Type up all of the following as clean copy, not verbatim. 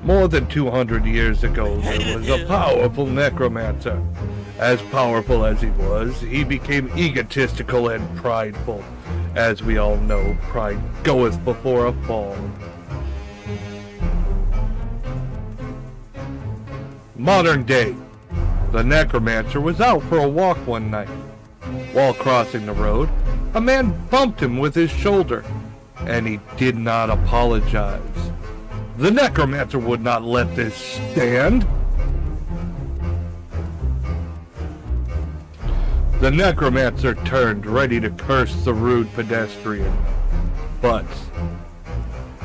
More than 200 years ago, there was a powerful necromancer. As powerful as he was, he became egotistical and prideful. As we all know, pride goeth before a fall. Modern day. The necromancer was out for a walk one night. While crossing the road, a man bumped him with his shoulder, and he did not apologize. The necromancer would not let this stand. The necromancer turned, ready to curse the rude pedestrian. But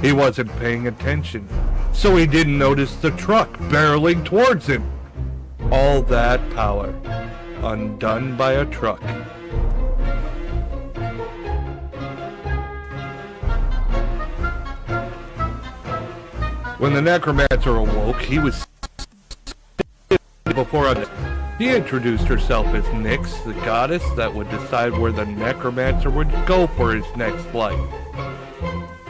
he wasn't paying attention, so he didn't notice the truck barreling towards him. All that power, undone by a truck. When the necromancer awoke, he was before a... She introduced herself as Nyx, the goddess that would decide where the necromancer would go for his next life.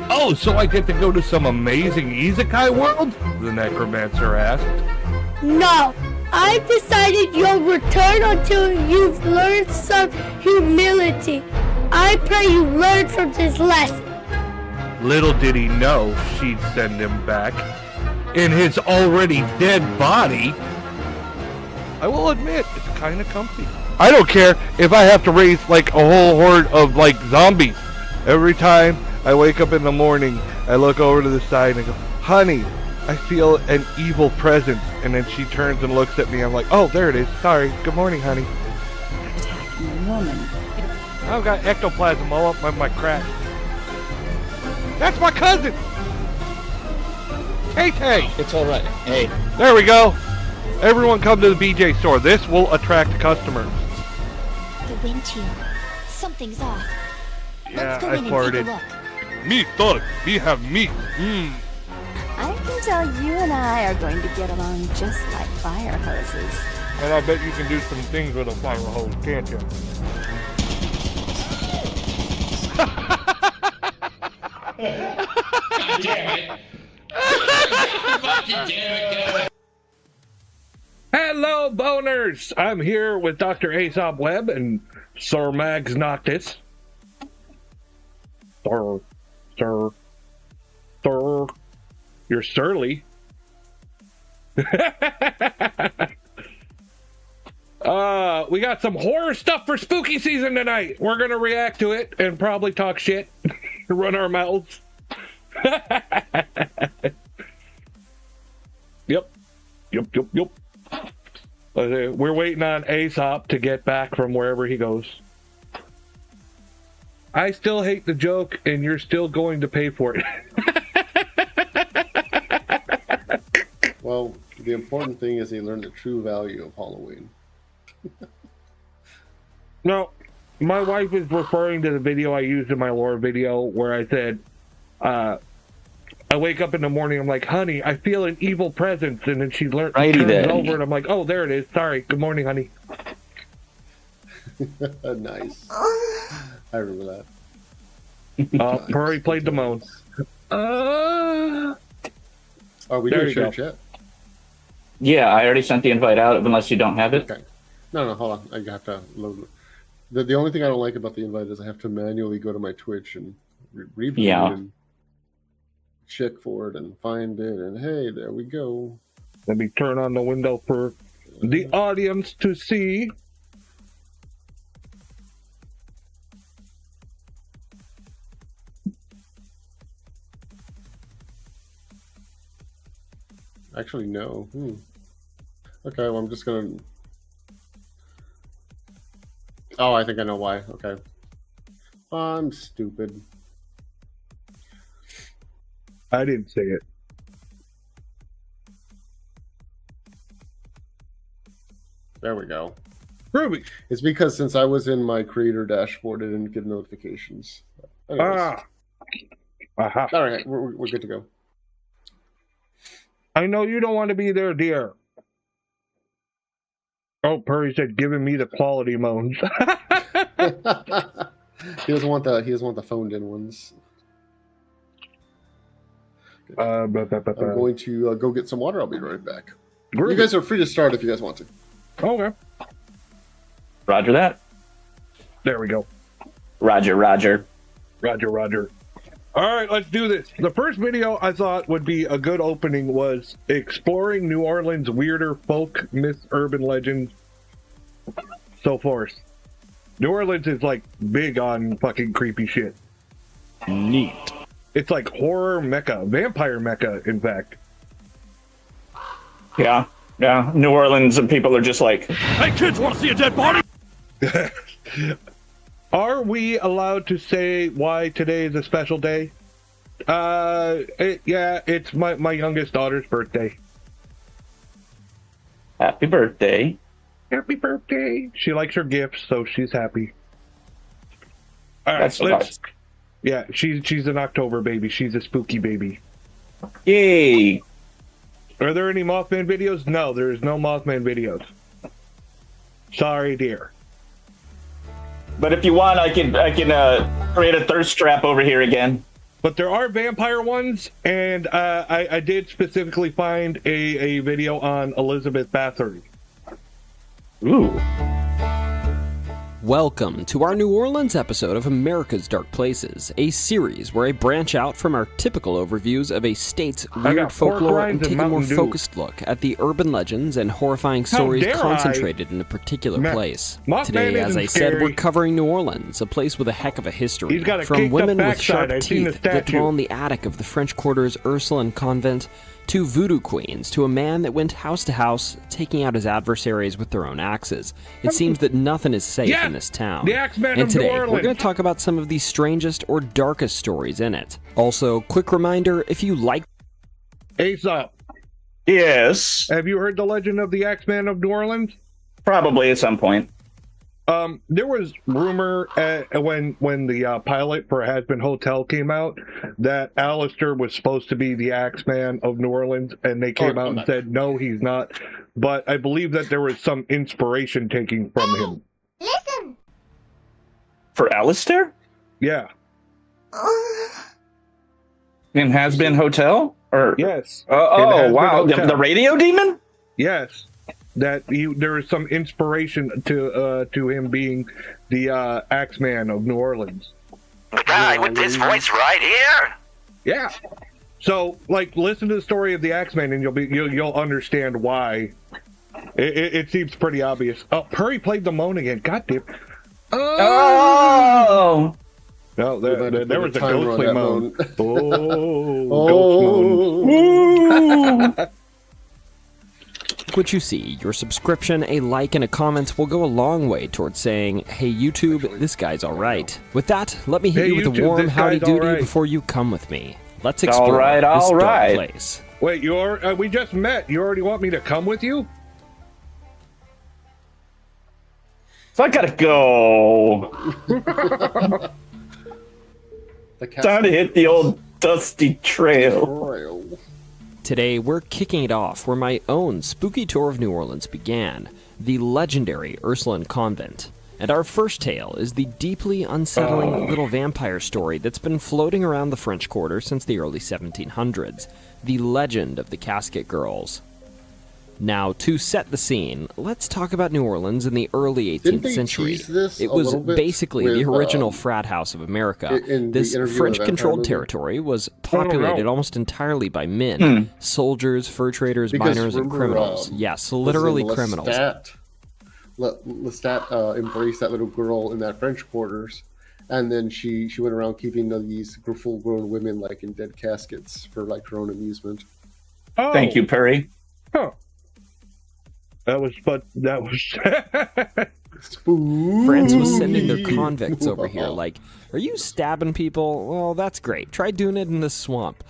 Oh, so I get to go to some amazing isekai world? The necromancer asked. No, I've decided you'll return until you've learned some humility. I pray you learn from this lesson. Little did he know she'd send him back in his already dead body. I will admit, it's kind of comfy. I don't care if I have to raise like a whole horde of like zombies. Every time I wake up in the morning, I look over to the side and I go, honey, I feel an evil presence. And then she turns and looks at me. I'm like, oh, there it is. Sorry. Good morning, honey. Attacking woman. I've got ectoplasm all up my crack. That's my cousin! Tay-Tay! It's alright. Hey. There we go! Everyone come to the BJ store. This will attract customers. The wind chill. Something's off. Yeah, Let's go I in and farted. take a look. Meat, dog. We have meat. I can tell you and I are going to get along just like fire hoses. And I bet you can do some things with a fire hose, can't you? God damn it. Fucking damn it, Hello, boners! I'm here with Dr. Aesop Webb and Sir Mags Noctis. Sir. You're surly. We got some horror stuff for spooky season tonight. We're gonna react to it and probably talk shit. Run our mouths. Yep. We're waiting on Aesop to get back from wherever he goes. I still hate the joke, and you're still going to pay for it. Well, the important thing is he learned the true value of Halloween. No, my wife is referring to the video I used in my lore video where I said, I wake up in the morning, I'm like, honey, I feel an evil presence, and then she turns over, and I'm like, oh, there it is. Sorry. Good morning, honey. Nice. I remember that. Nice. Purry played the moan. Are we doing share chat? Yeah, I already sent the invite out, unless you don't have it. Okay. No, hold on. I have to load it. The only thing I don't like about the invite is I have to manually go to my Twitch and read it and check for it and find it, and hey, there we go. Let me turn on the window for the audience to see. Actually, no. Okay, well, I'm just gonna... Oh, I think I know why. Okay. I'm stupid. I didn't say it. There we go. Ruby. It's because since I was in my creator dashboard, I didn't get notifications. Anyways. Aha. All right, we're good to go. I know you don't want to be there, dear. Oh, Purry said, giving me the quality moans. He doesn't want the phoned in ones. I'm going to go get some water. I'll be right back. Groovy. You guys are free to start if you guys want to. Okay. Roger that. There we go. Roger. Roger. All right, let's do this. The first video I thought would be a good opening was exploring New Orleans' weirder folk, myths, urban legends, so forth. New Orleans is like big on fucking creepy shit. Neat. It's like horror mecca, vampire mecca, in fact. Yeah. New Orleans and people are just like, Hey kids, want to see a dead body? Are we allowed to say why today is a special day? It's my youngest daughter's birthday. happy birthday. Happy birthday! She likes her gifts, so she's happy. All right, That's nice. Yeah, she's an October baby. She's a spooky baby. Yay. Are there any Mothman videos? No, there's no Mothman videos. Sorry, dear. But if you want, I can create a thirst trap over here again. But there are vampire ones, and I did specifically find a video on Elizabeth Bathory. Ooh. Welcome to our New Orleans episode of America's Dark Places, a series where I branch out from our typical overviews of a state's weird folklore and take a more focused look at the urban legends and horrifying stories concentrated in a particular place. Today, as I said, we're covering New Orleans, a place with a heck of a history. From women with sharp teeth that dwell in the attic of the French Quarter's Ursuline convent, to voodoo queens, to a man that went house to house, taking out his adversaries with their own axes. It seems that nothing is safe in this town. And today, we're going to talk about some of the strangest or darkest stories in it. Also, quick reminder, if you like... Aesop. Yes. Have you heard the legend of the Axeman of New Orleans? Probably at some point. There was rumor when the pilot for Has-Been Hotel came out that Alistair was supposed to be the Axeman of New Orleans, and they came out and said, no, he's not. But I believe that there was some inspiration taken from him. Listen. For Alistair? Yeah. In Has-Been Hotel? Or Yes. Wow. The radio demon? Yes. That there is some inspiration to him being the Axeman of New Orleans. The guy with this voice right here? Yeah. So, like, listen to the story of the Axeman, and you'll understand why. It seems pretty obvious. Oh, Perry played the moan again. God damn. Oh. No, there was a ghostly moan. Oh. Ghost moan. What you see, your subscription, a like, and a comment will go a long way towards saying, hey YouTube, this guy's alright. With that, let me hit you with a warm howdy doody before you come with me. Let's explore this dark place. Wait, we just met. You already want me to come with you? So I gotta go. Time to hit the old dusty trail. Today, we're kicking it off where my own spooky tour of New Orleans began, the legendary Ursuline Convent. And our first tale is the deeply unsettling little vampire story that's been floating around the French Quarter since the early 1700s, the legend of the Casket Girls. Now, to set the scene, let's talk about New Orleans in the early 18th century. It was basically the original frat house of America. This French-controlled territory was populated almost entirely by men, soldiers, fur traders, miners, and criminals. Yes, literally criminals. Lestat embraced that little girl in that French quarters, and then she went around keeping these full-grown women like in dead caskets for like her own amusement. Oh. Thank you, Perry. Oh. That was France was sending their convicts over here, like, are you stabbing people? Well, that's great. Try doing it in this swamp.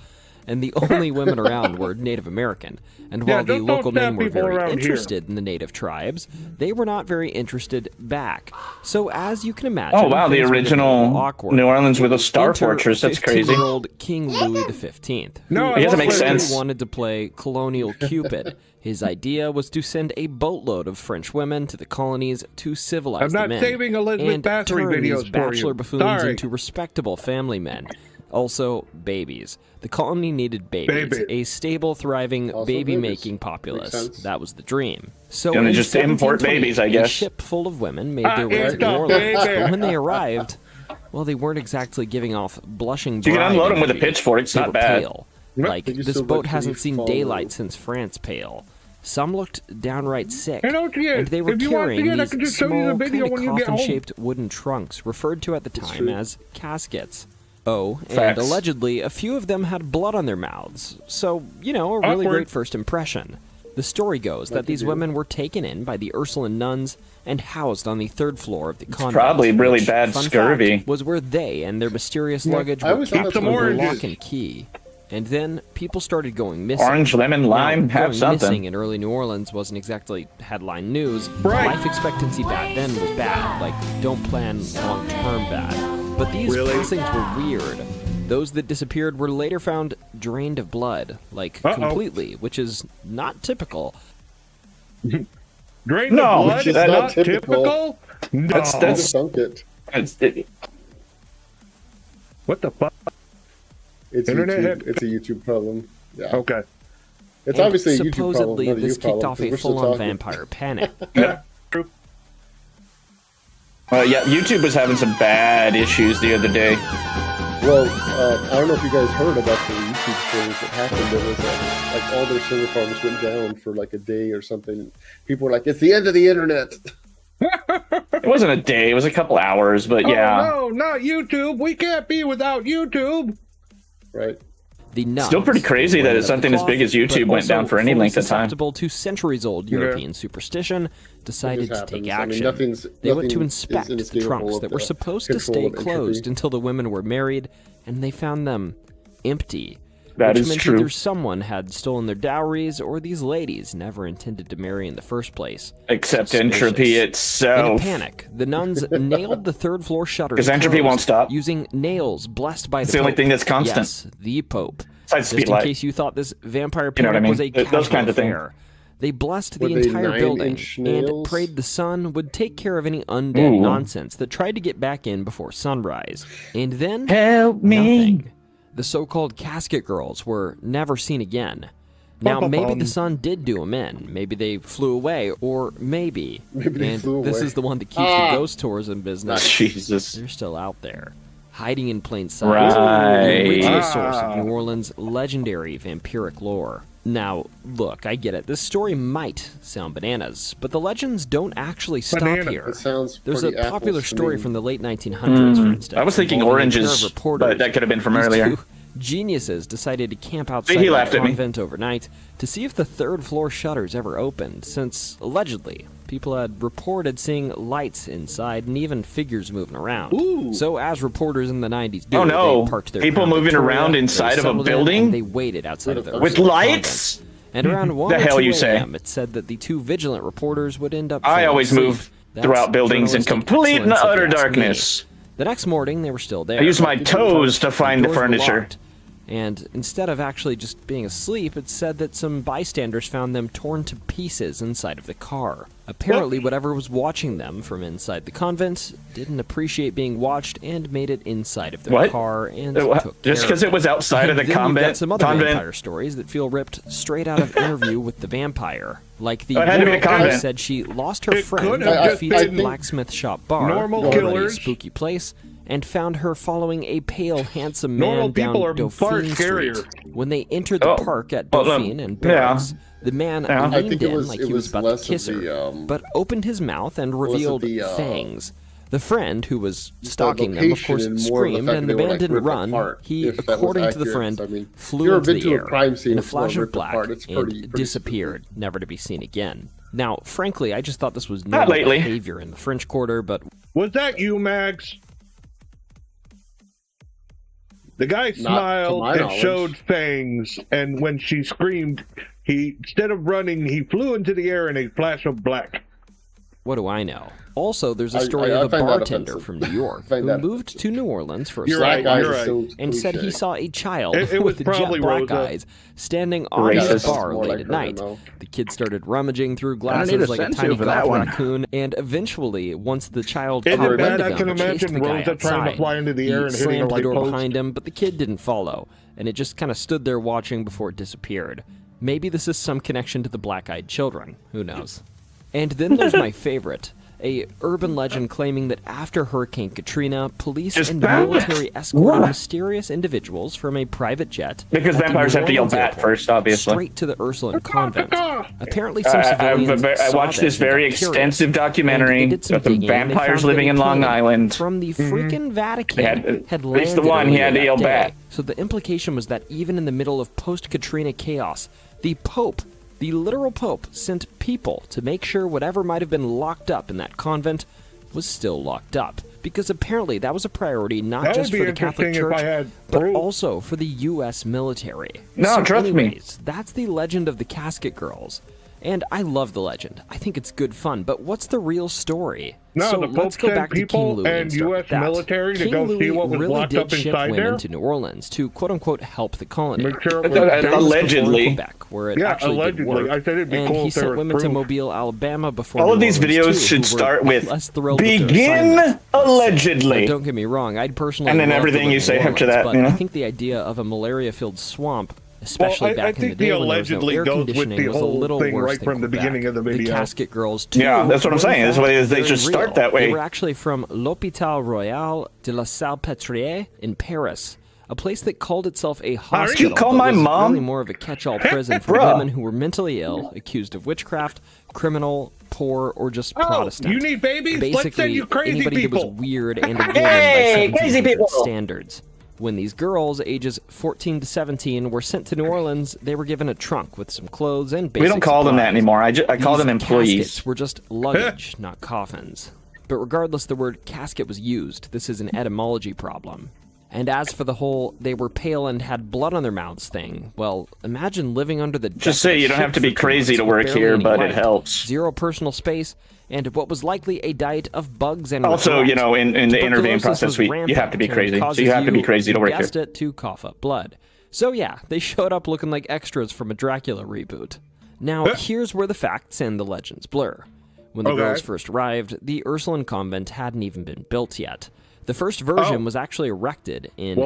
And the only women around were Native American. And while the local men were very interested in the native tribes, they were not very interested back. So as you can imagine, oh wow, the original New Orleans with a star fortress. That's crazy. 15-year-old King Louis XV. No, it doesn't make sense. Wanted to play colonial Cupid. His idea was to send a boatload of French women to the colonies to civilize the men. I'm not saving Elizabeth Bathory videos these bachelor buffoons into respectable family men. Also, babies. The colony needed babies. A stable, thriving, Also baby-making Makes populace. sense. That was the dream. So Gonna in just import 1728, babies, I guess. A ship full of women made their way to New Orleans. But when they arrived, well, they weren't exactly giving off blushing bride You can unload them with a energy. pitchfork. It's They not were bad. pale. Yep. Like, They used this to boat like hasn't to seen follow. daylight since France pale. Some looked downright sick, Hey, don't forget, and they were if you want to carrying see it, I can these just show you the small, video kind of when you get home. coffin-shaped wooden trunks, referred to at the time true. as caskets. Oh, and Facts. allegedly, a few of them had blood on their mouths. So, you know, a really Awkward. great first impression. The story goes that these women were taken in by the Ursuline nuns and housed on the 3rd floor of the convent. probably really which, bad fun scurvy. fact, was where they and their mysterious luggage I were always thought kept that's under what lock oranges. and key. And then people started going missing. Orange, lemon, lime, Now, have going something. missing in early New Orleans wasn't exactly headline news. Right. Life expectancy back then was bad, like don't plan long-term bad. But these Really? passings were weird. Those that disappeared were later found drained of blood, like completely, which is not typical. Drain No, the blood which is is not not typical? No. That's- Sunk it. What the fuck? It's Internet YouTube. hit. It's a YouTube problem. Yeah. Okay. It's And obviously a YouTube problem, supposedly not a this you kicked problem, off 'cause a we're still full-on talking. vampire panic. Yeah. True. Yeah, YouTube was having some bad issues the other day. Well, I don't know if you guys heard about the YouTube things that happened. There was like all their server farms went down for like a day or something. People were like, "It's the end of the internet." It wasn't a day; it was a couple hours. But yeah, Oh, no, not YouTube. We can't be without YouTube. Right. The nuns, Still pretty crazy that women of something the as big as cloth, YouTube but went down also for any fully length of time. susceptible to centuries-old European superstition, decided to take action. They went to inspect the trunks that were supposed to stay closed until the women were married, and they found them empty. That which is meant true. either someone had stolen their dowries, or these ladies never intended to marry in the first place. Except Suspicious. entropy In a itself. panic, the nuns nailed the 3rd floor shutters 'Cause entropy won't closed stop. using nails blessed by It's the the only Pope. thing that's constant. Yes, the Pope. Besides Just in speedlight. case you thought this vampire You know what I panic was a mean? Those casual kinds of things. affair. They blessed Were the they entire building 9-inch and nails? prayed the sun would take care of any undead Ooh. nonsense that tried to get back in before sunrise. And then Help me. nothing. The so-called casket girls were never seen again. Now, maybe the sun did do them in. Maybe they flew away, or maybe. Maybe they and flew this away. is the one that keeps the ghost tours in business. Jesus. They're still out there, hiding in plain sight. Right. The original source of New Orleans' legendary vampiric lore. Now, look, I get it. This story might sound bananas, but the legends don't actually stop Banana. here. It sounds There's a pretty popular apples to story me. from the late 1900s, for instance. I was thinking involving a pair oranges, of reporters. but that could have been from These earlier. two geniuses decided to camp outside he the laughed at me. convent overnight to see if the 3rd floor shutters ever opened, since allegedly people had reported seeing lights inside and even figures moving around. Ooh. So as reporters in the 90s do, Oh, no. they parked their People Crown moving Victoria, around they inside of a settled in, building? and they waited outside of their With convent. lights? And around 1 The or hell 2 you say? a.m., it said that the two vigilant reporters would end up I falling always asleep. move That's throughout buildings in journalistic complete and excellence, if utter you ask me. darkness. The next morning, they were still there. I use my toes to find the doors were furniture. locked, and instead of actually just being asleep, it said that some bystanders found them torn to pieces inside of the car. Apparently, whatever was watching them from inside the convent didn't appreciate being watched and made it inside of their What? car and What? took Just care because of it was outside of And the then you've got convent? some other vampire stories that feel ripped straight out of Interview with the Vampire. Like the Oh, it had to be a woman who convent. said she lost her It friend could at have the just Feast been Blacksmith Shop Bar, normal already killers. a spooky place, and found her following a pale, handsome Normal man down people are far Dauphine Street. scarier. When they entered the Oh, park at well, Dauphine and yeah. Barracks, the man Yeah. I leaned think it in was- like it he was was about less to of kiss the, her, but opened his mouth and revealed the, fangs. The friend who was stalking them, of location course, and more of the screamed, fact and they the were, man like, didn't ripped run. apart, He, if that was according to the accurate. friend, I mean, if flew you've into been the to a air crime scene in a that's well flash of ripped black apart, it's and pretty disappeared, never to be seen again. Now, frankly, I just thought this was Not normal lately. behavior in the French Quarter, but Was that you, Max? The guy to smiled my and knowledge. showed fangs, and when she screamed, he instead of running, he flew into the air in a flash of black. what do I know? Also, there's a story I of a find that bartender offensive. from New York I find who that moved to New Orleans for a You're second right, Black eyes you're is right. so and said he cliche. saw a child It was with probably jet black Rosa. eyes standing on Racist. his bar More late like at her, night. though. The kid started rummaging through need glasses a like a sensu tiny for that goth one. raccoon, and eventually, once the child Isn't caught it wind bad? of I him, can chased imagine the guy Rosa trying to outside. fly into the He air and hitting a slammed the light door post. behind him, but the kid didn't follow, and it just kind of stood there watching before it disappeared. Maybe this is some connection to the black-eyed children. Who knows? And then there's my favorite. A urban legend claiming that after Hurricane Katrina, police and military escorted mysterious individuals from a private jet Because at the vampires New have to yell Orleans bat airport, first, obviously. straight to the Ursuline convent. Apparently, some I civilians watched saw this very and got curious, extensive and documentary they did some about the digging, and they vampires found living that in a Long plane Island. from the freaking Vatican At had least the landed one, he had to earlier yell that bat. day. So the implication was that even in the middle of post-Katrina chaos, the Pope, the literal Pope, sent people to make sure whatever might have been locked up in that convent was still locked up. Because apparently that was a priority not That just would be for the Catholic interesting if Church, I had but proof. also for the U.S. military. No, So trust me. anyways, that's the legend of the Casket Girls. And I love the legend. I think it's good fun, but what's the real story? No, so the Pope let's go sent back to King people Louis and start US with that. military to King go Louis see what was really locked did up ship inside women there? to New Orleans to quote-unquote help the colony. Make sure it Uh, was uh, safe. allegedly. Before Quebec, where it Yeah, actually allegedly. did work. I said it'd be and cool he if there sent was women to proof. Mobile, Alabama before All New of these Orleans, videos too, should who were start with less thrilled with their begin assignment. allegedly. Now, don't get me wrong, I'd personally And then love to everything live you in say New after Orleans, that, but you know? I think the idea of a malaria-filled swamp, especially Well, I back in the think day the when there was no allegedly air goes with conditioning, the was a whole little thing worse right than from the Quebec. beginning of the video. Casket Girls, too, Yeah, that's what I'm were, in saying. That's fact, why they very just start real. that way. They were actually from l'Hôpital Royal de la Salpêtrière in Paris, a place that called itself a hospital, call but my was mom? really more of a catch-all prison for Bruh. women who were mentally ill, accused of witchcraft, criminal, poor, or just Protestant. You need babies? Basically, Let's send you crazy anybody people. that was weird and a woman Hey, by crazy 1700 people. standards. When these girls, ages 14 to 17, were sent to New Orleans, they were given a trunk with some clothes and basic We don't call them that supplies. anymore. I call These them employees. Caskets were just luggage, not coffins. But regardless the word casket was used, this is an etymology problem. And as for the whole they were pale and had blood on their mouths thing, well, imagine living under the Just say you don't have to be crazy to work here, but it helps. Zero personal space, and what was likely a diet of bugs and Also, regret. you know, in the interviewing Tuberculosis process, was you rampant have to be and crazy. So causes you have to be crazy to work here. guessed it, to cough up blood. So yeah, they showed up looking like extras from a Dracula reboot. Now, here's where the facts and the legends blur. When the girls first arrived, the Ursuline convent hadn't even been built yet. The first version was actually erected in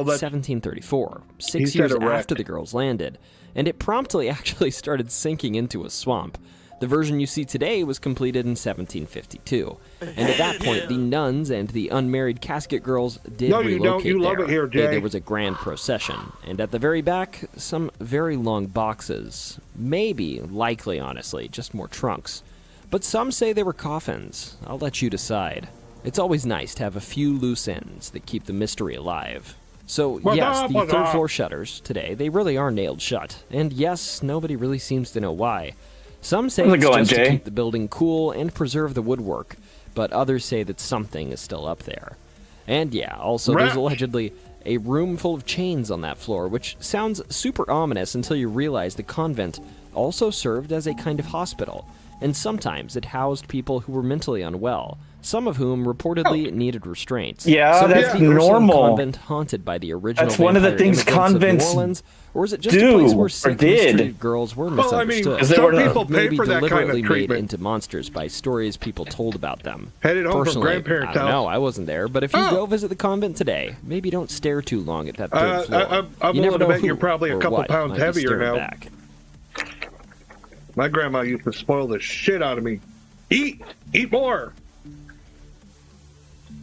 1734, 6 years after the girls landed, and it promptly actually started sinking into a swamp. The version you see today was completed in 1752, and at that point, the nuns and the unmarried casket girls did relocate you don't. You love there. it here, Jay. There was a grand procession, and at the very back, some very long boxes. Maybe, likely, honestly, just more trunks. But some say they were coffins. I'll let you decide. It's always nice to have a few loose ends that keep the mystery alive. So, yes, the third floor shutters today, they really are nailed shut. And yes, nobody really seems to know why. Some say it's just to keep the building cool and preserve the woodwork, but others say that something is still up there. And yeah, also there's allegedly a room full of chains on that floor, which sounds super ominous until you realize the convent also served as a kind of hospital, and sometimes it housed people who were mentally unwell, some of whom reportedly needed restraints. Yeah, so that's is the Ursuline normal. Convent haunted by the original That's one of the vampire things immigrants of convents New Orleans, or is it just a place where sick, mistreated girls were misunderstood? some people pay Maybe for that kind deliberately of made treatment. into monsters by stories people told about them. Headed home from Personally, grandparents' I don't house. know, I wasn't there, but if you go visit the convent today, maybe don't stare too long at that third floor. I'm You never willing to know bet who you're probably a or couple what pounds might be heavier staring now. back. My grandma used to spoil the shit out of me. Eat more.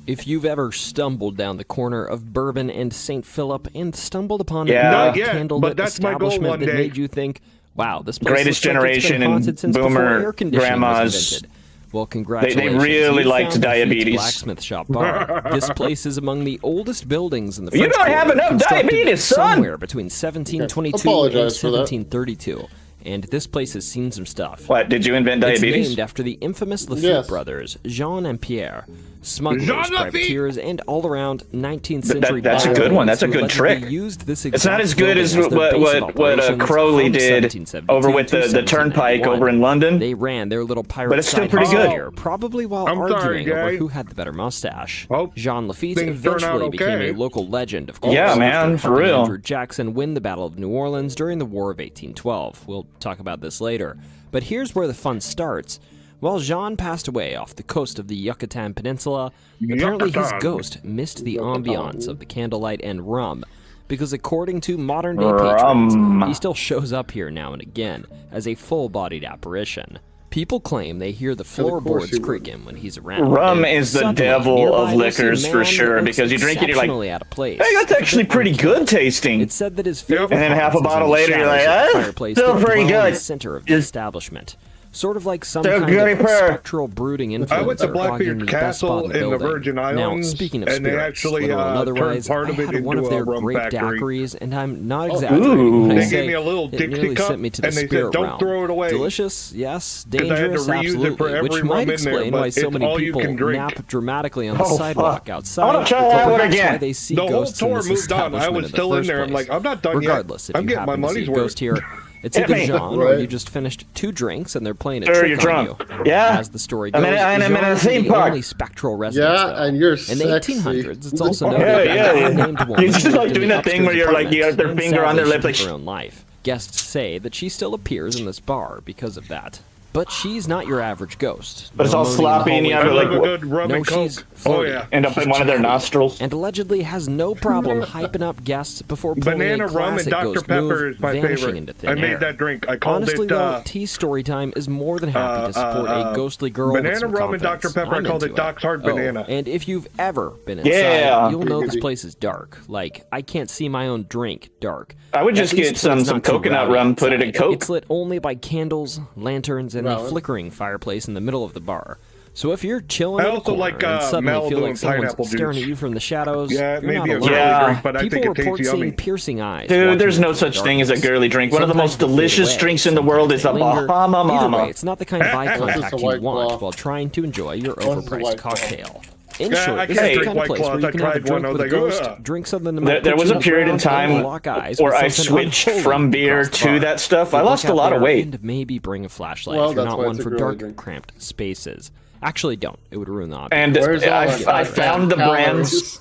If you've ever stumbled down the corner of Bourbon and St. Philip and stumbled upon Yeah. a candlelit that's my goal establishment one that day. made you think, wow, this place Greatest looks like it's been generation and haunted since before boomer air conditioning was grandmas, invented. Well, congratulations. really You liked found the Heat diabetes. Blacksmith Shop Bar. This place is among the oldest buildings in the You French don't have Quarter, enough constructed diabetes, son! somewhere between 1722 and Apologize for that. 1732. And this place has seen some stuff. What, did you invent It's diabetes? named after the infamous Lafite Yes. brothers, Jean and Pierre, smugglers, privateers, and all-around 19th century. That's a good one. That's a good trick. It's not as good as what Crowley did over with the turnpike over in London. They ran their little pirate, but it's still pretty good. Here, probably while arguing over who had the better mustache. Jean Lafitte eventually became a local legend, of course. Yeah, man, for real. Andrew Jackson win the Battle of New Orleans during the War of 1812. We'll talk about this later. But here's where the fun starts. While Jean passed away off the coast of the Yucatan Peninsula, apparently his ghost missed the ambiance of the candlelight and rum, because according to modern-day patrons, he still shows up here now and again as a full-bodied apparition. People claim they hear the floorboards creaking when he's around. Rum is the devil of liquors for sure, because you drink it, you're like, hey, that's actually pretty good tasting. It's said that his favorite, and then half a bottle later, you're like, still pretty good. Center of the establishment. Sort of like some kind of spectral brooding influence. I went to Blackbeard Castle in the Virgin Islands, now, speaking of and spirits, they actually turned part of it into one of their rum grape factory. daiquiris, and I'm not exaggerating. They gave me a little Dixie cup, sent me to the and they spirit said, "Don't realm. throw it away." Delicious, yes. I had to Dangerous, reuse absolutely. it for every Which rum might in there, explain but why so it's many all you people can drink. nap dramatically on the sidewalk outside. I want to try that one again. Why they see The whole ghosts in tour this moved on. I establishment was in the still in first there. I'm place. like, I'm not done Regardless, yet. if I'm you getting my happen to see money's a worth. ghost here, it's either Jean or you just finished 2 drinks and they're playing a Sure, trick you're on drunk. you. Yeah. As the story goes, I'm in a Jean theme is the park. only spectral residence, though. and you're In the sexy. 1800s, it's also noted that an unnamed woman You're just lived like in doing the that thing where upstairs you're like, you got their apartment, finger on their and lip, sadly like, she took her own life. Guests say that she still appears in this bar because of that. But she's not your average ghost. But it's all sloppy and you have I to love a good rum and Coke. she's Oh flirty. yeah. end up in one of their nostrils. And allegedly has no problem hyping up guests before pulling Banana a rum and classic Dr. ghost Pepper move, is my vanishing favorite. into thin I made air. that drink. I called Honestly, it. though, T Storytime is more than happy to support a ghostly girl with Banana some rum and confidence. Dr. Pepper. I'm I called into it Doc's Hard Oh, Banana. and if you've ever been inside, Yeah. you'll know this place is dark. Like, I can't see my own drink dark. I would just At least get some when it's not too coconut rowdy rum, put it in outside. Coke. It's lit only by candles, lanterns, and a Well, flickering fireplace in the middle of the bar. So if you're chilling I in a also corner like, and suddenly Malibu feel like and someone's pineapple staring juice. at you from the shadows, Yeah, it you're may not be a alone. Yeah. drink, but I People think it report tastes seeing yummy. piercing eyes. Dude, watching there's you no from the such thing as a darkness. girly drink. One of the Sometimes most they fade delicious away, drinks in the world is a sometimes they linger. Bahama Either Mama. way, it's not the kind of eye contact Just a you White want Claw. while trying to enjoy your This is a overpriced White Claw. cocktail. In Yeah, short, I this can't is the drink kind of White place Claws. where you I can have a tried one. drink I was with a like, ghost, ugh. drink something that might There put was you a in the period in ground, and time lock eyes where with I something switched unholy from beer across the to bar. that stuff. I Look lost a out lot of there weight. And maybe bring a flashlight Well, if you're that's not why one it's a for girly dark, drink. cramped spaces. Actually, don't. It would ruin the object. And Where's all I that found the brands.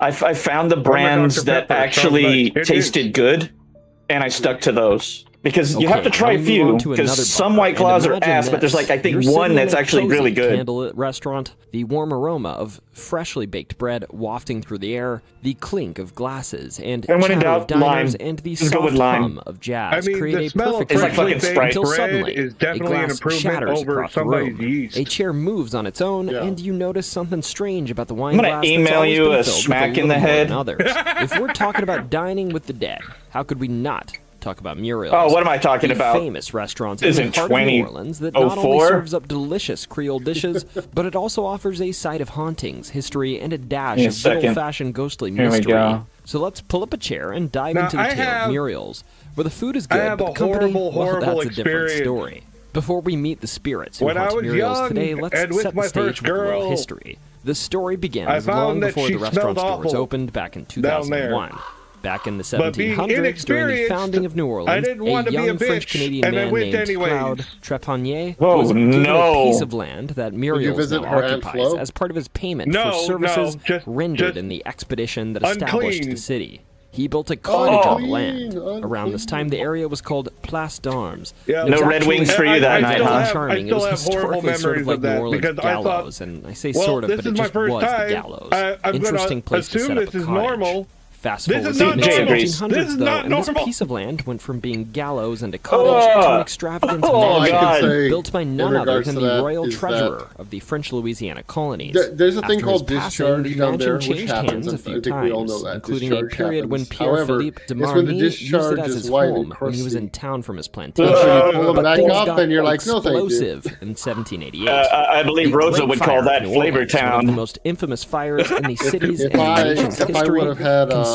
I found the brands Dr. that Pepper, actually sounds nice. It tasted is. good, and I stuck to those. Because you have to Okay, try a now we move few, on to because another some bar, White Claws and are imagine ass, but there's this. like, I think You're one sitting that's in a actually really cozy good. candlelit restaurant, the warm aroma of freshly baked bread wafting through the air, the clink of glasses, and And when in chatter of doubt, diners, lime. and the Just go with soft lime. hum of jazz I mean, create the a smell of perfect It's like freshly fucking baked Sprite. until bread suddenly is a definitely an glass improvement shatters over across the somebody's room. yeast. A chair moves on its own, Yeah. and you notice something strange about the wine I'm gonna glass that's email always you been a filled with smack in little the more head. than others. If we're talking about dining with the dead, how could we not talk about Muriel's? Oh, what am I talking the about? famous restaurant in Isn't the heart of New Orleans that not only 2004? serves up delicious Creole dishes, but it also offers a side of hauntings, history, and a dash In a of good second. old-fashioned ghostly Here we mystery. go. So let's pull up a chair and dive Now, into the I tale have- of Muriel's, where the food is I good, have but a the company, horrible well, that's a different experience. story. Before we meet the spirits who When I haunt was Muriel's young today, let's and with set my the stage first with a little girl, history. The story I begins found long that before she the restaurant's smelled doors awful opened back in down there. 2001. Back in the But being 1700s, during the inexperienced, founding of New Orleans, I didn't want a to be a young bitch, French-Canadian and I man went named anyways. Claude Trepanier Whoa, was given no. a piece of land that Muriel's visit now Grand occupies Flo? as part of his payment No, for services no, just rendered in the expedition that established unclean. the city. He built a cottage on the Unclean, land. unclean. Around this time, the area was called Place d'Armes. Yeah. It was No Red actually Wings for you that night, so huh? charming. I It was still have horrible historically sort memories of like of that New Orleans because I thought, gallows, and I say well, sort of, this but it is my just first was the time. gallows. I'm Interesting gonna place to assume set up this a is cottage. normal. Fast This forward is to not the normal. mid-1700s, This is though, not and this normal. piece of land went from being gallows and a cottage to an extravagant Oh, mansion God. say, built by in none other regards than to the that, royal is treasurer of the French Louisiana colonies. There's a thing After called his passing, discharge the down there, mansion which changed happens, hands a and few I think we all know times, that. including a Discharge period when happens. Pierre However, Philippe de it's when the Marigny used discharge it as is his wide and home when he was crusty. in town from his plantation. That's when you pull them But back things up got and you're like, no, thank you. explosive in 1788. I believe The Rosa Great would Fire call of that New Flavor Orleans, one of the Town. most infamous fires in the city's and If I nation's would history, have had consumed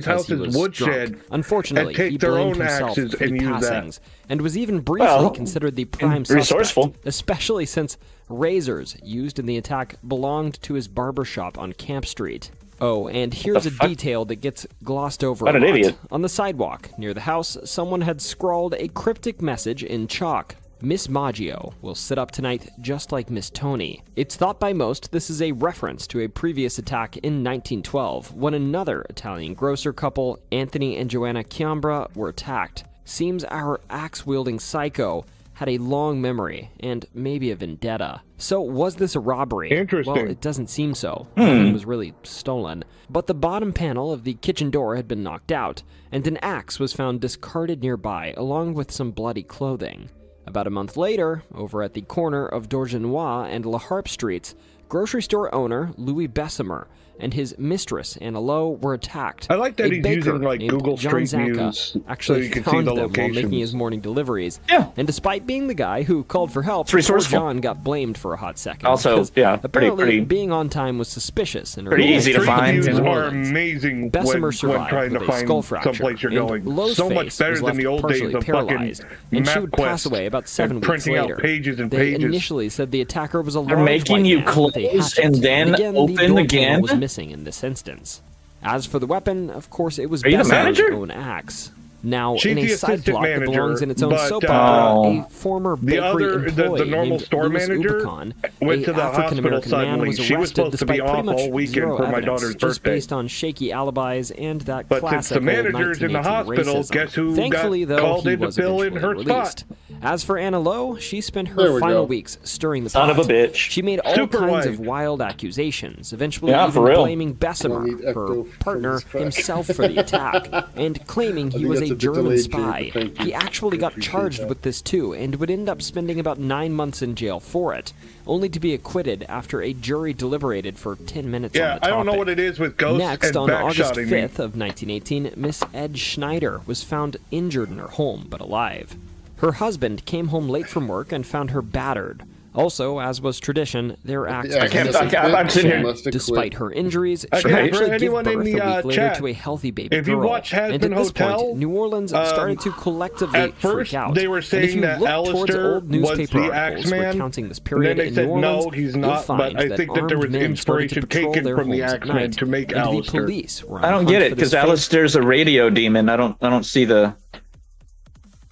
somebody's because he house's was woodshed drunk. Unfortunately, and take he their blamed own himself axes for and the use that. passings, and was even briefly considered the prime resourceful. suspect, especially since Razors used in the attack belonged to his barbershop on Camp Street. Oh, and here's a detail that gets glossed over What a an lot. idiot. On the sidewalk near the house, someone had scrawled a cryptic message in chalk. Miss Maggio will sit up tonight just like Miss Tony. It's thought by most this is a reference to a previous attack in 1912 when another Italian grocer couple, Anthony and Joanna Chiambra, were attacked. Seems our axe-wielding psycho had a long memory and maybe a vendetta. So was this a robbery? Interesting. Well, it doesn't seem so. Nothing was really stolen. But the bottom panel of the kitchen door had been knocked out, and an axe was found discarded nearby along with some bloody clothing. About a month later, over at the corner of Dorgenois and La Harpe Streets, grocery store owner Louis Bessemer and his mistress Anna Lowe were attacked. I like that A he's baker using like named Google John Street Zanka Views actually so you can see found the them while locations. making his morning deliveries. Yeah. And despite being the guy who called for help, It's resourceful. poor John got blamed for a hot second. Also, because yeah, pretty- apparently being on time was suspicious. And pretty easy to find. Street views New are Orleans. amazing Bessemer when survived trying to with a find skull fracture, someplace you're and going. Lowe's So face much better was than left the old days partially of paralyzed, fucking and she would pass MapQuest away about 7 and weeks printing later. out pages and They pages. initially said the attacker was a They're large making white you man with a close hatchet. and then again, open the door again? panel was missing in this instance. As for the weapon, of course, it was Are you the Bessemer's manager? own axe. Now, She's in a the side assistant plot that manager, belongs in its own but, soap opera, Oh. a former The bakery other, employee the normal named store Louis manager Ubicon, went to a the hospital African-American man, suddenly. was She was arrested supposed to be despite off pretty much all weekend zero for my evidence, daughter's just birthday. based on shaky alibis and that But since classic the old manager's in the 1918 hospital, racism. guess who Thankfully, got though, called he in to was fill in eventually her released. spot? As for Anna Lowe, she spent There her we final go. weeks stirring the Son pot. of a bitch. She made all Super kinds wife. of wild accusations, eventually Yeah, even for real. blaming Bessemer, Don't need her ecto from partner, this crack. himself for the attack, and claiming he think was that's a a bit German delayed, spy. Jake, but thank you. He actually I got appreciate charged that. with this too, and would end up spending about 9 months in jail for it, only to be acquitted after a jury deliberated for 10 minutes on Yeah, the topic. I don't know what it is with ghosts Next, and on August backshotting me. 5th of 1918, Miss Ed Schneider was found injured in her home, but alive. Her husband came home late from work and found her battered. Also, as was tradition, their acts Yeah, I can't- must have I'm quit. sitting She here. must have Despite quit. her injuries, Okay, she would for actually give anyone birth in the, a week later chat, to a healthy baby if girl. you watch and Hazbin at this Hotel, point, New Orleans started to collectively at first freak out. they were And if saying you that look towards Alistair old was newspaper the articles Axeman, recounting this and period then they in said New Orleans, no, he's you'll not, but find I think that there armed was men started to inspiration patrol taken their from the homes at Axeman night, to make and the Alistair. police were on I don't hunt get for it this because fake Alistair's a radio demon. I don't see the.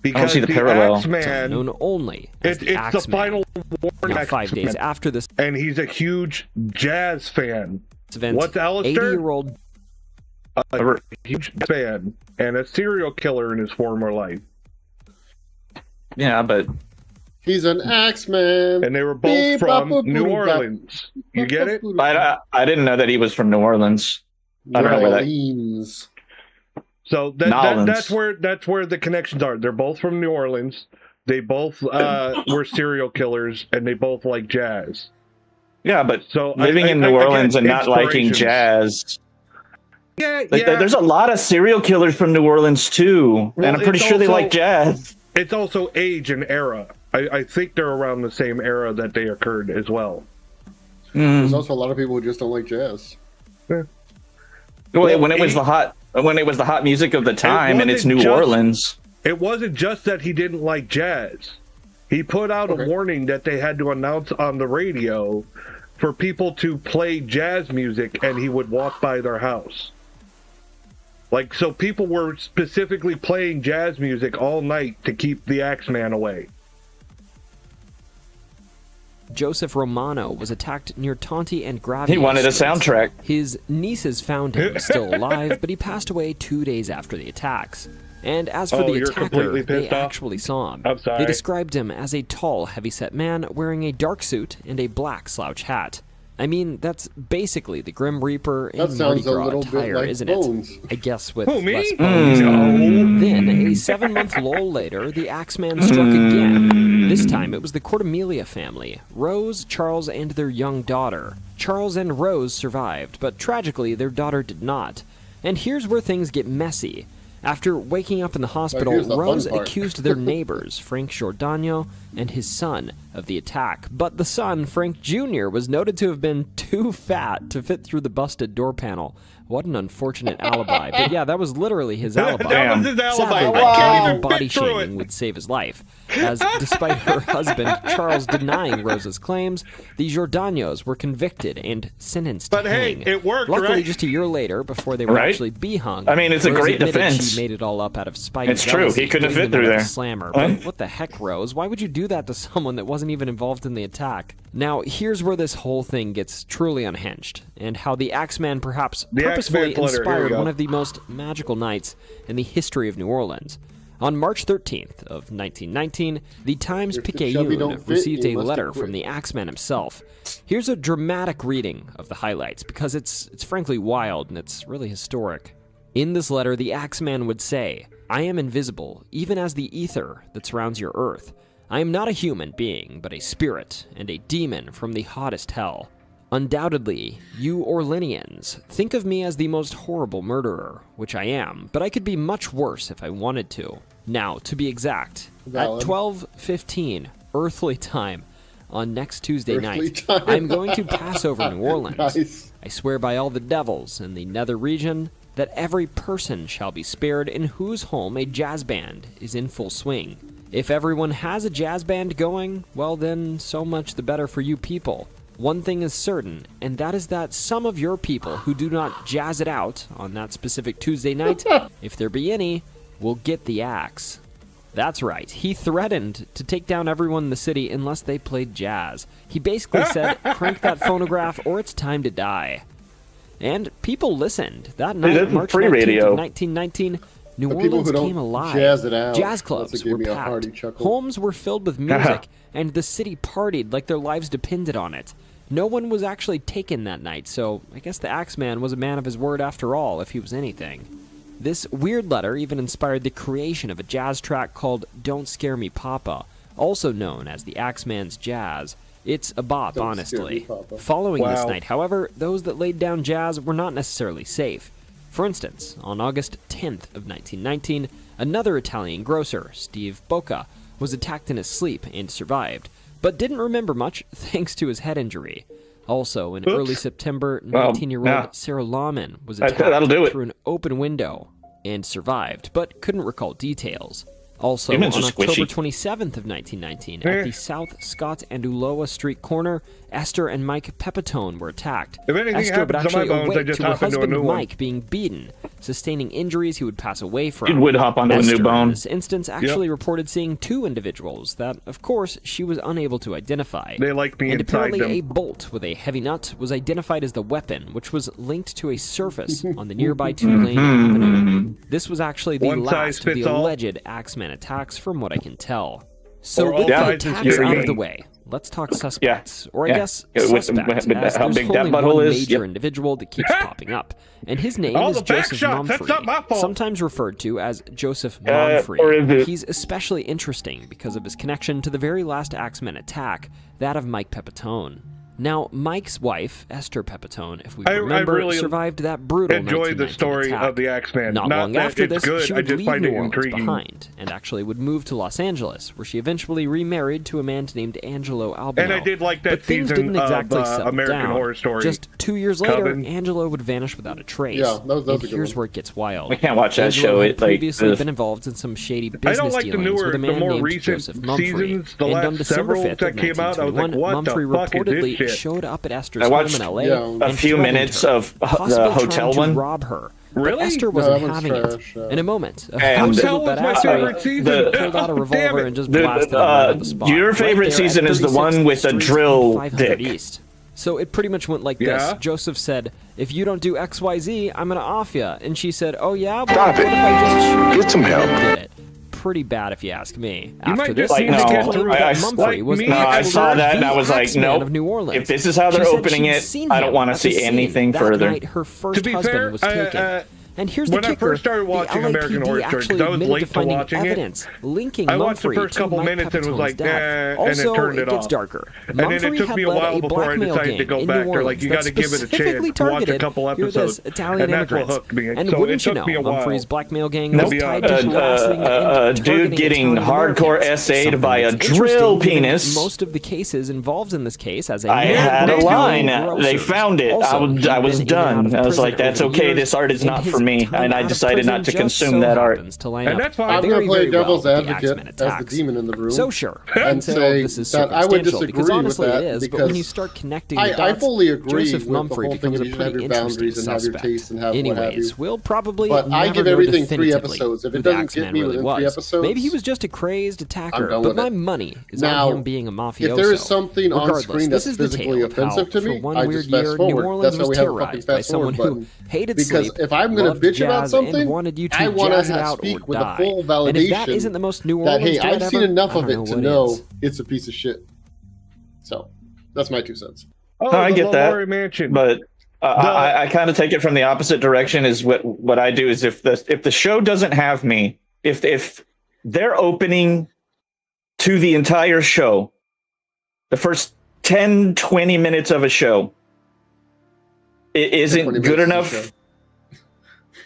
Because see the parallel. Axeman, known only as the it's the Axeman. final warning. Now, 5 days Axeman, after this and he's a huge jazz fan. event, What's Alistair? 80-year-old A huge fan and a serial killer in his former life. Yeah, but He's an Axeman. And they were both from New Orleans. You get it? I didn't know that he was from New Orleans. I don't know where that. Orleans. So that's where the connections are. They're both from New Orleans. They both were serial killers, and they both like jazz. Yeah, but So living in New Orleans and not liking jazz. Yeah, There's a lot of serial killers from New Orleans too, Well, and I'm pretty it's sure they also- like jazz. It's also age and era. I think they're around the same era that they occurred as well. There's also a lot of people who just don't like jazz. When it was the hot music of the time, and it's wasn't New just- Orleans. It wasn't just that he didn't like jazz. He put out a warning that they had to announce on the radio for people to play jazz music, and he would walk by their house. Like, so people were specifically playing jazz music all night to keep the Axeman away. Joseph Romano was attacked near Tonti and Gravier. He wanted a streets. soundtrack. His nieces found him still alive, but he passed away 2 days after the attacks. And as for Oh, the you're attacker, completely they pissed off? actually saw him. I'm sorry. They described him as a tall, heavy-set man wearing a dark suit and a black slouch hat. I mean, that's basically the Grim Reaper in That Mardi sounds a Gras little bit attire, like isn't Bones. it? I guess with Who, me? less bones. Then, a 7-month lull later, the Axeman struck again. This time, it was the Cordemelia family, Rose, Charles, and their young daughter. Charles and Rose survived, but tragically, their daughter did not. And here's where things get messy. After waking up in the hospital, here's the fun Rose part. accused their neighbors, Frank Giordano and his son, of the attack. But the son, Frank Jr., was noted to have been too fat to fit through the busted door panel. What an unfortunate alibi. But yeah, that was literally his alibi. That was his alibi. Sadly, I can't not even even body picture shaming it. would save his life. As despite her husband Charles denying Rosa's claims, the Giordano's were convicted and sentenced to But hey, hang. it worked, Luckily, right? just a year later, before they would Right? actually be hung, I mean, it's a Rose great admitted defense. She made it all up out of spite. It's and true. jealousy, He couldn't have getting fit through another there. Slammer. What? But what the heck, Rose? Why would you do that to someone that wasn't even involved in the attack? Now, here's where this whole thing gets truly unhinged, and how the Axeman perhaps The purposefully Axeman's letter. Here we inspired go. one of the most magical nights in the history of New Orleans. On March 13th of 1919, the Times If the chubby don't Picayune fit, received you a must letter have quit. from the Axeman himself. Here's a dramatic reading of the highlights, because it's frankly wild and it's really historic. In this letter, the Axeman would say, "I am invisible, even as the ether that surrounds your earth. I am not a human being, but a spirit and a demon from the hottest hell. Undoubtedly, you Orleanians think of me as the most horrible murderer, which I am, but I could be much worse if I wanted to. Now, to be exact, Valid. at 12:15 earthly time on next Tuesday Earthly night, time. I'm going to pass over New Orleans. Nice. I swear by all the devils in the nether region that every person shall be spared in whose home a jazz band is in full swing. If everyone has a jazz band going, well then, so much the better for you people. One thing is certain, and that is that some of your people who do not jazz it out on that specific Tuesday night, if there be any, will get the axe." That's right, he threatened to take down everyone in the city unless they played jazz. He basically said, crank that phonograph or it's time to die. And people listened. That night, that's March free 19th radio. of 1919, New The people Orleans who don't came alive. jazz it out, Jazz that's clubs what gave were me a packed. hearty chuckle. Homes were filled with music, and the city partied like their lives depended on it. No one was actually taken that night, so I guess the Axeman was a man of his word after all, if he was anything. This weird letter even inspired the creation of a jazz track called Don't Scare Me Papa, also known as the Axeman's Jazz. It's a bop, Don't honestly. Scare Me, Papa. Following this Wow. night, however, those that laid down jazz were not necessarily safe. For instance, on August 10th of 1919, another Italian grocer, Steve Bocca, was attacked in his sleep and survived, but didn't remember much thanks to his head injury. Also, in early September, 19-year-old yeah. Sarah Lawman was That'll attacked do it. through an open window and survived, but couldn't recall details. Also, on Humans are October squishy. 27th of 1919, at the South Scott and Ulloa Street corner, Esther and Mike Pepitone were attacked. If anything Esther would happens to my actually bones, I awake just to her hop into a husband new one. Mike being beaten, sustaining injuries he would pass away from. You would hop onto a new Esther, bone. in this instance, actually reported seeing two individuals that, of course, she was unable to identify. They like me And inside apparently them. a bolt with a heavy nut was identified as the weapon, which was linked to a surface on the nearby two-lane avenue. This was actually the One size last of the fits all? alleged Axeman attacks, from what I can tell. So Or with all the sizes attacks fit out of the game. way, let's talk suspects. Or I Yeah. guess Yeah, with- suspect, with as how there's big that only butthole one is. major Yep. individual that keeps popping up. And his name All is the back Joseph shots, that's not my Monfrey, fault. sometimes referred to as Joseph or Monfrey. is it- He's especially interesting because of his connection to the very last Axeman attack, that of Mike Pepitone. Now, Mike's wife, Esther Pepitone, if we I remember, really survived that brutal enjoy the 1919 story attack. of the Axeman. Not Not long that after it's this, good, she I would just leave find New it Orleans intriguing. behind and actually would move to Los Angeles, where she eventually remarried to a man named Angelo Albino. And I did like that but things season didn't exactly of settle American down. Horror Story. Just 2 years later, Coven. Angelo would vanish without a trace. Yeah, that was and a good here's one. where it gets wild. I can't watch that Angelo show. had It, like, previously ugh. been involved in some shady I business don't like the dealings with a man more named recent Joseph Mumphrey. seasons. The And last on December several 5th that of came out, I was like, 1921, what the Mumphrey fuck is this reportedly shit? showed up at Esther's I home watched in LA Yeah. a and few threatened minutes her, of possibly the trying hotel to one. rob her. Really? But Esther No, wasn't that one's having it. trash, yeah. In a moment, a And- Hotel was my favorite season. The- pulled out a Damn revolver it. and just blasted him right on the spot. Your favorite Right there season at is the one 36th with the Street drill and 500 dick. East. So it pretty much went like this. Yeah? Joseph said, "If you don't do XYZ, I'm gonna off ya." And she said, "Oh yeah, well, Stop what it. if I just shoot you?" Get some help. And did it. Pretty bad if you ask me. You After might this, just need he to get claimed through that it. Mumphrey Like was me, No, I actually saw that and I the was like, Axeman nope. of New Orleans. If this is how they're She said opening she'd it, seen I don't him want to at the see scene. anything That further. night, her first To be husband fair, was taken. And here's the kicker. When I first started watching American Horror Story, because I was late to watching it, linking I watched the Mumfrey first to couple Mike minutes and was like, death. and Also, it turned it gets off. darker. And then Mumfrey it took had me a led while a before I blackmail decided to gang go in back. New They're like, you got Orleans to give it a specifically chance, watch a targeted, couple hear this, episodes, Italian and that's what immigrants. hooked me. And So it wouldn't you took know, me a while. Mumfrey's blackmail gang was Nope. tied to harassing and Dude getting Italian hardcore Americans. SA'd by a Something that's drill interesting, given penis. Most of the cases involved in this case, as I had a line. They found it. I was done. I was like, that's okay. This art is not for me. And I decided not to consume that art. And that's fine. I'm going to play devil's advocate Axemen as the attacks. demon in the room. So sure, and say this is that I would disagree because honestly with that it is, because but when you start connecting the I dots, fully agree Joseph with Mumfrey the whole thing becomes that a you should have pretty your boundaries interesting and have your suspect. tastes and have what have you. Anyways, we'll probably But I never give know everything 3 definitively episodes. If who it the doesn't Axeman get me really within 3 was. episodes, Maybe he was just a crazed attacker, done but with my it. money is Now, on him being a mafioso. if there is something on Regardless, screen this that's is the physically tale of how, offensive to for me, one I weird just fast year, forward. New Orleans That's how was we have a fucking terrorized by fast someone forward who button. hated Because sleep, if I'm going loved to bitch about jazz, something, and wanted you to I want jazz it to out speak or with die. the full validation. And if that isn't the most New that, Orleans hey, dread I've seen ever, enough I of don't it know to what know is. it's a piece of shit. So, that's my 2 cents. Oh, I get that, Lowry Mansion. but I kind of take it from the opposite direction. Is what I do is if the show doesn't have me, if they're opening to the entire show, the first 10-20 minutes of a show, it isn't good enough.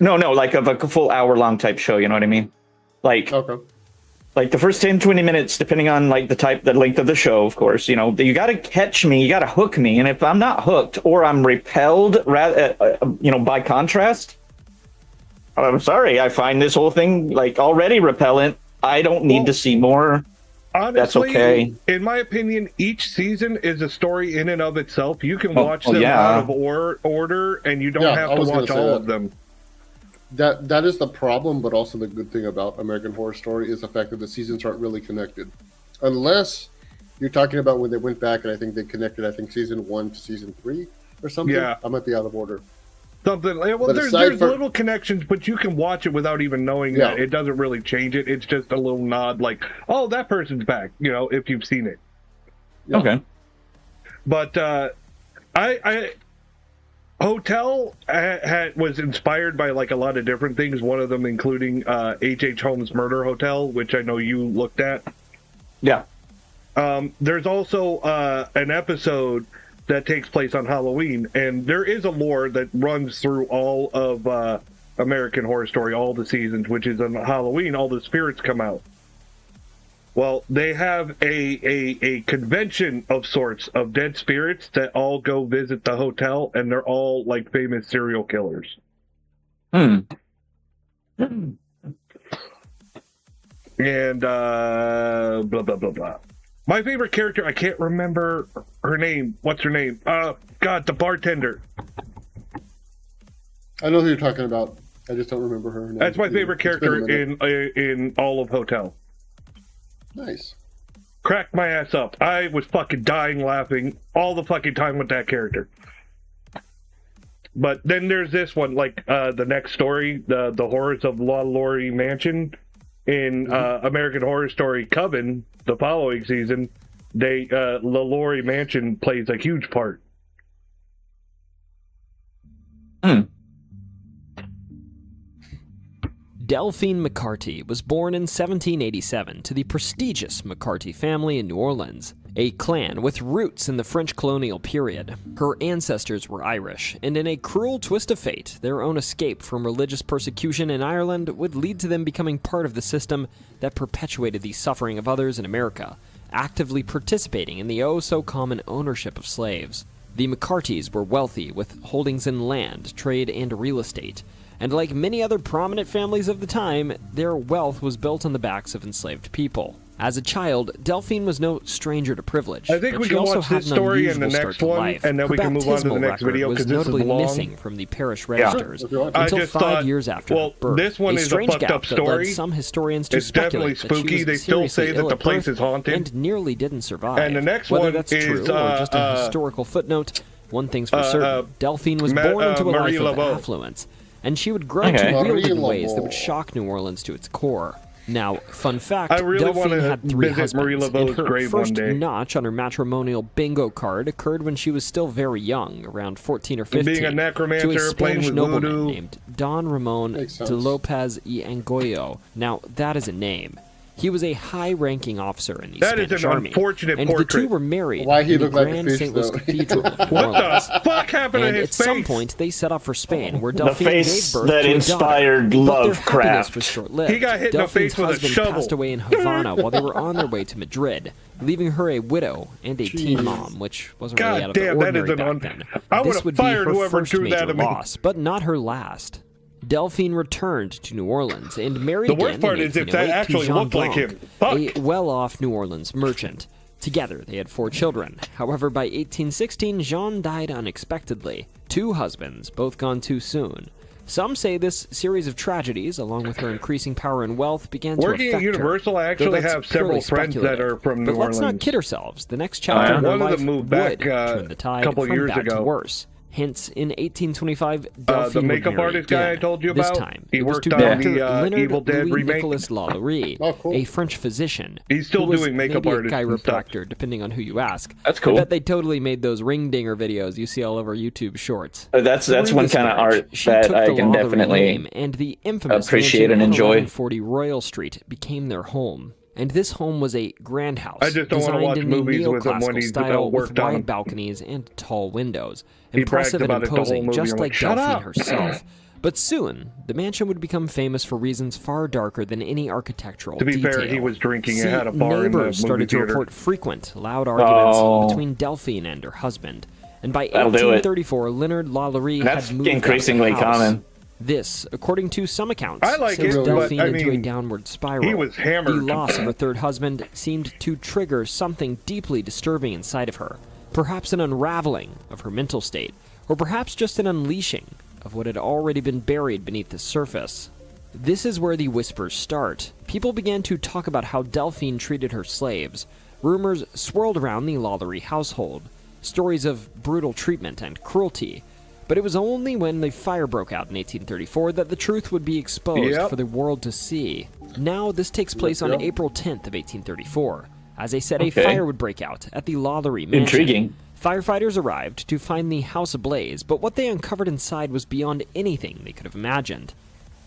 No, like of a full hour-long type show. You know what I mean? Like, okay. Like the first 10-20 minutes, depending on like the length of the show, of course, you know, you got to catch me, you got to hook me, and if I'm not hooked or I'm repelled, by contrast, I'm sorry, I find this whole thing like already repellent. I don't need to see more. Honestly, that's okay. In my opinion, each season is a story in and of itself. You can watch them out of order, and you don't have to watch all of them. That is the problem, but also the good thing about American Horror Story is the fact that the seasons aren't really connected. Unless you're talking about when they went back and I think they connected, season 1 to season 3 or something. Yeah. I might be out of order. Something. Well, there's little connections, but you can watch it without even knowing that. It doesn't really change it. It's just a little nod like, oh, that person's back, if you've seen it. Yeah. Okay. But Hotel was inspired by like a lot of different things. One of them including H.H. Holmes' Murder Hotel, which I know you looked at. Yeah. There's also an episode that takes place on Halloween, and there is a lore that runs through all of American Horror Story, all the seasons, which is on Halloween, all the spirits come out. Well, they have a convention of sorts of dead spirits that all go visit the hotel, and they're all like famous serial killers. And blah blah blah blah. My favorite character, I can't remember her name. What's her name? God, the bartender. I know who you're talking about. I just don't remember her name. That's my favorite character in all of Hotel. Nice. Cracked my ass up. I was fucking dying laughing all the fucking time with that character. But then there's this one, like the next story, the horrors of Lowry Mansion in American Horror Story Coven, the following season. The Lowry Mansion plays a huge part. Delphine McCarty was born in 1787 to the prestigious McCarty family in New Orleans, a clan with roots in the French colonial period. Her ancestors were Irish, and in a cruel twist of fate, their own escape from religious persecution in Ireland would lead to them becoming part of the system that perpetuated the suffering of others in America, actively participating in the oh-so-common ownership of slaves. The McCartys were wealthy, with holdings in land, trade, and real estate, and like many other prominent families of the time, their wealth was built on the backs of enslaved people. As a child, Delphine was no stranger to privilege. I think we can watch this story and the next one, and then we can move on to the next video because this is long. Missing from the parish registers until I just 5 years after her birth. This one is a fucked up story. Some historians to it's definitely spooky. They still say that the place is haunted, and nearly didn't survive. And the next Whether one that's is true or just a historical footnote, one thing's for certain: Delphine was born into a life of affluence, and she would grow to wield in ways that would shock New Orleans to its core. Now, fun fact, I really Delphine wanna had 3 visit Marie husbands, Laveau's and her grave one first day. notch on her matrimonial bingo card occurred when she was still very young, around 14 or 15, Being a necromancer, to a playing Spanish with nobleman voodoo. named Don Ramon Makes sense. de Lopez y Angoyo. Now, that is a name. He was a high-ranking officer in the That is Spanish an Army, unfortunate and the portrait. two were married Why he in the looked like a Grand fish, St. Louis though? Cathedral in New What Orleans. the fuck happened And to at his some face? point, they set off for Spain, where The Delphine face gave birth that to a inspired daughter. But their happiness Lovecraft. was short-lived. He got hit in the Delphine's face with a husband shovel. passed away in Havana while they were on their way to Madrid, leaving her a widow and a teen mom, which wasn't really God out of the damn, that ordinary is an back then. I would This have would be fired her whoever first threw major that at me. loss, but not her last. Delphine returned to New Orleans and married The again worst part in is if that 1808 to actually Jean looked like Blanc, him. Fuck. a well-off New Orleans merchant. Together, they had 4 children. However, by 1816, Jean died unexpectedly. 2 husbands, both gone too soon. Some say this series of tragedies, along with her increasing power and wealth, began to Working affect at Universal, I her. actually Though that's have several purely friends that speculative. are from But New let's not Orleans. kid ourselves. The next chapter in her one of life them moved would back turn the a tide couple from years bad to ago. worse. Hence, in 1825, Delphine the makeup would marry artist guy I again. told you This about, time, he it was worked to on Dr. the, Leonard Evil Dead Louis remake. Nicolas Lalaurie, Oh, cool. a French physician. He's still who was doing makeup maybe artists a and stuff. chiropractor, depending on who you ask. That's cool. I bet they totally made those ring dinger videos you see all over YouTube Shorts. That's Through one this kind of marriage, art she that took I the can Lalaurie definitely name, and the infamous appreciate mansion and on enjoy. 1140 Royal Street became their home. And this home was a grand house, I just don't wanna designed watch in the movies with him when neoclassical he's style with worked on wide them. balconies and tall windows. He Impressive bragged and about it the whole imposing, movie. just I'm like like, "Shut Delphine up." herself. But soon, the mansion would become famous for reasons far darker than any architectural To be detail. fair, he was drinking See, at a bar in the movie neighbors started to theater. report frequent, loud arguments Oh. between Delphine and her husband. And by That'll do it. 1834, Leonard Lalaurie That's had moved out of the increasingly house. common. This, according to some accounts, I like sends it, but, Delphine I into a mean, downward spiral. he was hammered. The loss of her third husband seemed to trigger something deeply disturbing inside of her. Perhaps an unraveling of her mental state, or perhaps just an unleashing of what had already been buried beneath the surface. This is where the whispers start. People began to talk about how Delphine treated her slaves. Rumors swirled around the Lalaurie household, stories of brutal treatment and cruelty. But it was only when the fire broke out in 1834 that the truth would be exposed Yep. for the world to see. Now, this takes place on April 10th of 1834. As I said, a Okay. fire would break out at the Lalaurie mansion. Intriguing. Firefighters arrived to find the house ablaze, but what they uncovered inside was beyond anything they could have imagined.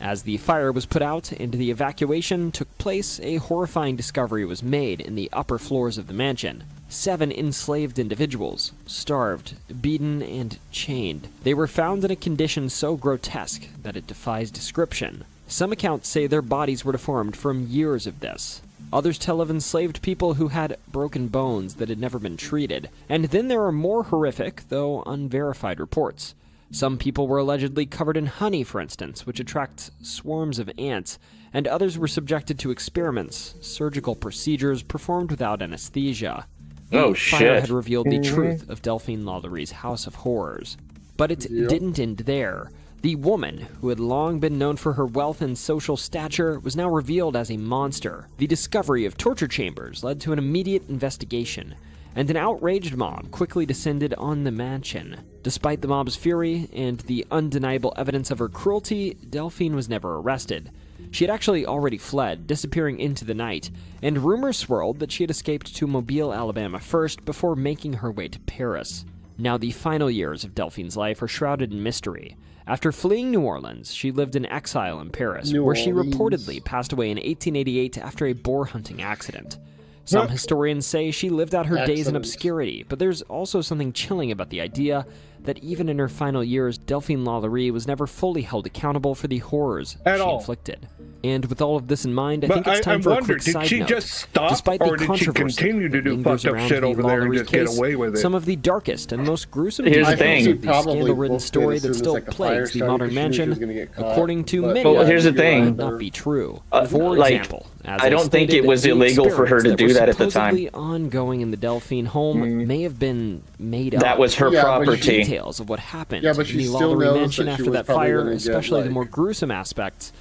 As the fire was put out and the evacuation took place, a horrifying discovery was made in the upper floors of the mansion. 7 enslaved individuals, starved, beaten, and chained. They were found in a condition so grotesque that it defies description. Some accounts say their bodies were deformed from years of this. Others tell of enslaved people who had broken bones that had never been treated. And then there are more horrific, though unverified reports. Some people were allegedly covered in honey, for instance, which attracts swarms of ants, and others were subjected to experiments, surgical procedures performed without anesthesia. Oh, The fire shit. had revealed the truth of Delphine Lalaurie's House of Horrors. But it didn't end there. The woman, who had long been known for her wealth and social stature, was now revealed as a monster. The discovery of torture chambers led to an immediate investigation, and an outraged mob quickly descended on the mansion. Despite the mob's fury and the undeniable evidence of her cruelty, Delphine was never arrested. She had actually already fled, disappearing into the night, and rumors swirled that she had escaped to Mobile, Alabama first before making her way to Paris. Now, the final years of Delphine's life are shrouded in mystery. After fleeing New Orleans, she lived in exile in Paris, where she reportedly passed away in 1888 after a boar hunting accident. Some historians say she lived out her days in obscurity, but there's also something chilling about the idea that even in her final years, Delphine Lalaurie was never fully held accountable for the horrors she inflicted. And with all of this in mind, I think it's time for a quick side note. Did she just stop, Despite the or did she controversy continue to that do lingers fucked up around shit the over there and Lalaurie just get case, away with it? some of the darkest and most gruesome Here's the details thing. of the scandal-ridden story that still plagues the modern mansion, according to many, Well, here's the thing. might not be true. For like, example, as I don't think stated, it was the illegal for her to experiments do were that at the time. supposedly ongoing in the Delphine home may have been made up. That was her property. Details of what happened Yeah, but in she the still Lalaurie knows mansion that she after was that probably fire, gonna get, especially the like, more gruesome aspects,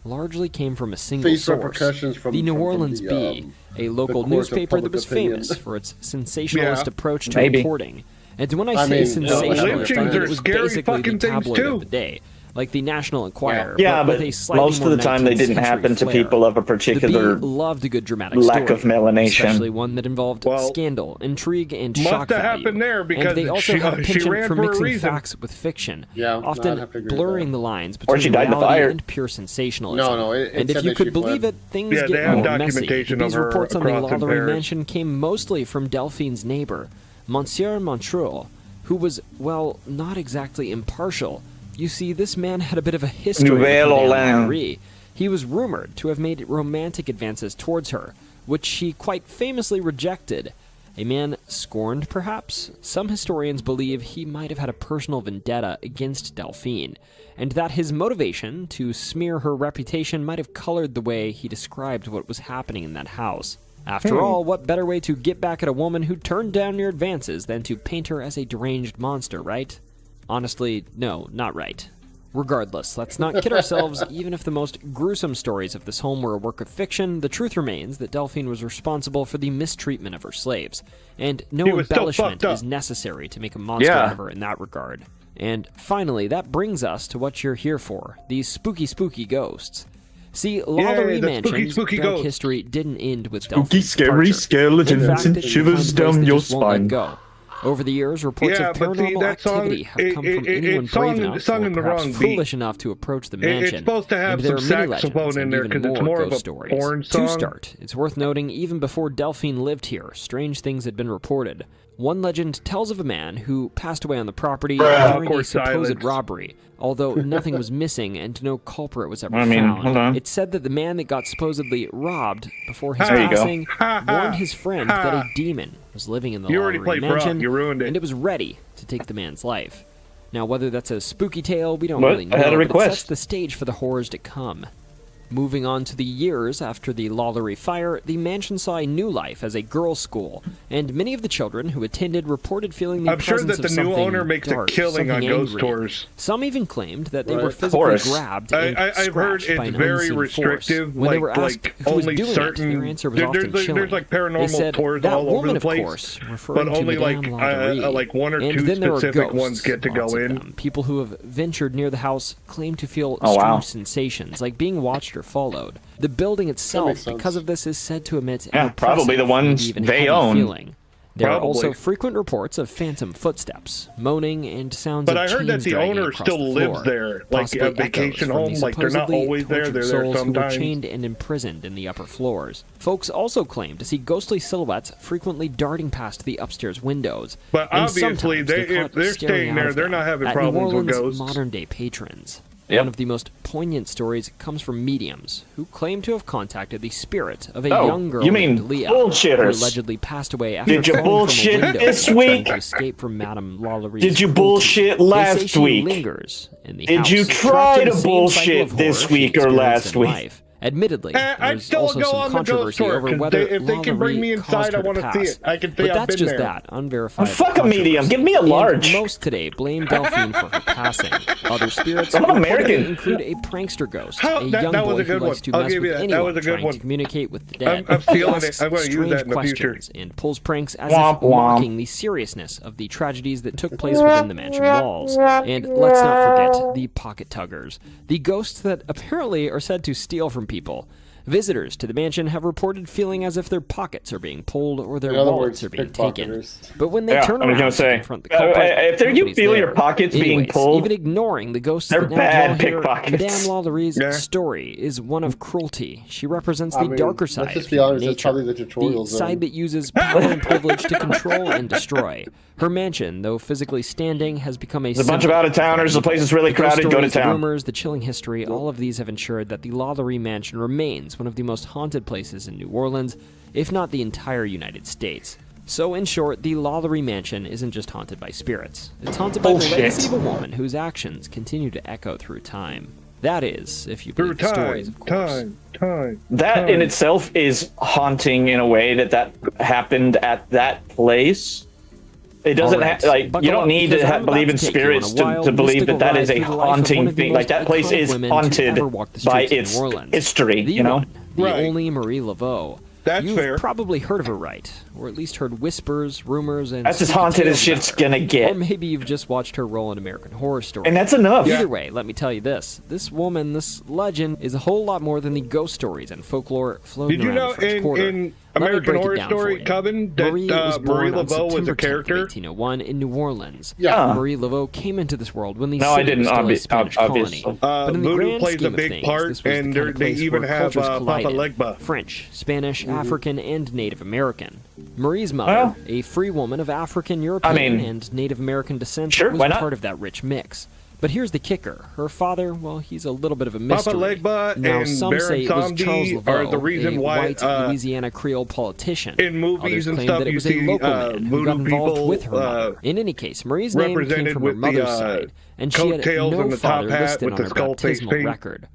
largely came from a single face source. repercussions from The New from Orleans the, Bee, a local court of newspaper that public was opinion. famous for its sensationalist approach to Maybe. reporting. And when I I say mean, sensationalist, I lynchings mean are it was scary basically the fucking things, tabloid too. of the day. like the National Enquirer. Yeah, but but with a slightly most of more the time they 19th didn't century happen to flair. people of a The particular Bee loved a good dramatic lack story, of melanation. especially one that involved scandal, intrigue, and must shock have value. happened there because and they also she- had a she penchant ran for for a mixing reason. facts with fiction, Yeah, I'd often have to agree with blurring that. the lines Or between she died in the reality fire. and pure sensationalism. No, it and said if you that she could believe fled. it, things Yeah, they get have more messy. documentation These of her reports on the across in Lalaurie Paris. mansion came mostly from Delphine's neighbor, Monsieur Montreuil, who was, well, not exactly impartial. You see, this man had a bit of a history with Nouvelle Madame Orléans. Lalaurie. He was rumored to have made romantic advances towards her, which she quite famously rejected. A man scorned, perhaps? Some historians believe he might have had a personal vendetta against Delphine, and that his motivation to smear her reputation might have colored the way he described what was happening in that house. After all, what better way to get back at a woman who turned down your advances than to paint her as a deranged monster, right? Honestly, no, not right. Regardless, let's not kid ourselves. Even if the most gruesome stories of this home were a work of fiction, the truth remains that Delphine was responsible for the mistreatment of her slaves, and no He was still embellishment fucked up. is necessary to make a monster Yeah. out of her in that regard. And finally, that brings us to what you're here for, these spooky ghosts. See, Lalaurie the Mansion's spooky dark ghost. history didn't end with Spooky, Delphine's scary departure. skeletons In fact, and it's the shivers kind of place down that your just won't let spine. go. Over the years, reports Yeah, of but see, paranormal that song, activity have come from anyone it's brave sung- enough sung or in the perhaps wrong beat. foolish enough to approach the mansion. It's supposed to have and there some are many saxophone legends in and there even 'cause it's more more of ghost a stories. porn To song. start, it's worth noting even before Delphine lived here, strange things had been reported. One legend tells of a man who passed away on the property during a Awkward supposed silence. robbery, although nothing was missing and no culprit was ever I mean, found. hold on. It's said that the man that got supposedly robbed before his There you go. passing warned his friend that a demon was living in the You already Lalaurie played rough. mansion, You ruined it. and it was ready to take the man's life. Now, whether that's a spooky tale, we don't What? really know, I had a but it request. sets the stage for the horrors to come. Moving on to the years after the Lalaurie fire, the mansion saw a new life as a girls' school, and many of the children who attended reported feeling the I'm sure presence that of the new something owner makes dark, a killing on something ghost angry. tours. Some even claimed that they Right. were Of physically course. grabbed and I've heard scratched by it's an very unseen restrictive. force. When they were asked like who was only doing certain. it, their answer was there's, often chilling. there's like They paranormal said, tours that all over woman, the of place, course, referring but to only Madame Lalaurie. like one or And two then there were specific ghosts, ones get to lots go of in. them. People who have ventured near the house claim to feel Oh, strange wow. sensations, like being watched or followed. The building itself, makes sense. because of this, is said to emit Yeah, an probably the oppressive, ones maybe even they heavy own. feeling. There are also Probably. frequent reports of phantom footsteps, moaning, and sounds But of I heard that chains the dragging owner across still the lives floor, there, like possibly a vacation echoes from home. the Like they're not supposedly always there. tortured They're there souls who were sometimes. chained and imprisoned in the upper floors. Folks also claim to see ghostly silhouettes frequently darting past the upstairs windows. But and obviously, sometimes they- they're if caught they're staring staying out there, of they're them not having at problems New with Orleans' ghosts. modern-day patrons. Yep. One of the most poignant stories comes from mediums who claim to have contacted the spirit of a Oh, young girl you mean named Leah, who bullshitters. allegedly passed away after Did you falling from a bullshit window this trying week? to escape from Madame Laulaurie's Did you cruelty. bullshit They say last she week? lingers in the Did house, you trapped try in the to same cycle bullshit of this horror she week or experienced last in week? life. Admittedly, I'd there's still also go some on the ghost controversy tour, over 'cause whether if they can bring Lalaurie me inside, caused I her to wanna see pass. it. I can say But I've that's been just there. that, unverified Fuck a medium. controversy. Give me a And large. most today blame Delphine for her passing. Other spirits I'm reportedly American. include a prankster ghost, How- a that- young that was boy a good who likes to one. I'll mess give you with that. That anyone was a good trying one. to communicate with the dead. I'm stealing He it. asks I'm gonna use strange that in the future. questions and pulls pranks as Womp if womp. mocking the seriousness of the tragedies that took place within the mansion walls. And let's not forget the pocket tuggers, the ghosts that apparently are said to steal from people. Visitors to the mansion have reported feeling as if their pockets are being pulled or their In other wallets words, are being taken. pickpocketers. But when they Yeah, turn I was around gonna to say, confront the culprit, if you nobody's feel there. your pockets being Anyways, pulled, even ignoring the ghosts they're that now bad dwell here, pickpockets. Madame Laulaurie's Yeah. story is one of cruelty. She represents the I mean, darker side let's just of be human honest, that's nature, probably the tutorial zone. side that uses power and privilege to control and destroy. Her mansion, though physically standing, has become a There's a bunch of symbol out-of-towners. The evil. place is really The ghost crowded. Go to stories, the town. rumors, the chilling history, all of these have ensured that the Lalaurie Mansion remains one of the most haunted places in New Orleans, if not the entire United States. So, in short, the Lalaurie Mansion isn't just haunted by spirits. It's haunted by the Bullshit. legacy of a woman whose actions continue to echo through time. That is, if you Through believe the stories, of course. time. That in itself is haunting in a way that happened at that place. It doesn't Alright, like buckle you don't up, need because to I'm about believe to in take you on a spirits to wild, believe that that is a mystical ride through the life of one haunting of the thing. most Like that place iconic is women to haunted ever walk the by streets in its New Orleans. history. The You know. one, the Right. only Marie Laveau. That's You've fair. probably heard of her, right? or at least heard whispers, rumors, and That's as spooky haunted as tales shit's about her. gonna get. Or maybe you've just watched her role in American Horror Story. And that's enough. Either way, let me tell you this. This woman, this legend, is a whole lot more than the ghost stories and folklore floating Did you around know the French Quarter. in Let me American break it Horror down for Story, you. Coven, that Marie was born Marie on Laveau was September a 10th of character? 1801 in New Orleans. Yeah. Marie Laveau came into this world when the No, I city didn't, was still a obvi- Spanish obviously. colony. But in the Voodoo grand plays a scheme of big things, part, this was the and kind of they place even where have cultures Papa collided. Legba. French, Spanish, African, and Native American. Marie's mother, a free woman of African, European, and Native American descent, Sure, was why not? part of that rich mix. But here's the kicker. Her father, well, he's a little bit of a mystery. Papa Legba Now, and some Baron say it was Zombie Charles are Laveau, the reason a why, white Louisiana Creole politician. in movies Others and claim stuff, that it you was see a local man who got voodoo involved people with her mother. In any case, Marie's name came represented from her with the, mother's side, and she had coattails no and the father top hat listed with on the her skull face baptismal paint. record.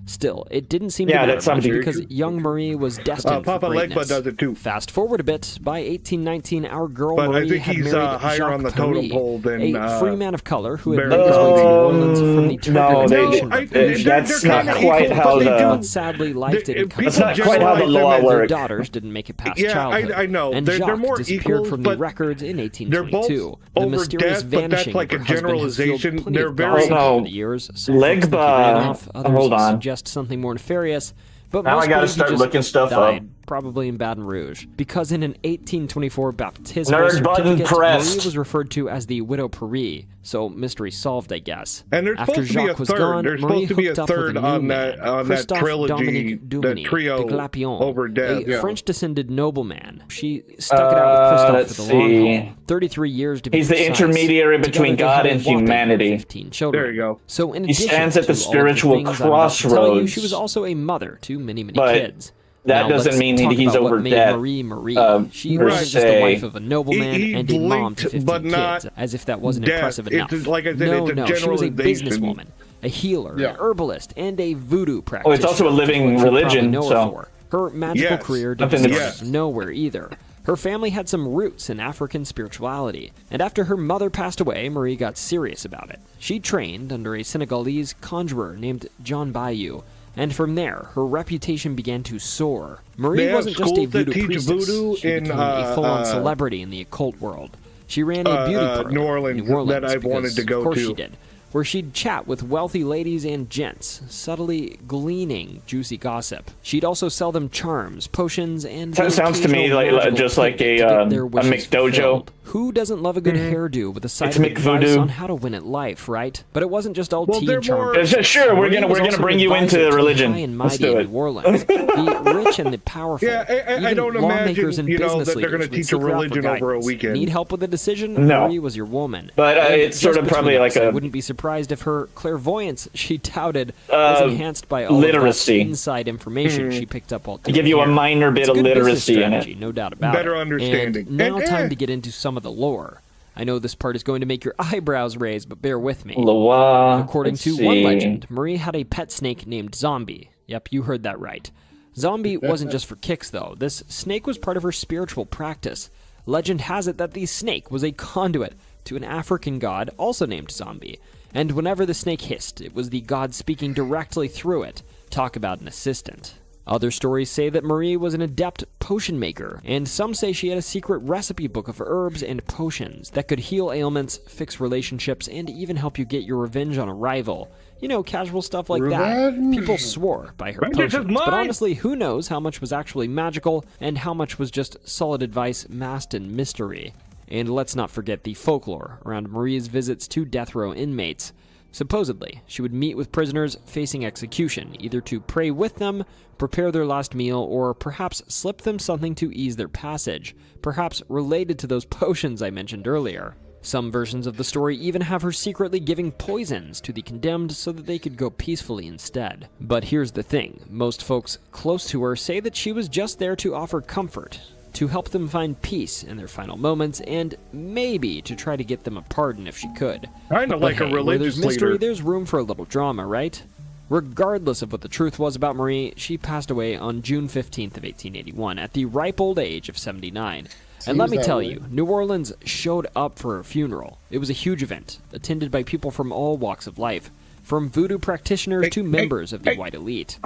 Still, it didn't seem Yeah, to that's matter much something. because young Marie was destined for Papa greatness. Legba does it too. Fast forward a bit, by 1819, our girl But I Marie think had he's, married higher Jacques on the Paris, totem pole than, a free man of color who had Baron made his way to New Zombie. Orleans from the No, Turkish that's they're not kinda quite equal, how but they the. but sadly, life didn't come. That's not quite how the generalize them law as Their works. daughters didn't make it past Yeah, childhood. I know. And They're Jacques more disappeared equals, from the but records in they're both 1822. The over mysterious death, but that's vanishing like of a her husband has fueled generalization. plenty They're of very- gossip Oh, over no. the years. Some folks think he Legba- ran off, others hold on. suggest something more nefarious. But Now most I gotta believe he start just looking stuff up. died, probably in Baton Rouge, because in an 1824 baptismal Nerd button certificate, pressed. Marie was referred to as the Widow Paris. So mystery solved, I guess. And there's After supposed to be Jacques a was third. gone, There's Marie supposed to be a hooked up with third a new on man, that Christophe trilogy, Dominique that Duminy trio de Glapion, over death. a Yeah. French-descended nobleman. She stuck it out with Christophe let's for the long see. haul. 33 years to be He's the precise. intermediary Together between they God had a and whopping humanity. 15 children. There you go. So in He addition stands at the to all of spiritual things I'm about to tell you, crossroads. she was also a mother to many, many But kids. that Now, doesn't let's mean talk he's about what over made death, Marie Marie. She per wasn't just the se. wife of a nobleman He and a mom to blinked, 15 but not kids, as if that wasn't death. impressive It's enough. just, like I said, no, it's a no, she was a generalization. businesswoman, a healer, Yeah. an herbalist, and a voodoo practitioner. Oh, it's also a living which you probably religion, know her so- for. Her magical Yes. career Nothing didn't to- start nowhere either. Her family had some roots in African spirituality, and after her mother passed away, Marie got serious about it. She trained under a Senegalese conjurer named John Bayou, and from there, her reputation began to soar. Marie They have wasn't just a schools that voodoo teach priestess. voodoo She in, became a full-on celebrity in the occult world. She ran a beauty program New Orleans in New Orleans that I've because, wanted to go of course to. she did, where she'd chat with wealthy ladies and gents, subtly gleaning juicy gossip. She'd also sell them charms, potions, and That the sounds to me occasional like magical just like trick a, to get their wishes McDojo. fulfilled. Who doesn't love a good hairdo with a side It's of advice McVoodoo. on how to win at life, right? But it wasn't just all Well, tea they're and charm. more- princess. Sure, we're Marie gonna was also bring an you advisor into to the religion. high and Let's mighty do in it. New Orleans, the rich and the powerful. Yeah, I even don't lawmakers imagine, and you know, business that they're leaders gonna would teach a seek her out for religion over a guidance. weekend. Need help with a decision? No. Marie was your woman. But, And it's sort just of probably between like us, I a- wouldn't be surprised if her clairvoyance she touted was enhanced by all literacy. of that inside information she picked up all To give you a minor bit It's a of good business literacy in strategy, it. no doubt about Better it. understanding. And now And, time to get into some of the lore. I know this part is going to make your eyebrows raise, but bear with me. Loa. According let's to see. one legend, Marie had a pet snake named Zombie. Yep, you heard that right. Zombie wasn't just for kicks, though. This snake was part of her spiritual practice. Legend has it that the snake was a conduit to an African god also named Zombie. And whenever the snake hissed, it was the god speaking directly through it. Talk about an assistant. Other stories say that Marie was an adept potion maker, and some say she had a secret recipe book of herbs and potions that could heal ailments, fix relationships, and even help you get your revenge on a rival. You know, casual stuff like that. Revenge. People swore by her Vengeance is potions, but mine! honestly, who knows how much was actually magical and how much was just solid advice masked in mystery. And let's not forget the folklore around Marie's visits to death row inmates. Supposedly, she would meet with prisoners facing execution, either to pray with them, prepare their last meal, or perhaps slip them something to ease their passage, perhaps related to those potions I mentioned earlier. Some versions of the story even have her secretly giving poisons to the condemned so that they could go peacefully instead. But here's the thing, most folks close to her say that she was just there to offer comfort, to help them find peace in their final moments, and maybe to try to get them a pardon if she could. Kinda But like a hey, where religious there's mystery, leader. there's room for a little drama, right? Regardless of what the truth was about Marie, she passed away on June 15th of 1881 at the ripe old age of 79. And let Seems me that tell way. you, New Orleans showed up for her funeral. It was a huge event, attended by people from all walks of life, from voodoo practitioners to members of the white elite.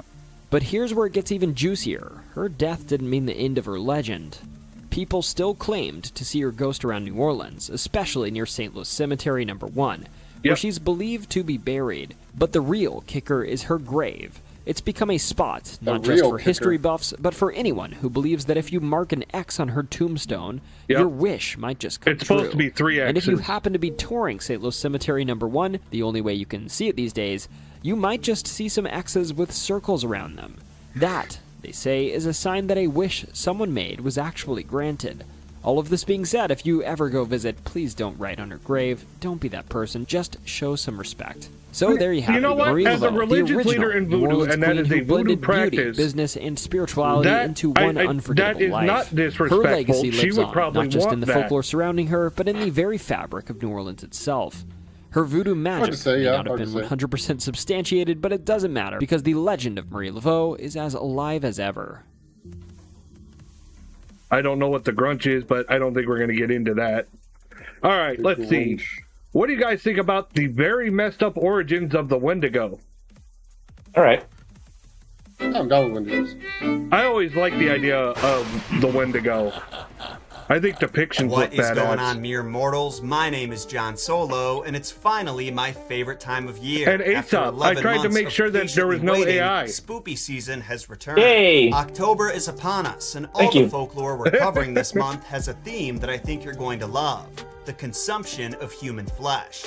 But here's where it gets even juicier. Her death didn't mean the end of her legend. people still claimed to see her ghost around New Orleans, especially near St. Louis Cemetery No. 1, where she's believed to be buried. But the real kicker is her grave. It's become a spot, not just for history buffs, but for anyone who believes that if you mark an X on her tombstone, your wish might just come true. It's supposed to be 3 X's. And if you happen to be touring St. Louis Cemetery No. 1, the only way you can see it these days, you might just see some X's with circles around them. That, they say, is a sign that a wish someone made was actually granted. All of this being said, if you ever go visit, please don't write on her grave. Don't be that person. Just show some respect. So there you have it. You know what? Marie As a Laveau, religious leader in voodoo, and that is a voodoo practice, beauty, business, and spirituality into one unforgettable that is life. Not disrespectful. Her legacy She lives would on, probably not just want in the that. folklore surrounding her, but in the very fabric of New Orleans itself. Her voodoo magic may not have been 100% substantiated, but it doesn't matter, because the legend of Marie Laveau is as alive as ever. I don't know what the grunge is, but I don't think we're going to get into that. All right, let's see. What do you guys think about the very messed up origins of the Wendigo? All right. I'm down with Wendigos. I always like the idea of the Wendigo. I think depictions What look is badass. going on, mere mortals? My name is John Solo, and it's finally my favorite time of year. And Aesop, I tried to make sure that there was no AI. Spoopy season has returned. Yay! October is upon us, and all the folklore we're covering this month has a theme that I think you're going to love: the consumption of human flesh.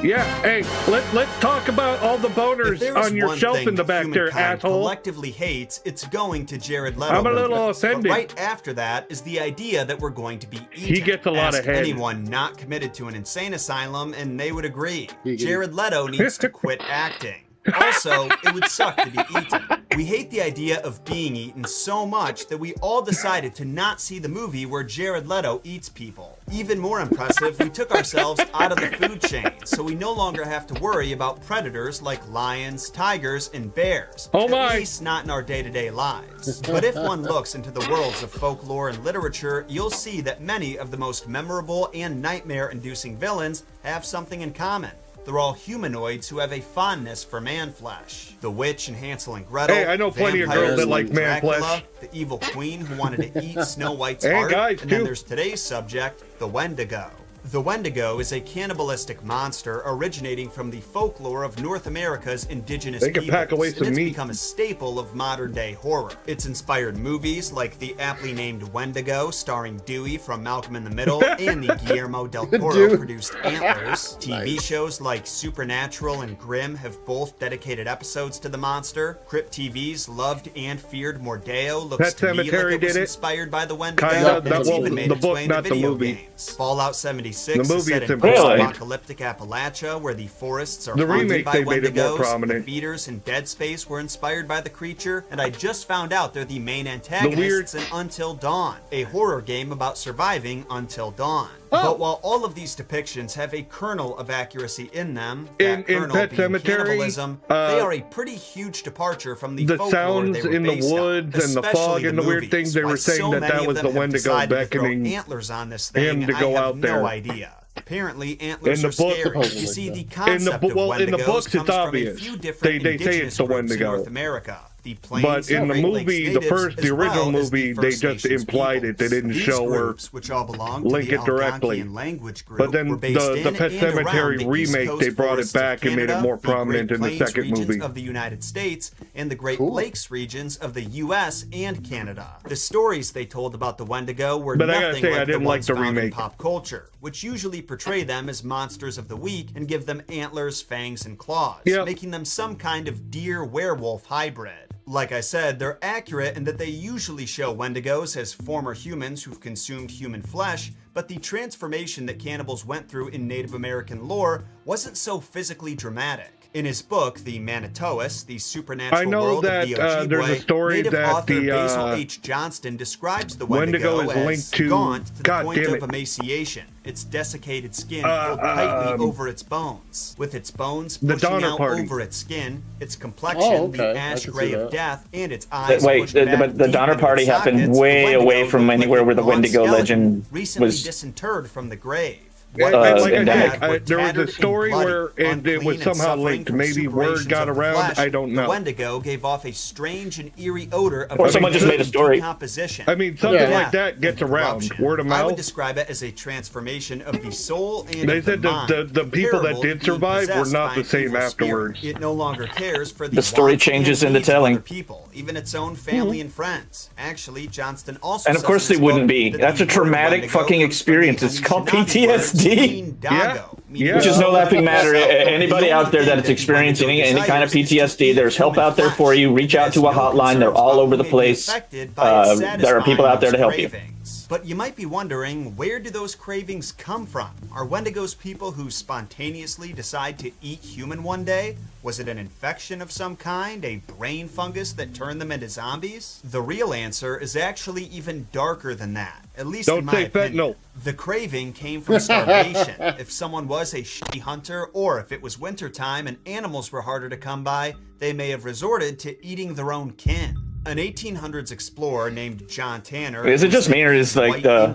Yeah, hey, let's talk about all the boners on your shelf in the back there, asshole. Collectively hates, it's going to Jared Leto. I'm a little offended. But right after that is the idea that we're going to be eaten. He gets a lot Ask of head. anyone not committed to an insane asylum, and they would agree. Jared Leto needs to quit acting. Also, it would suck to be eaten. We hate the idea of being eaten so much that we all decided to not see the movie where Jared Leto eats people. Even more impressive, we took ourselves out of the food chain, so we no longer have to worry about predators like lions, tigers, and bears. Oh my! At least not in our day-to-day lives. But if one looks into the worlds of folklore and literature, you'll see that many of the most memorable and nightmare-inducing villains have something in common. They're all humanoids who have a fondness for man flesh. The witch in Hansel and Gretel. Hey, I know plenty of girls that like man Dracula, flesh. The evil queen who wanted to eat Snow White's Hey, heart. guys, and then too. there's today's subject, the Wendigo. The Wendigo is a cannibalistic monster originating from the folklore of North America's indigenous They can peoples, pack away and some it's meat. become a staple of modern-day horror. It's inspired movies like the aptly named Wendigo, starring Dewey from Malcolm in the Middle, and the Guillermo del Toro-produced Antlers. TV shows like Supernatural and Grimm have both dedicated episodes to the monster. Crypt TV's loved and feared Mordeo looks Pet to me like Sematary it was did it. inspired by the Wendigo. Kinda, and it's well, even made the its book, way into not the video movie. games. Fallout 76 The is movie set is in implied. post-apocalyptic Appalachia, where the forests are The haunted remake, by they made it more Wendigos. prominent. The feeders in Dead Space were inspired by the creature, and I just found out they're the main antagonists in Until Dawn, a horror game about surviving until dawn. But while all of these depictions have a kernel of accuracy in them, that in kernel Pet being Sematary, cannibalism, they are a pretty huge departure from the folklore sounds they were in the based on, woods and the especially fog and the weird movies. things, they Why were saying so that many that of was them the have Wendigo decided to throw beckoning antlers on this thing, him to and go I have out no there. idea. Apparently, antlers In the are book, scary. supposedly, You see, the In the concept book, of well, in the Wendigos books, it's comes from a obvious. few different They say indigenous it's the groups in Wendigo. North America. The But Plains in and the Great movie, Lakes the natives, as original well as the movie, they First just Nations implied it. They peoples. didn't These show or groups, which all belong to link the it directly. Algonquian language group, But then were based the in Pet and around Sematary the East remake, Coast they brought it forests of back and made it Canada, more the Great prominent in the Plains second regions movie. of the United States, and the Great Lakes regions of the U.S. and Canada. The stories they told about the Wendigo were But I gotta nothing say, like I didn't the like ones the found in remake. pop culture, which usually portray them as monsters of the week and give them antlers, fangs, and claws, making them some kind of deer-werewolf hybrid. Like I said, they're accurate in that they usually show Wendigos as former humans who've consumed human flesh, but the transformation that cannibals went through in Native American lore wasn't so physically dramatic. In his book, The Manitoas, The Supernatural I know World that, of the Ojibwe, there's a story native that author the, Basil H. Johnston describes the Wendigo Wendigo is linked as to- gaunt to the God point damn of it. emaciation, its desiccated skin pulled tightly over its bones, with its bones The pushing Donner out Party. over its skin, its complexion the okay. I ash can gray see of that. death, and its eyes Wait, pushed back but the deep Donner into Party its happened sockets. way The Wendigo away from looked like anywhere a where the gaunt Wendigo skeleton legend recently was. disinterred from the grave. Like I endemic. said, there was a story where it was somehow linked. Maybe word got around. I don't know. The Wendigo gave off a strange and eerie odor of or someone just made a story. Decomposition. I mean, something like that gets around. Word of mouth. I would describe it as a transformation of the soul and they of the said mind. the people that did survive were not the same afterwards. It no longer cares for the story changes in the telling. People, even its own family and friends. Actually, Johnston also and of course they wouldn't be. That's a traumatic fucking experience. It's called PTSD. Which is no laughing matter. Anybody out there that is experiencing any kind of PTSD, there's help out there for you. Reach out to a hotline. They're all over the place. There are people out there to help you. But you might be wondering, where do those cravings come from? Are Wendigos people who spontaneously decide to eat human one day? Was it an infection of some kind, a brain fungus that turned them into zombies? The real answer is actually even darker than that, at least in my opinion. The craving came from starvation. If someone was a shitty hunter, or if it was wintertime and animals were harder to come by, they may have resorted to eating their own kin. An 1800s explorer named John Tanner. Is it just me, or is like the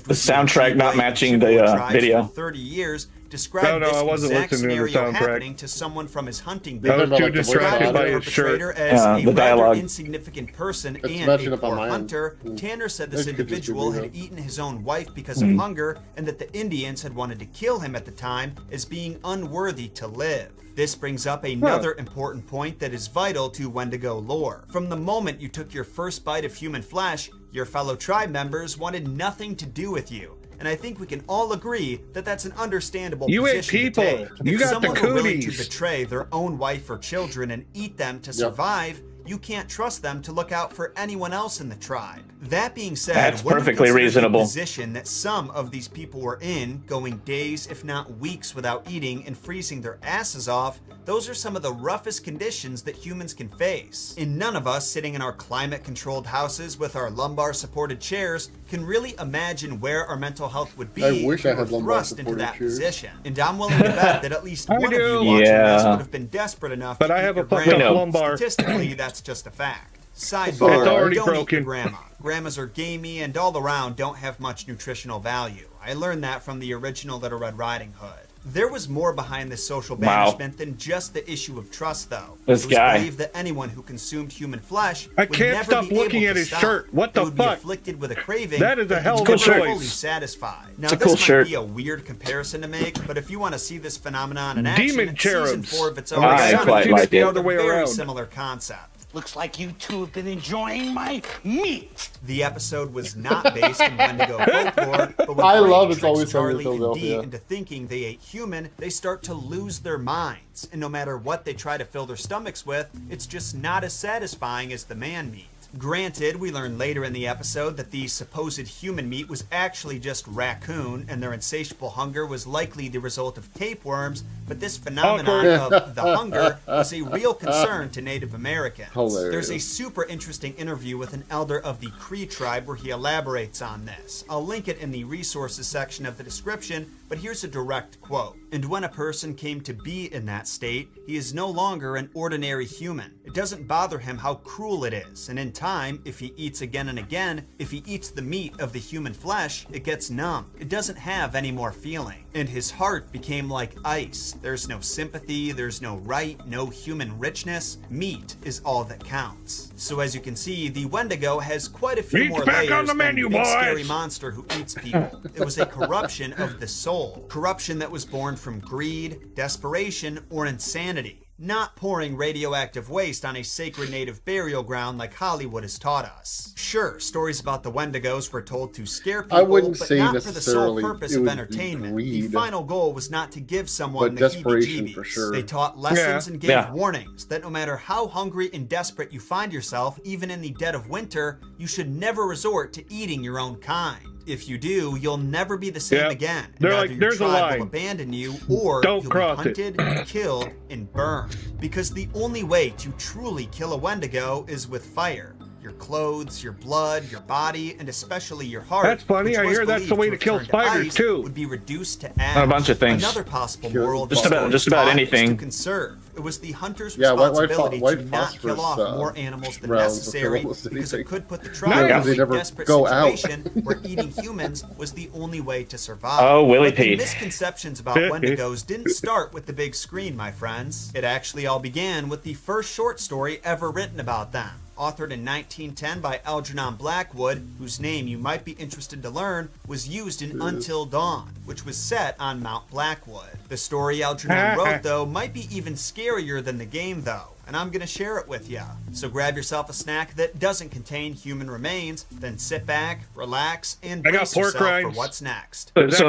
soundtrack not matching the video? 30 years. Described this exact scenario happening to someone from his hunting I was too distracted by his shirt. As a the dialogue. rather insignificant person and a poor hunter, Tanner said this individual had eaten his own wife because of hunger, and that the Indians had wanted to kill him at the time as being unworthy to live. This brings up another important point that is vital to Wendigo lore. From the moment you took your first bite of human flesh, your fellow tribe members wanted nothing to do with you. And I think we can all agree that that's an understandable position to take. If someone were willing to betray their own wife or children and eat them to survive, you can't trust them to look out for anyone else in the tribe. That being said, that's perfectly reasonable. The position that some of these people were in, going days if not weeks without eating and freezing their asses off, those are some of the roughest conditions that humans can face. And none of us sitting in our climate-controlled houses with our lumbar-supported chairs can really imagine where our mental health would be if we were thrust into that position. And I'm willing to bet that at least one of you watching this would have been desperate enough to eat your grandma. Lumbar. Statistically, that's just a fact. Sidebar, don't eat your grandma. Grandmas are gamey and all around don't have much nutritional value. I learned that from the original Little Red Riding Hood. There was more behind this social banishment than just the issue of trust, though. This guy. It was believed that anyone who consumed human flesh I would can't never stop be looking able at to his stop. shirt. What the They would fuck? be afflicted with a craving that is a hell of a a choice. fully satisfied. Now, it's a this cool might shirt. be a weird comparison to make, but if you want to see this phenomenon in action, Demon season cherubs. 4 of its own I quite like it. The other way very around. similar concept. Looks like you two have been enjoying my meat. The episode was not based in Wendigo folklore, but when I love Frank It's Always tricks Sunny in Charlie and Dee Philadelphia. into thinking they ate human, they start to lose their minds. And no matter what they try to fill their stomachs with, it's just not as satisfying as the man meat. Granted, we learn later in the episode that the supposed human meat was actually just raccoon, and their insatiable hunger was likely the result of tapeworms, but this phenomenon of the hunger was a real concern to Native Americans. Hilarious. There's a super interesting interview with an elder of the Cree tribe where he elaborates on this. I'll link it in the resources section of the description, but here's a direct quote. "And when a person came to be in that state, he is no longer an ordinary human. It doesn't bother him how cruel it is, and in time, if he eats again and again, if he eats the meat of the human flesh, it gets numb. It doesn't have any more feeling. And his heart became like ice. There's no sympathy, there's no right, no human richness. Meat is all that counts." So as you can see, the Wendigo has quite a few Meat's more back layers on the than menu, the big boys. scary monster who eats people. It was a corruption of the soul. Corruption that was born from greed, desperation, or insanity. Not pouring radioactive waste on a sacred native burial ground like Hollywood has taught us. Sure, stories about the Wendigos were told to scare people, I wouldn't but say not for the sole necessarily purpose it of was entertainment. greed, The final goal was not to give someone but the desperation heebie-jeebies. for sure. They taught lessons and gave Yeah. warnings that no matter how hungry and desperate you find yourself, even in the dead of winter, you should never resort to eating your own kind. If you do, you'll never be the same Yep. again. They're Either like, your there's a tribe line. will abandon you, or Don't you'll cross be it. hunted, killed, and burned. Because the only way to truly kill a Wendigo is with fire. Your clothes, your blood, your body, and especially your heart. That's funny. which I was hear that's the way believed to kill have turned spiders, ice, too. Would be reduced to ash. A bunch of things. Another possible Just moral of just the about- story just about taught is anything. to conserve. It was the hunter's Yeah, responsibility white to not kill phosphorus, off more animals than rounds necessary will kill because it anything. could put the Yeah, tribe because they in a never desperate go out. situation where eating humans was the only way to survive. Oh, Willie But the Pete. misconceptions about Wendigos didn't start with the big screen, my friends. It actually all began with the first short story ever written about them. Authored in 1910 by Algernon Blackwood, whose name you might be interested to learn, was used in Until Dawn, which was set on Mount Blackwood. The story Algernon wrote, though, might be even scarier than the game, though, and I'm gonna share it with ya. So grab yourself a snack that doesn't contain human remains, then sit back, relax, and brace yourself for what's next. So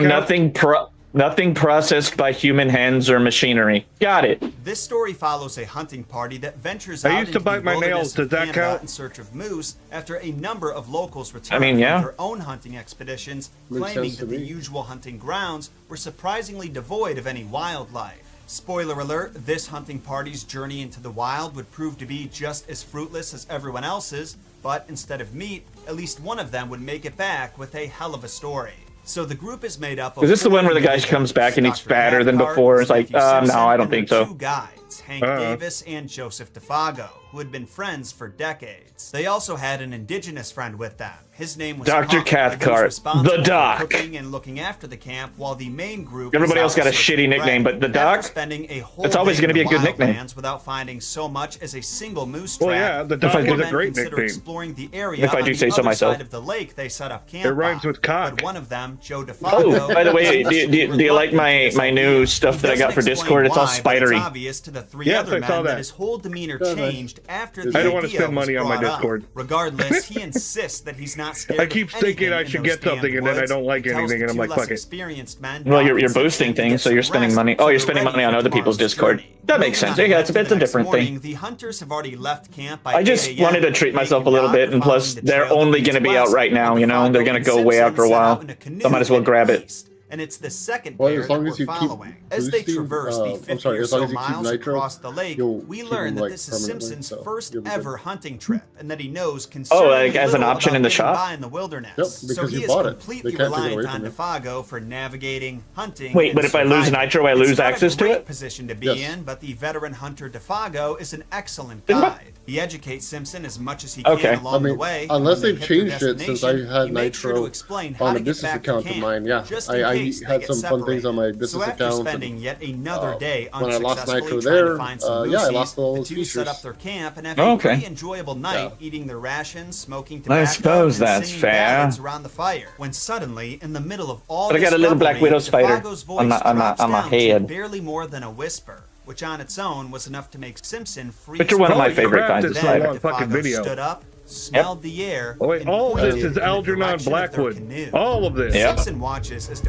nothing processed by human hands or machinery. Got it. This story follows a hunting party that ventures I out used into to bite the my wilderness nails. Does of that Canada count? in search of moose after a number of locals returned I mean, yeah. from their own hunting expeditions, Makes claiming sense to that the me. usual hunting grounds were surprisingly devoid of any wildlife. Spoiler alert, this hunting party's journey into the wild would prove to be just as fruitless as everyone else's, but instead of meat, at least one of them would make it back with a hell of a story. So the group is made up of... Is this the one where the guy comes back and he's fatter than before? It's like, no, I don't think so. Two guides, Hank Davis and Joseph DeFago, who had been friends for decades. They also had an indigenous friend with them. His name was Dr. Punk, and he was Cathcart, responsible the for Doc. cooking and looking after the camp, while the main group... Everybody was else got a out searching shitty nickname, bread. but the Doc, After spending a whole it's always day going to in be a the good nickname. wildlands without finding so much as a single moose Well, trap, yeah, the the Doc four is a men great considered nickname. exploring the area If I on do the say so other myself. side of the lake they set up camp It rhymes on. with cock. But one of them, Joe DeFago... Oh, by the way, do you like my new stuff that I got for Discord? It's all spidery. It's obvious to the three Yes, other I men saw that that. his whole demeanor Yeah, nice. changed after the I don't want to idea spend was money on my brought up. Discord. Regardless, he insists that he's not scared I keep of thinking anything I in should those get something damn and then I woods. don't like He tells anything the and I'm two like, less fuck it. experienced men Well, Doc you're and boosting Simpson to things, get so you're some spending rest, money. so Oh, you're they're spending ready money on for other people's tomorrow's Discord. journey. That makes Moving sense. on Yeah, ahead it's to the a next different thing. morning, the hunters have already left camp by I just 8 a.m. wanted to treat Hank myself a and little Doc bit, are and plus, following the they're trail that only leads going to be out west, right now, while you know? DeFago They're going to and go away Simpson after a set out while. in a canoe So I might as well at grab it. least. And it's the second Well, pair as long that as you we're keep following. As they boosting, traverse the I'm 50 sorry, or as long so as you keep miles nitro, across the lake, you'll we keep learn them, that like, this is permanently, Simpson's so first you'll be good. ever hunting trip, and that he knows like, considerably as an little option about in the getting shop? by in the wilderness. Yep, So because he you is bought it. completely They can't take it away reliant on from you. DeFago for navigating, hunting. Wait, and but if I lose surviving. nitro, I It's lose not access a to great it? position to be Yes. in, but the veteran hunter DeFago is an excellent Didn't I- guide. He educates Simpson as much as he can Okay. along I mean, the way. unless When they they've hit their changed it since destination, I had he makes sure Nitro to explain how on to a get business back to account of camp, mine. Yeah, just in I case they had get some fun things on my separated. business So after account. spending yet another day when I lost unsuccessfully Nitro trying there, to find some yeah, I moosies, lost all the those two set features. up their camp and have Oh, a okay. pretty enjoyable night, eating their rations, smoking tobacco, I suppose and that's singing fair. ballads around the fire. When suddenly, in the middle of all But I this got a little Black revelry, Widow spider DeFago's on my- voice on my- drops on my down to head. barely more than a whisper, which on its own was enough to make Simpson freeze. But you're one of my Holy favorite crap, kinds of this is a spider. long fucking DeFago video. stood up, smelled the air. Oh, wait, and all of pointed this in is the Algernon direction of their Blackwood. canoe. All of this. Yeah. Simpson watches as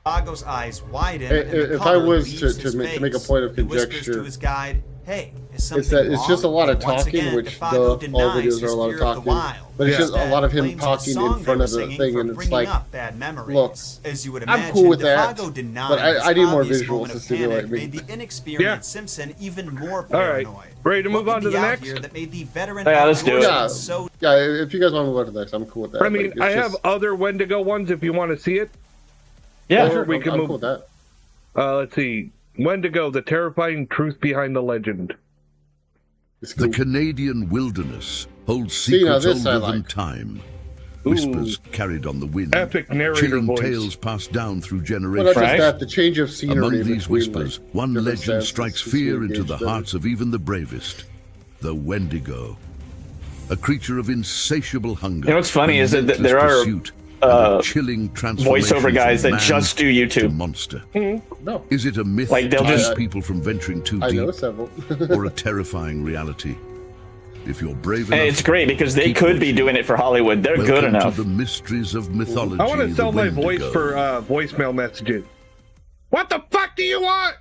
DeFago's eyes widen. and the If I color was leaves to his make a face. point of He whispers conjecture, to his guide, "Hey, is something it's that it's just a lot of wrong?" Once talking, again, which DeFago all denies videos are his a lot fear of the talking, wild. but it's just a Instead, lot of him blames the talking song in they front were of the singing thing, for and it's bringing like, up bad memories. look, as you would I'm imagine, cool with that, DeFago denies but I need more obvious visuals moment to of stimulate panic me. made the inexperienced Simpson even more All right. paranoid. Ready to move What on could to the be out next? here that made the veteran Yeah, let's do it. Yeah, so yeah. If you guys want to move on to the next, I'm cool with that. I mean, Like, I it's have just- other Wendigo ones if you want to see it. Yeah. Or we I'm can cool move. with that. Let's see. Wendigo, the terrifying truth behind the legend. It's The cool. Canadian wilderness holds See, now secrets this I older than like. time. Whispers carried on the wind. Epic narrator Chilling voice. tales passed down through Well, generations. not just Right. that, the change of scenery. Among these between, whispers, like, one different legend stances strikes keeps me fear into engaged the better. hearts of even the bravest. The Wendigo. A creature of insatiable hunger. You know what's funny is that relentless there are, pursuit, and a chilling transformation voiceover guys from that man just do to YouTube. monster. No, Is it a myth Like, they'll to keep just- people from venturing too I know deep, several. or a terrifying reality? If you're brave enough, And it's great because they keep could be watching. doing it for Hollywood. They're good Welcome enough. to the mysteries of mythology. I want to the sell my voice Wendigo. for voicemail messages. What the fuck do you want?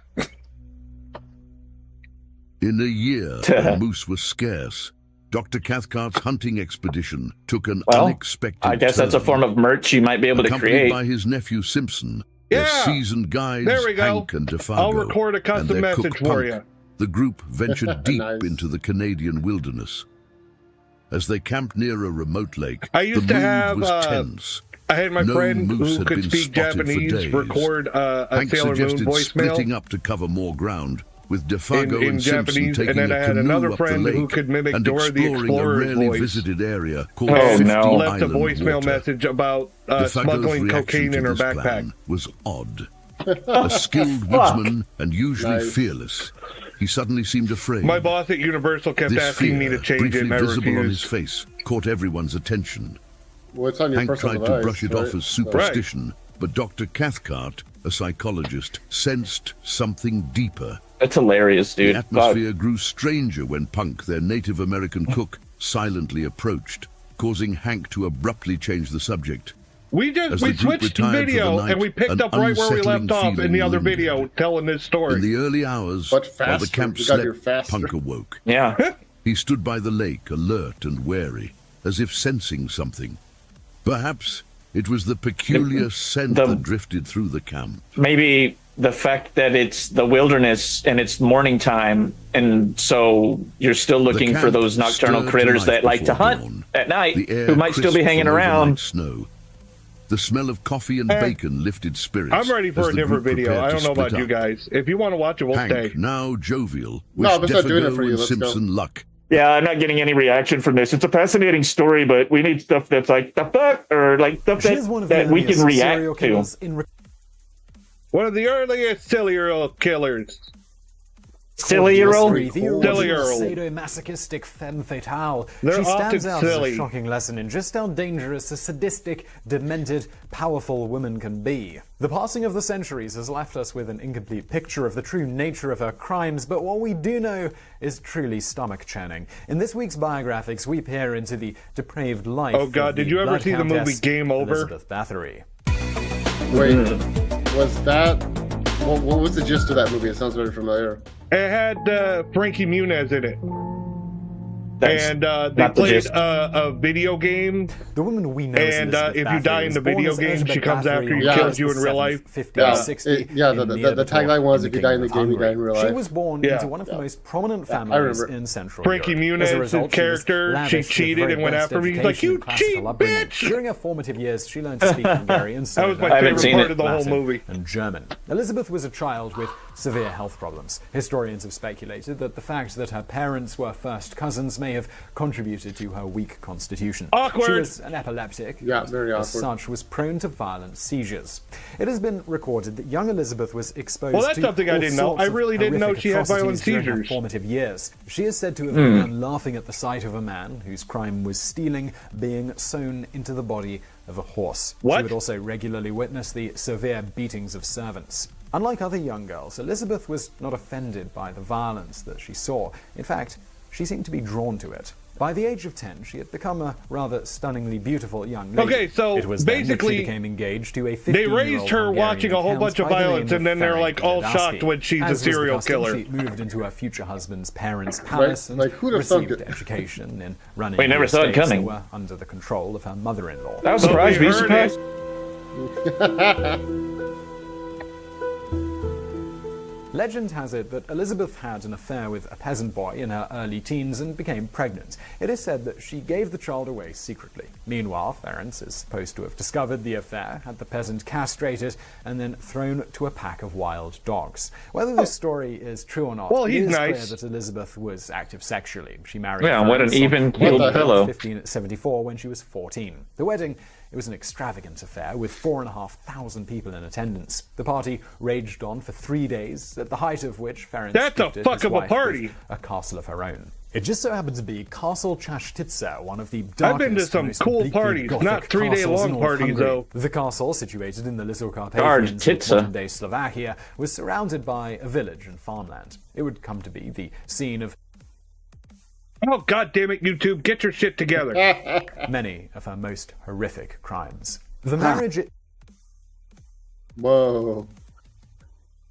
In a year when moose was scarce, Dr. Cathcart's hunting expedition took an Well, unexpected I guess that's a turn. form of merch you might be able to Accompanied create. by his nephew Simpson, their Yeah. seasoned guides There we go. Hank and DeFago, I'll record a and custom their message cook for Punk, you. the group ventured deep Nice. into the Canadian wilderness. As they camped near a remote lake, I used the to mood have, was tense. I had my No friend moose who had could been speak spotted for Japanese days. record a Hank Sailor Moon suggested voicemail. splitting up to cover more ground, with Defago in and Simpson Japanese, taking and then a I had canoe another up the friend who lake could mimic and Dora the exploring a Explorer's rarely voice. visited area called Oh, 50 no. Left a Island voicemail Water. message about Defago's smuggling reaction cocaine to in her this backpack. plan was odd. A skilled woodsman and usually fearless, he suddenly seemed afraid. My boss at Universal kept This asking me to fear, change briefly it, and I visible on his refused. face, caught everyone's attention. Well, it's on your Hank personal tried device, to brush it right? off as superstition, but Dr. Cathcart, a psychologist, sensed something deeper. That's hilarious, dude. The atmosphere grew stranger when Punk, their Native American cook, silently approached, causing Hank to abruptly change the subject. We switched video and we picked up right where we left off in the other video, telling this story. In the early hours, But while the faster. camp You got here slept, faster. Punk awoke. Yeah. He stood by the lake, alert and wary, as if sensing something. Perhaps it was the peculiar scent that drifted through the camp. Maybe the fact that it's the wilderness and it's morning time, and so you're still looking for those nocturnal stirred critters tonight that like to before hunt dawn. at night, The air who might still be crisp hanging from around. overnight snow. The smell of coffee and bacon lifted spirits. I'm ready for as a the different group video. prepared I to don't know about split you up. guys. If you want to watch it, we'll Hank, stay. now jovial, No, wished I'm not doing it Defago for you. and Let's go. Simpson luck. Yeah, I'm not getting any reaction from this. It's a fascinating story, but we need stuff that's like the fuck, or like stuff that we can react to. One of the earliest serial killers. Silly Earl? Silly Earl. Sadomasochistic femme fatale. They're She stands often out as silly. a shocking lesson in just how dangerous a sadistic, demented, powerful woman can be. The passing of the centuries has left us with an incomplete picture of the true nature of her crimes, but what we do know is truly stomach-churning. In this week's Biographics, we peer into the depraved life Oh God, of did the you ever Blood see the movie Countess, Game Over? Elizabeth Bathory. Wait, was that... What was the gist of that movie? It sounds very familiar. It had Frankie Muniz in it. That's and they not the played gist. a video game. The woman we know And as Elizabeth if you die Bathory in the was born video as game, Elizabeth she comes Bathory after you, on kills you in August real 7th, life. 1560 the tagline was, in if you die in the Kingdom game, of you die in Hungary. real life. She was born Yeah. into one of the most prominent I families remember. in Central Frankie Europe. As a Muniz's result, character, she was she lavished with cheated very and went best after me. He's like, education "You and classical cheat, upbringing. bitch!" During her formative years, she learned to speak Hungarian, That was my I haven't favorite seen part it. of the whole Latin, movie. and German. Elizabeth was a child with severe health problems. Historians have speculated that the fact that her parents were first cousins may have contributed to her weak constitution. Awkward. She was an epileptic. Yeah, very As awkward. such, was prone to violent seizures. It has been recorded that young Elizabeth was exposed Well, that's to something I all didn't know. sorts I of really didn't know horrific she had violent atrocities during her seizures. formative years. She is said to have begun laughing at the sight of a man whose crime was stealing being sewn into the body of a horse. What? She would also regularly witness the severe beatings of servants. Unlike other young girls, Elizabeth was not offended by the violence that she saw. In fact, she seemed to be drawn to it. By the age of 10, she had become a rather stunningly beautiful young lady. Okay, so it was then that basically, she became engaged to a they 15-year-old raised her Hungarian watching a whole count bunch of by the name violence, and then they're Ferenc like all Gladowski. shocked when she's As a was the serial custom, killer. She moved into her future husband's parents' palace and like, who'd have thunk received it? education in running We never the saw it estates that coming. were under the control of her mother-in-law. That was But surprised. we Be heard surprised. Legend has it that Elizabeth had an affair with a peasant boy in her early teens and became pregnant. It is said that she gave the child away secretly. Meanwhile, Ferenc is supposed to have discovered the affair, had the peasant castrated, and then thrown to a pack of wild dogs. Whether this story is true or not, Well, he's it is nice. clear that Elizabeth was active sexually. She married Yeah, what an Ferenc on even-keeled April fellow. 1574 when she was 14. The wedding, it was an extravagant affair with 4,500 people in attendance. The party raged on for 3 days, at the height of which Ferenc That's a gifted fuck his of a wife party. with a castle of her own. It just so happened to be Castle Chashtitsa, one of the I've darkest, been to some most cool bleakly parties, Gothic not 3-day castles long in all parties, Hungary. though. The castle, situated in the Little Carpathians of Chashtitsa. modern-day Slovakia, was surrounded by a village and farmland. It would come to be the scene of Oh, God damn it, YouTube, get your shit together. many of her most horrific crimes. The marriage... Whoa.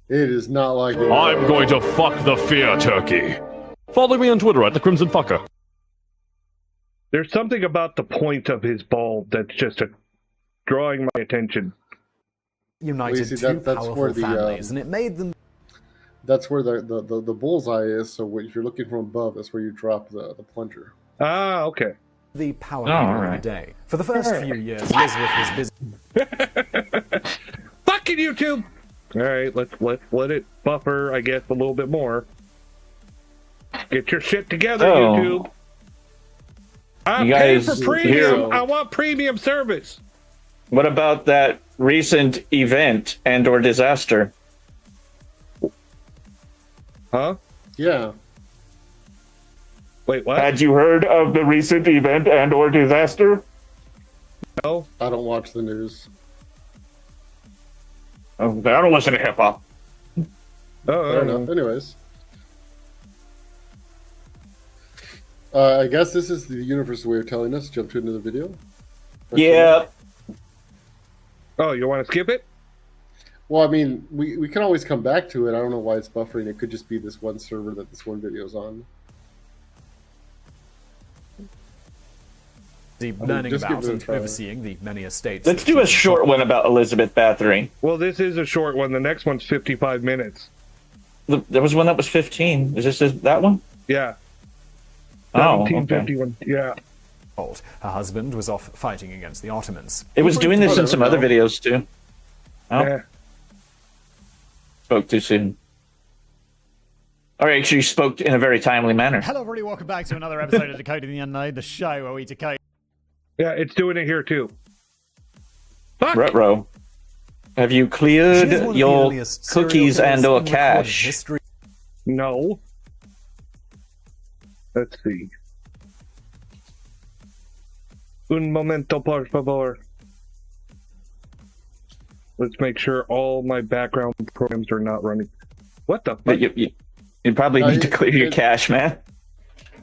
It is not like it. I'm going to fuck the fear turkey. Follow me on Twitter at the Crimson Fucker. There's something about the point of his bulb that's just drawing my attention. united Well, you see, two that's powerful where the, families, and it made them... That's where the bullseye is, so if you're looking from above, that's where you drop the plunger. Ah, okay. the power Oh, couple all of the right. day. For the first few years, Elizabeth was busy. Fucking YouTube! All right, let's let it buffer, I guess, a little bit more. Get your shit together, YouTube. I'm paying for premium. I want premium service. What about that recent event and/or disaster? Huh? Yeah. Wait, what? Had you heard of the recent event and/or disaster? No. I don't watch the news. Oh, I don't listen to hip hop. Fair enough. Anyways. I guess this is the universe's way of telling us. Jump to another video. Yeah. Oh, you want to skip it? Well, I mean, we can always come back to it. I don't know why it's buffering. It could just be this one server that this one video's on. Learning about and overseeing the many estates. Let's do a short one about Elizabeth Bathory. Well, this is a short one. The next one's 55 minutes. There was one that was 15. Is this that one? Yeah. Oh, 1951. okay. Yeah. Her husband was off fighting against the Ottomans. It was doing this in some other videos too. Oh. Yeah. Spoke too soon. Or actually spoke in a very timely manner. Hello everybody, welcome back to another episode of Decoding the Unknown, the show where we decode. Yeah, it's doing it here too. Retro. Have you cleared your cookies and/or cache? No. Let's see. Un momento, por favor. Let's make sure all my background programs are not running. What the fuck? You probably need to clear your cache, man.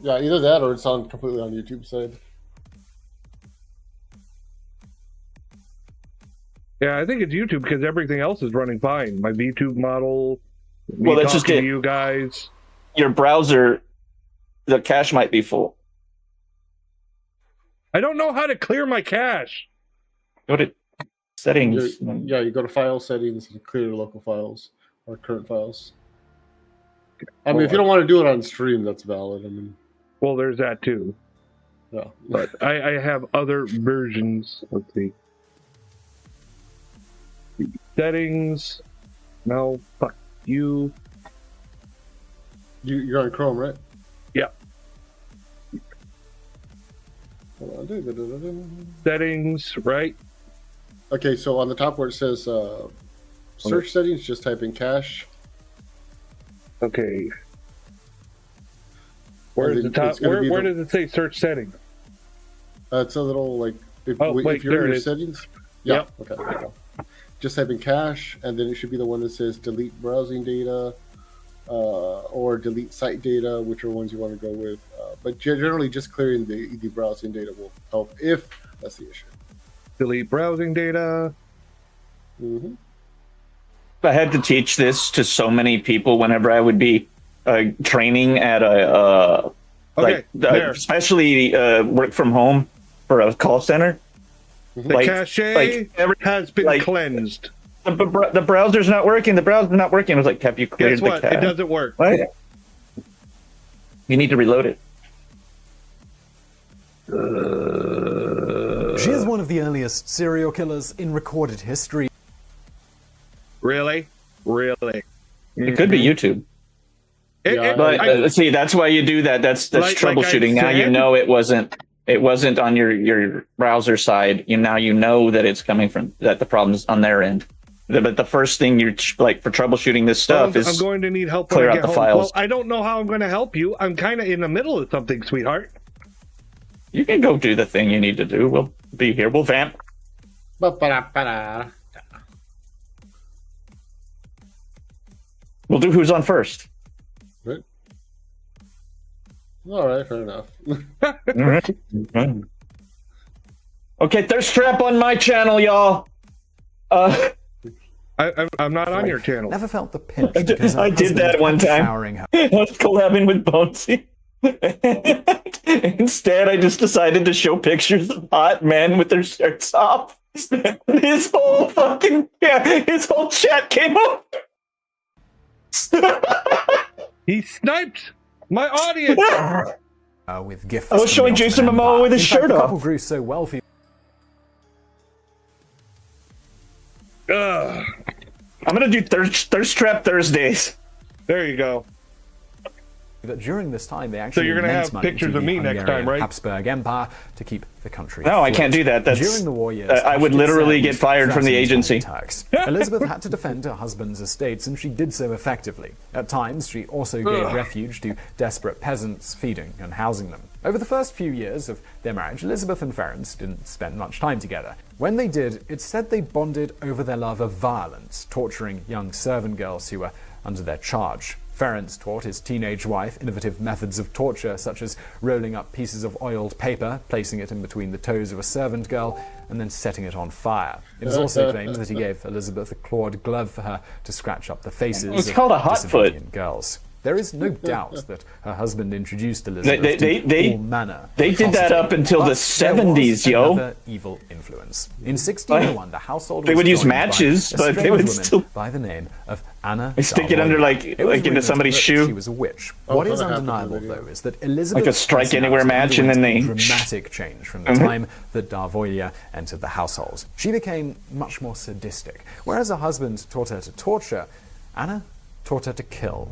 Yeah, either that or it's on completely on YouTube side. Yeah, I think it's YouTube because everything else is running fine. My VTube model. Well, that's just it. You guys. Your browser, the cache might be full. I don't know how to clear my cache. Go to settings. You go to file settings and clear your local files or current files. I mean, if you don't want to do it on stream, that's valid. I mean, well, there's that too. Yeah, but I have other versions. Let's see. Settings. No, fuck you. You're on Chrome, right? Yeah. Settings, right? Okay, so on the top where it says search settings, just type in cache. Okay. Where's the top? Where does it say search settings? It's a little like if you're in your settings. Yeah. Okay. There you go. Just type in cache, and then it should be the one that says delete browsing data or delete site data, which are ones you want to go with. But generally, just clearing the browsing data will help if that's the issue. Delete browsing data. Mm-hmm. I had to teach this to so many people whenever I would be training at a especially work from home for a call center. The cache has been cleansed. The browser's not working. The browser's not working. I was like, have you cleared Guess what? the cache? It doesn't work. What? You need to reload it. She is one of the earliest serial killers in recorded history. Really? Really? It could be YouTube. See, that's why you do that. That's troubleshooting. Now you know it wasn't on your browser side. Now you know that it's coming from that the problem's on their end. But the first thing you're like for troubleshooting this stuff is I'm going to need help clear when I out get the home. files. Well, I don't know how I'm going to help you. I'm kind of in the middle of something, sweetheart. You can go do the thing you need to do. We'll be here. We'll vamp. We'll do who's on first. Right. All right, fair enough. Okay, thirst trap on my channel, y'all. I'm not on your channel. Never felt the pinch. I did that one time. I was collabing with Bonesy. Instead, I just decided to show pictures of hot men with their shirts off. His whole chat came up. He sniped my audience. With gifts. I was showing Jason Momoa with his shirt The off. couple grew so wealthy. I I'm gonna do thirst trap Thursdays. There you go. That during this time they actually you're gonna lent have money pictures to of the me next Hungarian time, right? Habsburg Empire to keep the country. No, I afloat. can't do that. That's During the war years, I would literally get fired from the agency. Turks. Elizabeth had to defend her husband's estates, and she did so effectively. At times, she also gave refuge to desperate peasants, feeding and housing them. Over the first few years of their marriage, Elizabeth and Ferenc didn't spend much time together. When they did, it's said they bonded over their love of violence, torturing young servant girls who were under their charge. Ferenc taught his teenage wife innovative methods of torture, such as rolling up pieces of oiled paper, placing it in between the toes of a servant girl, and then setting it on fire. It is also claimed that he gave Elizabeth a clawed glove for her to scratch up the faces of called a hot disobedient girls. There is no doubt that her husband introduced Elizabeth to all manner. They did that up until the 70s, yo. Another evil influence. In 1601, the household they was would use joined matches, by a but they strange would woman still by the name of Anna. they stick it under like into somebody's shoe. She was a witch. What is undeniable, though, is that Elizabeth like a strike anywhere match, and then they dramatic change from the time that Darvolia entered the household. She became much more sadistic. Whereas her husband taught her to torture, Anna taught her to kill.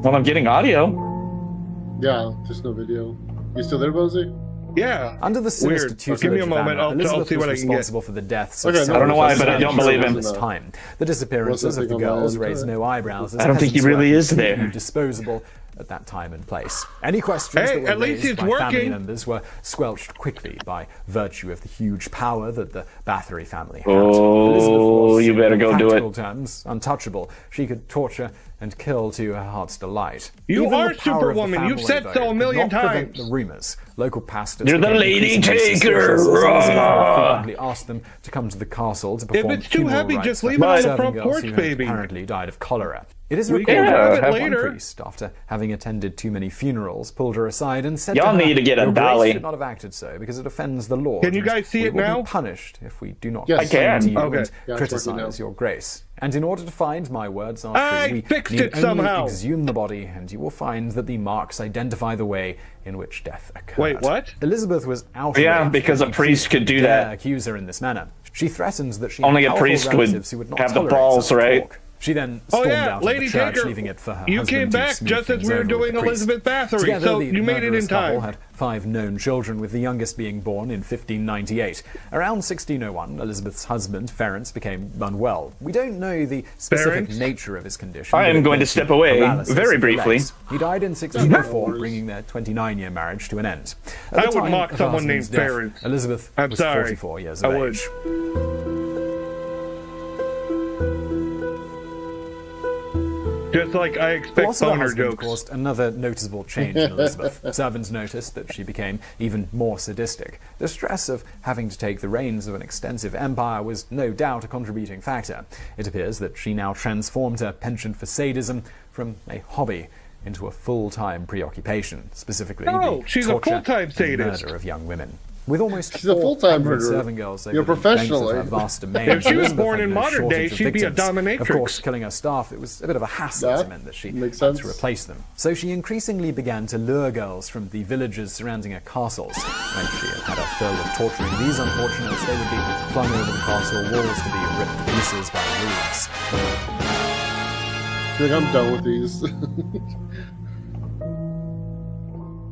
Well, I'm getting audio. Yeah, just no video. You still there, Bozy? Yeah. Under the sinister tutelage Give me a moment. Elizabeth I'll see what I was can get. responsible for the deaths Okay, of no, I don't know why, but I don't believe him. this time. The disappearances of the girls raised no eyebrows. As I don't think he peasants really were is there. completely disposable at that time and place. Any questions Hey, that were at least raised it's by family working. members were squelched quickly by virtue of the huge power that the Bathory family had. Oh, Elizabeth was, you better in go do practical it. terms, untouchable. She could torture and kill to her heart's delight. You Even are the power of the Superwoman. You've family, said though, so a could million not prevent times. The rumors. Local pastors You're the became lady increasingly taker. suspicious as Elizabeth Rah. frequently asked them to come to the castle to perform it's too funeral heavy, rites just for leave it on the serving front girls porch, who had baby. apparently died of cholera. It is We recorded can have that it one later. priest, after having attended too many funerals, pulled her aside and said Y'all to her, need to get a "Your Grace dolly." should not have acted so, because it offends the Lord. Can you and guys see we it will now? Be punished if we do not Yes. I can. to you Okay. and Yeah, it's criticize working now. your Grace. And in order to find my words are I true, we fixed need it only somehow. exhume the body, and you will find that the marks identify the way in which death occurred. Wait, what? Elizabeth was outraged. Yeah, because a that priest could do dare that. accuse her in this manner. She threatens that she Only had a powerful priest would relatives who would not have the tolerate balls, such right? talk. She then Oh stormed yeah, out Lady of the church, Taker. leaving it for her You husband came to back smooth just as things we were over with doing the priest. Elizabeth Bathory, Together, so the you made it in murderous couple time. had 5 known children, with the youngest being born in 1598. Around 1601, Elizabeth's husband, Ferenc, became unwell. We don't know the specific Ferenc? nature of his condition. I am but it going to led step away paralysis very of the briefly. legs. He died in 1604, bringing their 29-year marriage to an end. At I the would time mock of her someone husband's named death, Ferenc. Elizabeth I'm was sorry. 44 years I of would. age. Just like I The expect loss of her boner husband jokes. caused another noticeable change in Elizabeth. Servants noticed that she became even more sadistic. The stress of having to take the reins of an extensive empire was no doubt a contributing factor. It appears that she now transformed her penchant for sadism from a hobby into a full-time preoccupation, specifically Oh, the she's a torture full-time and sadist. murder of young women. With almost She's a full-time 400 murderer. serving girls, You're over the professional, length of eh? her vast domain. If she was Elizabeth born had in no modern shortage days, of she'd be a victims. dominatrix. Of course, killing her staff, it was a bit of a hassle. That It meant that she makes had sense. to replace them. So she increasingly began to lure girls from the villages surrounding her castles. When she had had her fill of torturing these unfortunates, they would be flung over the castle walls to be ripped to pieces by wolves. Like, I'm done with these.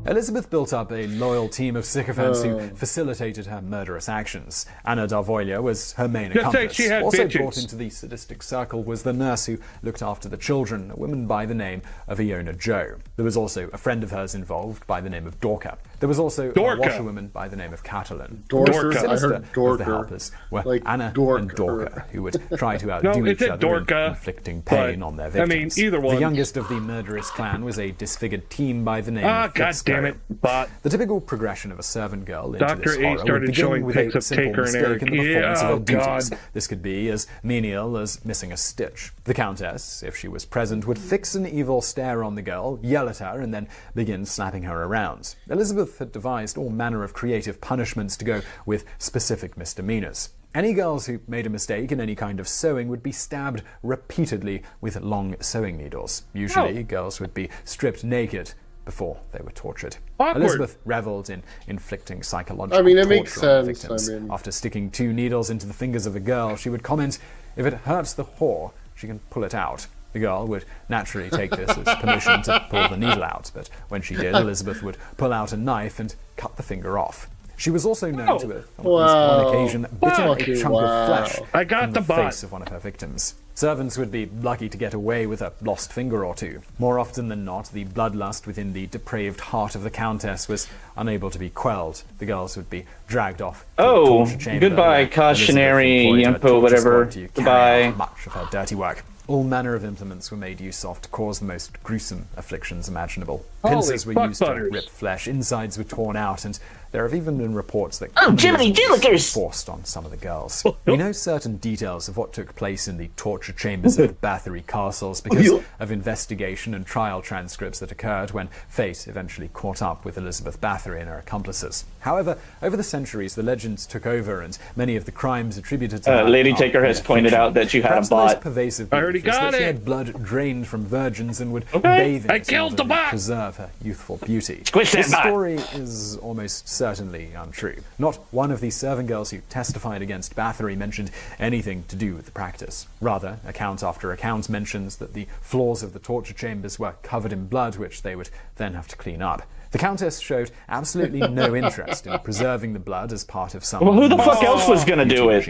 Elizabeth built up a loyal team of sycophants who facilitated her murderous actions. Anna Darvolia was her main Just say accomplice. she had Also bitches. brought into the sadistic circle was the nurse who looked after the children, a woman by the name of Iona Jo. There was also a friend of hers involved by the name of Dorka. There was also Dorka. a washerwoman by the name of Catalin. Dorka. The I sinister heard of Dorker. the helpers were Like Anna and Dorker. Dorka, who would try to No, outdo it's each a other in Dorka, inflicting pain but, on their I mean, victims. either one. The youngest of the murderous clan was a disfigured teen by the name Ah, of god Fitzko. damn it, bot. The typical progression of a servant girl into Dr. this A horror started would begin showing with pics a of simple Taker and mistake Eric. in the performance Yeah, of her oh, duties. God. This could be as menial as missing a stitch. The Countess, if she was present, would fix an evil stare on the girl, yell at her, and then begin slapping her around. Elizabeth had devised all manner of creative punishments to go with specific misdemeanors. Any girls who made a mistake in any kind of sewing would be stabbed repeatedly with long sewing needles. Usually, girls would be stripped naked before they were tortured. Awkward. Elizabeth reveled in inflicting psychological I mean, it torture makes on sense. victims. I mean- After sticking 2 needles into the fingers of a girl, she would comment, If it hurts the whore, she can pull it out. The girl would naturally take this as permission to pull the needle out, but when she did, Elizabeth would pull out a knife and cut the finger off. She was also known to have, on at least one occasion, bitten a chunk of flesh from the face of one of her victims. Servants would be lucky to get away with a lost finger or two. More often than not, the bloodlust within the depraved heart of the Countess was unable to be quelled. The girls would be dragged off to the torture chamber. Goodbye, cautionary info, whatever. Goodbye. Much of her dirty work. All manner of implements were made use of to cause the most gruesome afflictions imaginable. Pincers were used to rip flesh, insides were torn out, and there have even been reports that were forced on some of the girls. We know certain details of what took place in the torture chambers of Bathory castles because of investigation and trial transcripts that occurred when fate eventually caught up with Elizabeth Bathory and her accomplices. However, over the centuries, the legends took over, and many of the crimes attributed to her Lady Taker has pointed out that you had a bot. Pervasive that she had blood drained from virgins and would bathe in it in order to preserve her youthful beauty. This story is almost certainly untrue. Not one of the serving girls who testified against Bathory mentioned anything to do with the practice. Rather, account after account mentions that the floors of the torture chambers were covered in blood, which they would then have to clean up. The Countess showed absolutely no interest in preserving the blood as part of some... Well, who the fuck else was going to do it?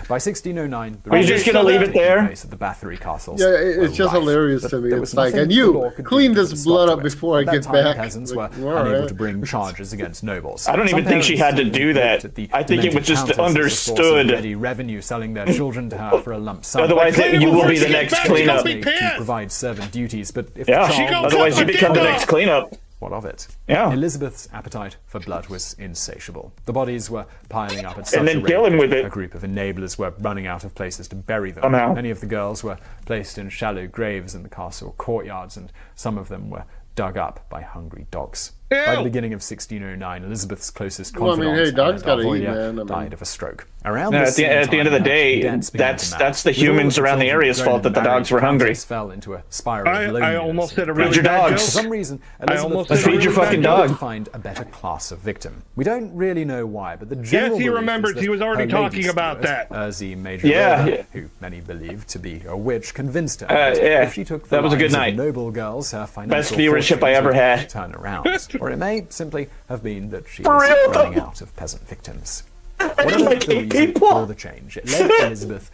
By 1609... Are you just going to leave it there? At the Bathory castles. Yeah, it's just hilarious to me. It's like, and you, clean this blood up before I get back. Peasants were unable to bring charges against nobles. I don't even think she had to do that. I think it was just understood. Ready revenue selling their children to her for a lump sum. Otherwise, you will be the next cleanup. To provide servant duties, but if otherwise you become the next cleanup. What of it? Yeah. Elizabeth's appetite for blood was insatiable. The bodies were piling up at such and then a rate dealing with it. A group of enablers were running out of places to bury them. Somehow. Many of the girls were placed in shallow graves in the castle courtyards, and some of them were dug up by hungry dogs. By the beginning of 1609, Elizabeth's closest confidant, died of a stroke. Around at the end of the day, that's the humans around the area's fault that the dogs were hungry. Fell into a spiral of loneliness. I almost said a really bad bad joke. For some reason, Elizabeth feed your fucking dog. To find a better class of victim. We don't really know why, but the general he remembers. He was already talking about that. Urzi Major, who many believed to be a witch, convinced her that if she took the that was a good night. Noble girls, her financial best viewership I ever had. Turn around, or it may simply have been that she was running out of peasant victims. Whatever the reason for the change, it led Elizabeth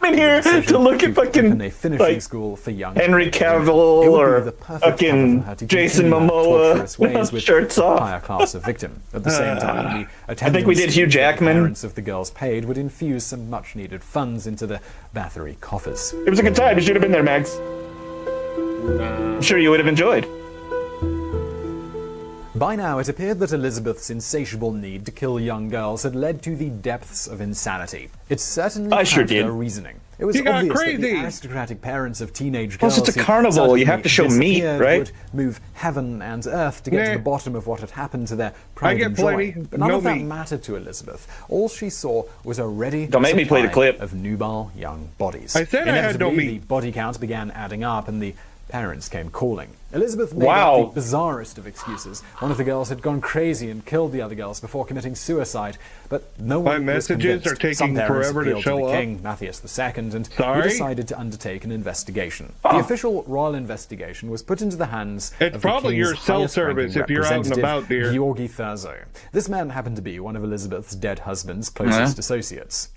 to look at fucking a finishing school for young Henry Cavill or fucking Jason Momoa with shirts off. Higher class of victim. At the same time, the I think we did Hugh Jackman. Parents of the girls paid would infuse some much-needed funds into the Bathory coffers. It was a good time. You should have been there, Max. I'm sure you would have enjoyed. By now, it appeared that Elizabeth's insatiable need to kill young girls had led to the depths of insanity. It certainly had her reasoning. It was obvious that the aristocratic parents of teenage girls it's a carnival. You have to show meat, right? Would move heaven and earth to get to the bottom of what had happened to their pride and joy. But none of that mattered to Elizabeth. All she saw was a ready supply of nubile young bodies. I said I had no meat. The body count began adding up, and the parents came calling. Elizabeth made up the bizarrest of excuses. One of the girls had gone crazy and killed the other girls before committing suicide, but no one was convinced. My messages are taking Some parents forever to appealed show the up. King, Matthias II, and he decided to undertake an investigation. The official royal investigation was put into the hands of the probably King's your cell highest-ranking service if you're out and about, dear. Georgi Thurzo. This man happened to be one of Elizabeth's dead husband's closest associates.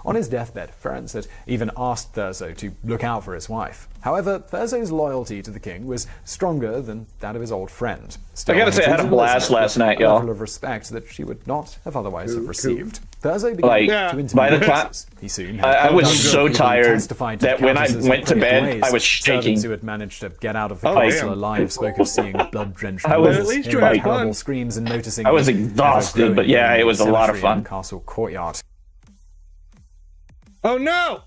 On his deathbed, Ferenc had even asked Thurzo to look out for his wife. However, Thurzo's loyalty to the king was stronger than that of his old friend. Still, I gotta say, I had a blast last night, y'all. A level of respect that she would not have otherwise have received. Thurzo began to interview witnesses. He soon had I was so tired that when I went to bed, I was shaking. Servants who had managed to get out of the castle alive spoke of seeing blood-drenched walls, hearing terrible screams, and noticing. I was exhausted, but yeah, it was a lot of fun. Castle courtyard. Oh no!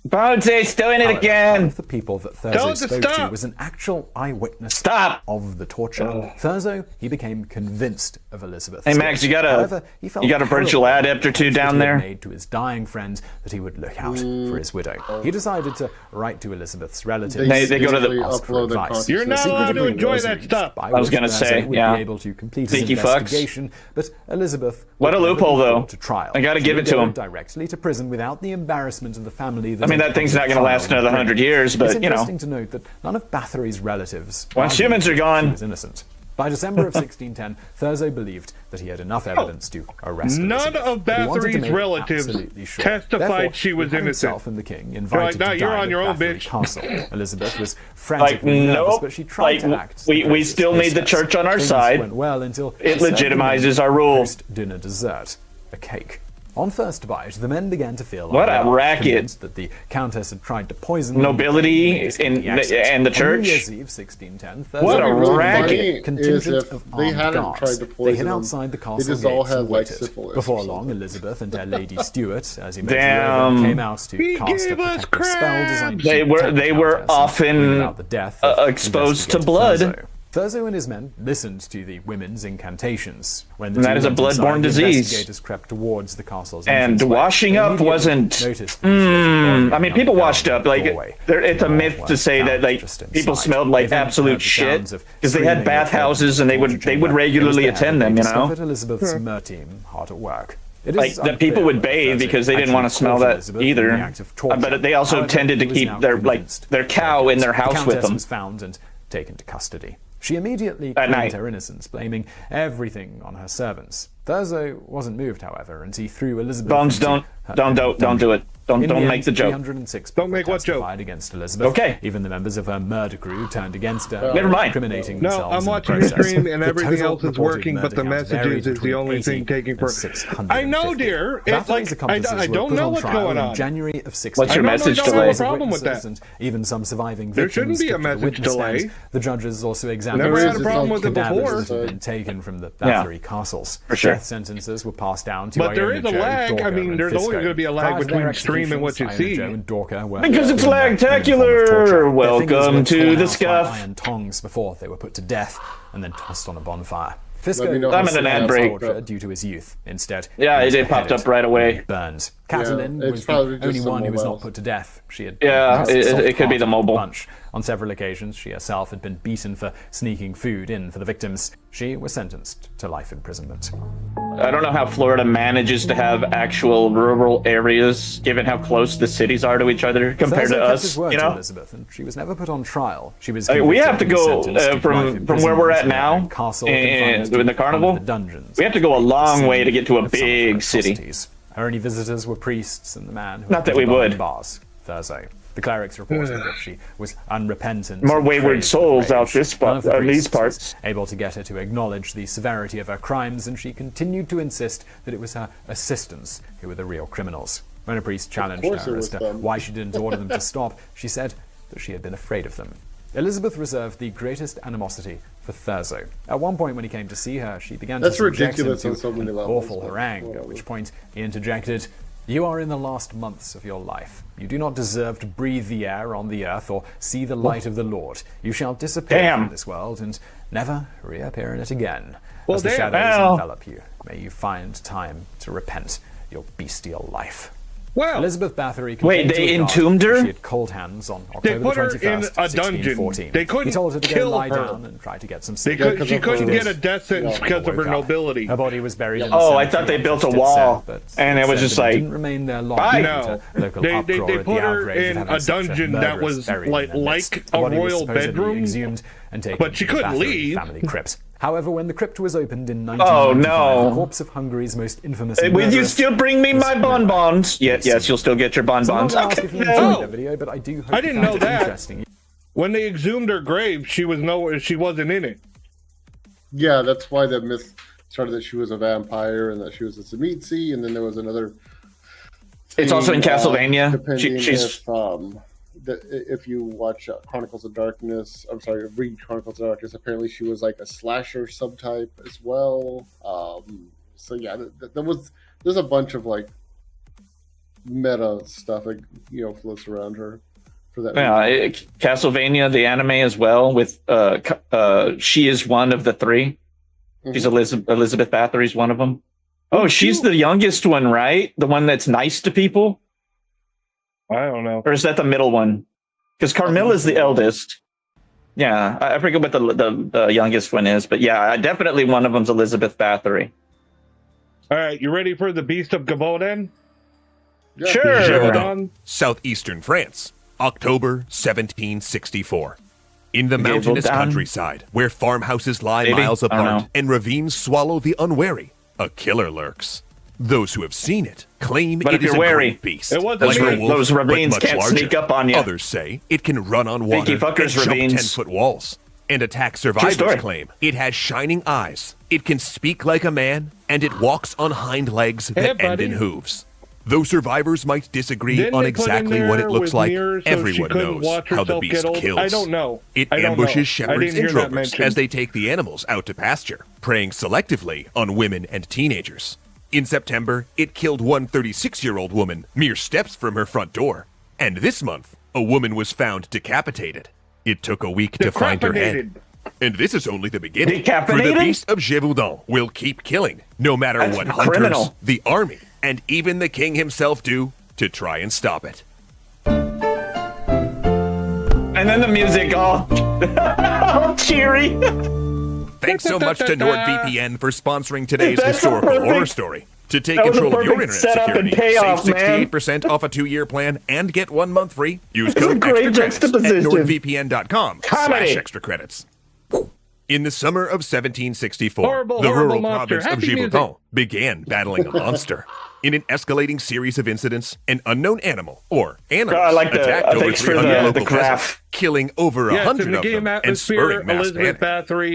Bounty's doing it again! One of the people that Thurzo spoke to was an actual eyewitness of the torture. Thurzo, he became convinced of Elizabeth. Hey Max, you got a virtual adept or down there? Made to his dying friend that he would look out for his widow. He decided to write to Elizabeth's relatives. They go to the advice. You're not allowed to enjoy that stuff. I was gonna say, Be able to complete his investigation, but Elizabeth. What a loophole, though. To trial. I gotta give it to him directly to prison without the embarrassment of the family. I mean, mean, that thing's not going to last another 100 years, It's but, you know. interesting to note that none of Bathory's relatives Once argued humans are that gone. she was innocent. By December of 1610, Thurzo believed that he had enough evidence to arrest None Elizabeth, of but he wanted to Bathory's make relatives absolutely sure. testified Therefore, she was he had innocent. himself and the king invited "No, to you're dine on your at own, Bathory bitch." Castle. Elizabeth was frantically nervous, nope. but she tried to act. We still need the church on our Things side. went well until It she served the legitimizes men our rule. Post-dinner dessert, a cake. On first bite, the men began to feel What a unwell, racket. convinced that the Countess had tried to poison Nobility them and the On New church. Year's Eve, 1610, What a Thursday, racket. contingent if of they armed hadn't guards. tried to They poison hid them, outside the they castle just all gates had, and like, waited. syphilis or Before something. long, Elizabeth and her Lady Stuart, as he made Damn. came out to He cast a gave us protective spell designed to They were protect the they were Countess and bring often about the death of exposed to investigator blood. Thurzo. Thurzo and his men listened to the women's incantations. When the And that two is a went inside, bloodborne the disease. investigators crept towards the castle's And entranceway. washing They up immediately wasn't. noticed I mean, people washed up. Like, it's a myth were to say that found like just people inside. smelled like They then heard absolute the shit sounds of because they had screaming and bathhouses and they would chamber. regularly It was there attend that them. they You know, discovered Elizabeth's team hard at work. It like is that people unclear would whether bathe Thurzo because they didn't actually want to smell caught that Elizabeth in either. the act of torture. But they also However, tended to he was keep now their convinced their cow in their the house with Countess them. was found and taken to custody. She immediately At claimed night. her innocence, blaming everything on her servants. Thurzo wasn't moved, however, and he threw Elizabeth. Bones, into don't her do it. Don't In the make end, the joke. 306 Don't make what joke? testified against Elizabeth. Okay. Even the members of her murder crew turned against her, Never mind. incriminating No, themselves I'm in the watching your process. stream and The everything total else is reported working, but murder the counts messages varied is the between only 80 thing taking and for. 650. I know, dear. It's Bathory's like accomplices I were don't put know on what's trial going in on. January of 16. What's your message don't have delay? a problem with that. And even some surviving There victims shouldn't be a took to the message witness delay. stand. The judges also examined Never had a some problem with it cadavers before. that had been taken from the Yeah. Bathory castles. For sure. Death sentences were passed down to But there Iona is a Jo, lag. I Dorca, mean, and there's always Fisco. going to be a lag Prior to their between stream and what you executions, see. Iona Jo and Dorca were Because it's given back in the form of lagtacular. torture. Their Welcome fingers were to torn the out by scuff. Iron tongs before they were put to death and then tossed on a bonfire. Let me Fisco know I'm was in an ad sentenced break. to torture due to his youth. Instead, Yeah, he was it popped beheaded up right away. and burned. Yeah, Catalin it's was probably the just only some one who was not mobiles. put to death. She had Yeah, been the soft it could be part the of mobile. bunch. On several occasions, she herself had been beaten for sneaking food in for the victims. She was sentenced to life imprisonment. I don't know how Florida manages to have actual rural areas, given how close the cities are to each other compared Thurzo to kept us. his word You to know, Elizabeth, and she was never put on trial. She was I mean, we convicted have to and go sentenced to life from where we're at imprisonment in now, a castle and confined to in the one of carnival. the dungeons. We have to go a long The way to get to a scene of some of her big city. atrocities. Her only visitors were priests and the man who Not that put we her behind would. bars, Thurzo. The clerics reported that she was unrepentant. More and wayward crazed with souls out rage. this spot- None of the these priests was parts. able to get her to acknowledge the severity of her crimes, and she continued to insist that it was her assistants who were the real criminals. When a priest challenged course her it as was to them. why she didn't order them to stop, she said that she had been afraid of them. Elizabeth reserved the greatest animosity for Thurzo. At one point when he came to see her, she began That's to subject him ridiculous to on so many an levels, awful but harangue, at whatever. which point he interjected, "You are in the last months of your life. You do not deserve to breathe the air on the earth or see the light of the Lord. You shall disappear Damn. from this world and never reappear in it again. Well, As the damn. shadows Well. envelop you, may you find time to repent your bestial life." Well, Elizabeth Bathory Wait, complained they to a guard entombed that her? She had cold hands on They October put her 21st, in a dungeon. 1614. They couldn't He told her to kill go lie her. down and try to get some They sleep. could, because she of couldn't her- get a death sentence Yeah. because of her Woke up. nobility. Her body was buried in the Oh, I cemetery, thought they as built a it wall, said, but and it was said just that like, didn't remain there long. bye. due No, to local they uproar at the put her outrage of in having a such dungeon that murderess was buried in like their midst. a The body was royal supposedly bedroom, exhumed and taken but she to the couldn't Bathory leave. family crypt. However, when the crypt was opened in Oh, 1995, no. the corpse of Hungary's most infamous Will you murderess still bring me was my removed. bonbons? Yes, you'll still get your So I'm bonbons. not gonna ask Okay, if you no. enjoyed the video, but I do hope I you didn't found know it that. interesting. When they exhumed her grave, she wasn't in it. Yeah, that's why the myth started that she was a vampire and that she was a Tzimisce, and then there was another. It's also in thing, Castlevania. Depending She's if you watch Chronicles of Darkness, I'm sorry, read Chronicles of Darkness. Apparently, she was like a slasher subtype as well. So yeah, there's a bunch of like meta stuff that floats around her for that. yeah, Castlevania, the anime as well. With she is one of the three. She's Elizabeth Bathory's one of them. Oh, she's the youngest one, right? The one that's nice to people? I don't know. Or is that the middle one? Because Carmilla's the eldest. Yeah, I forget what the youngest one is, but yeah, definitely one of them's Elizabeth Bathory. All right, you ready for the Beast of Gabon? Sure. Gévaudan, southeastern France, October 1764. In the mountainous countryside, where farmhouses lie miles apart and ravines swallow the unwary, a killer lurks. Those who have seen it claim it is a great beast. Those ravines can't sneak up on you. Others say it can run on water and jump 10-foot walls. And attack survivors claim it has shining eyes, it can speak like a man, and it walks on hind legs that end in hooves. Though survivors might disagree on exactly what it looks like, everyone knows how the beast kills. I don't know. It ambushes shepherds and drovers as they take the animals out to pasture, preying selectively on women and teenagers. In September, it killed one 36-year-old woman mere steps from her front door. And this month, a woman was found decapitated. It took a week to find her head. And this is only the beginning. For the beast of Gévaudan will keep killing, no matter what hunters, the army, and even the king himself do to try and stop it. And then the music all cheery. Thanks so much to NordVPN for sponsoring today's historical horror story. To take control of your internet security, save 68% off a 2-year plan and get 1 month free. Use code EXTRACREDITS at NordVPN.com/extra credits. In the summer of 1764, the rural province of Gévaudan began battling a monster. In an escalating series of incidents, an unknown animal, or animals, attacked over 300 local peasants, killing over 100 of them and spurring mass panic.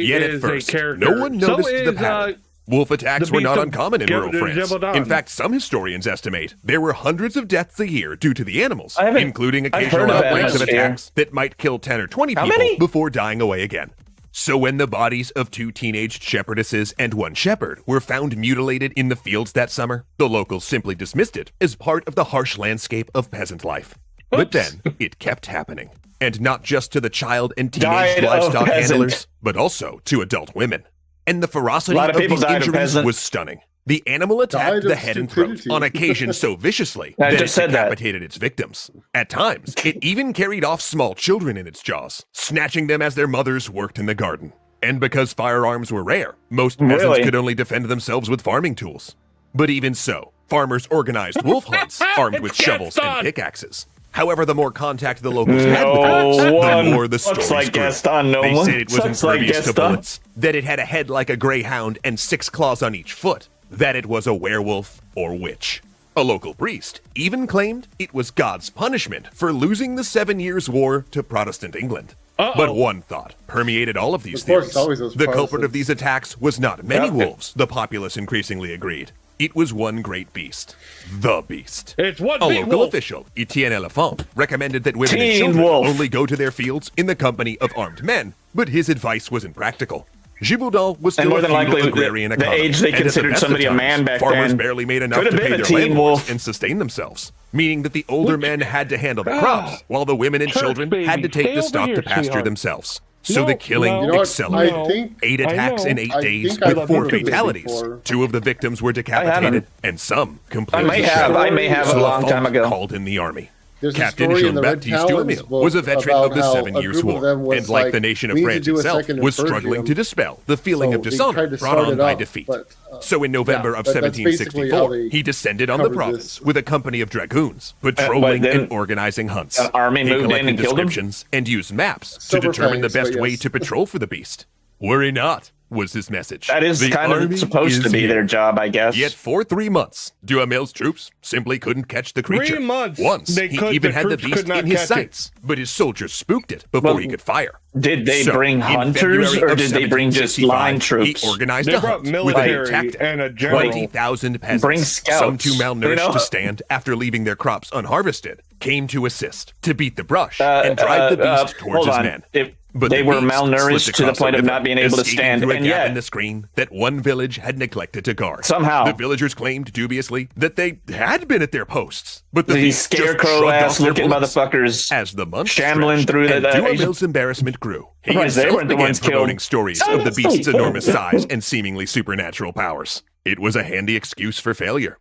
Yet at first, no one noticed the pattern. Wolf attacks were not uncommon in rural France. In fact, some historians estimate there were hundreds of deaths a year due to the animals, including occasional outbreaks of attacks that might kill 10 or 20 people before dying away again. So when the bodies of 2 teenaged shepherdesses and 1 shepherd were found mutilated in the fields that summer, the locals simply dismissed it as part of the harsh landscape of peasant life. But then, it kept happening. And not just to the child and teenage livestock handlers, but also to adult women. And the ferocity of these injuries was stunning. The animal attacked the head and throat, on occasion so viciously that it decapitated its victims. At times, it even carried off small children in its jaws, snatching them as their mothers worked in the garden. And because firearms were rare, most peasants could only defend themselves with farming tools. But even so, farmers organized wolf hunts, armed with shovels and pickaxes. However, the more contact the locals had with wolves, the more the stories grew. They said it was impervious to bullets, that it had a head like a greyhound and 6 claws on each foot, that it was a werewolf or witch. A local priest even claimed it was God's punishment for losing the 7 Years' War to Protestant England. But one thought permeated all of these theories. The culprit of these attacks was not many wolves, the populace increasingly agreed. It was one great beast. The beast. It's one A big local wolf. official, Etienne Elephant, recommended that women and children only go to their fields in the company of armed men, but his advice was impractical. Gévaudan was still more a than feudal likely, agrarian the economy, age they and at the considered best of somebody a times, man back farmers then barely made enough could to have pay been a their teen landlords wolf. and sustain themselves, meaning that the older men had to handle the crops, while the women and children had to take the stock to pasture themselves. So the killing accelerated. 8 attacks in 8 days with 4 fatalities. 2 of the victims were decapitated, and some completely shattered. I may have so a long time ago. Called in the army. There's Captain a story in the Red Jean-Baptiste Talons Duhamel book was a veteran about of the how 7 a Years' group of War, them was and like the like, nation of we need France to do a itself, second was in struggling Persium. to dispel the feeling So of they dishonor tried to brought start on it by up, defeat. but, So in November of that's basically how 1764, they he descended on the covered province this. with a company of dragoons, patrolling then and organizing hunts. an army He moved in collected and killed him? descriptions and used maps to Silver determine the fangs, best but way yes. to patrol for the beast. Worry not, was his message. That is The kind army of supposed to is be here. their job, I guess. Yet for 3 months, Duhamel's troops simply couldn't catch the creature. 3 months. Once, They he could- even the had the troops beast could not in his catch it. sights, but his soldiers spooked it before he could fire. Did they So, bring in hunters, February or of did they bring just 1765, line troops? He organized They a brought hunt with military a tactic. and a general. 20,000 peasants, Bring some scouts, too malnourished you know? to stand after leaving their crops unharvested, came to assist, to beat the brush and drive the beast towards hold his on. men. If But they the were beast malnourished slipped to the across point of river, not being able to escaping stand, through a and gap yet in the screen that one village had neglected to guard. Somehow. The villagers claimed dubiously that they had been at their posts, but the these beast just scarecrow shrugged ass off their looking bullets. motherfuckers As the months shambling stretched through and the Duhamel's embarrassment grew, he Right, they himself weren't the began ones killed. promoting stories of the beast's enormous size and seemingly supernatural powers. It was a handy excuse for failure.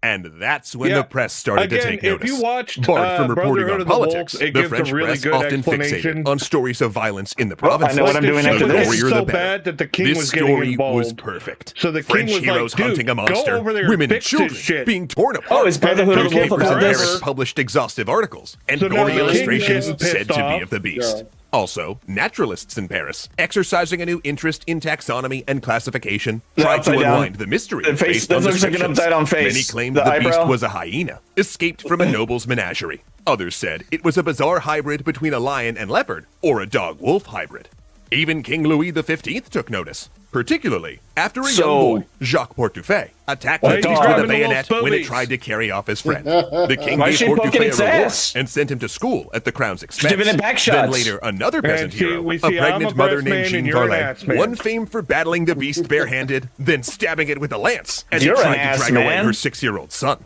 And that's when the press started to take notice. If you watched Barred from reporting Brotherhood on of the politics, Wolves, it the gives French a really press good often explanation. fixated on stories of violence in the Well, I provinces. know what I'm doing after this. The so better. bad that the king This was getting story involved. was perfect. So the king French was heroes like, dude, hunting a monster, go over there and women and fix this children shit. being torn apart. Oh, is Brotherhood of the Wolf Newspapers about in this? Paris published exhaustive articles and So now gory the king illustrations getting said pissed to be off. of the beast. Also, naturalists in Paris, exercising a new interest in taxonomy and classification, tried to upside down. unwind the mystery The face- based on that looks like an descriptions. upside-down face. Many claimed The the beast eyebrow. was a hyena, escaped from a noble's menagerie. Others said it was a bizarre hybrid between a lion and leopard, or a dog-wolf hybrid. Even King Louis XV took notice, particularly after a young boy, Jacques Portefeuille, attacked the beast with a bayonet when it tried to carry off his friend. The king Why is gave she poking Portefeuille its a reward ass? and sent him to school at the crown's expense. giving it back Then shots. later, another peasant And hero, we a see, I'm pregnant a mother breast named man Jean and you're an Varlet, ass man. won fame for battling the beast barehanded, then stabbing it with a lance as You're it an tried to ass drag away man. her 6-year-old son.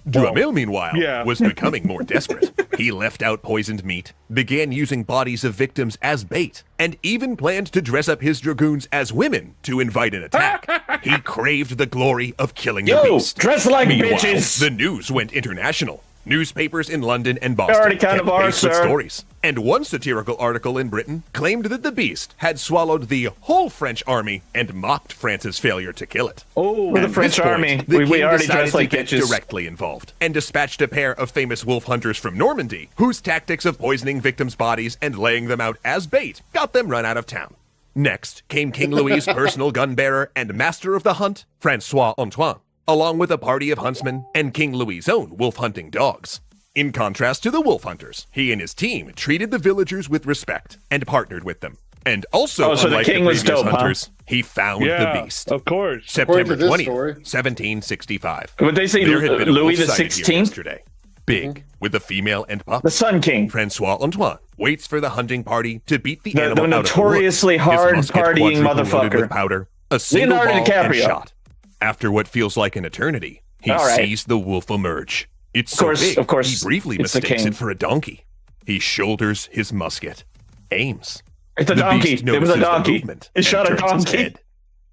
Duhamel, meanwhile, Yeah. was becoming more desperate. He left out poisoned meat, began using bodies of victims as bait, and even planned to dress up his dragoons as women to invite an attack. He craved the glory of killing the beast. Dress like Meanwhile, bitches. the news went international. Newspapers in London and Boston already kind of kept are, pace with sir. stories. And one satirical article in Britain claimed that the beast had swallowed the whole French army and mocked France's failure to kill it. Oh, We're the At French this point, army. the We king already decided dress like to get bitches. directly involved and dispatched a pair of famous wolf hunters from Normandy, whose tactics of poisoning victims' bodies and laying them out as bait got them run out of town. Next came King Louis's personal gun bearer and master of the hunt, Francois Antoine, along with a party of huntsmen and King Louis's own wolf hunting dogs. In contrast to the wolf hunters, he and his team treated the villagers with respect and partnered with them. And also, so the unlike king the was previous dope, huh? hunters, he found the beast. Of course. September According to this 20th, story. 1765. Would they say There had been a Louis wolf the sighted here 16th? yesterday. Big, with a female and pup. The Sun King. Francois Antoine waits for the hunting party to beat the The animal out of the notoriously wood. His hard musket partying quadruple loaded motherfucker. with powder, a single Leonardo ball and DiCaprio. shot. After what feels like an eternity, he All right. sees the wolf emerge. It's Of course, so big, of course, he briefly it's the mistakes king. it for a donkey. He shoulders his musket, aims. It's a The donkey. beast It was a notices the donkey. movement It and shot a turns its donkey. head.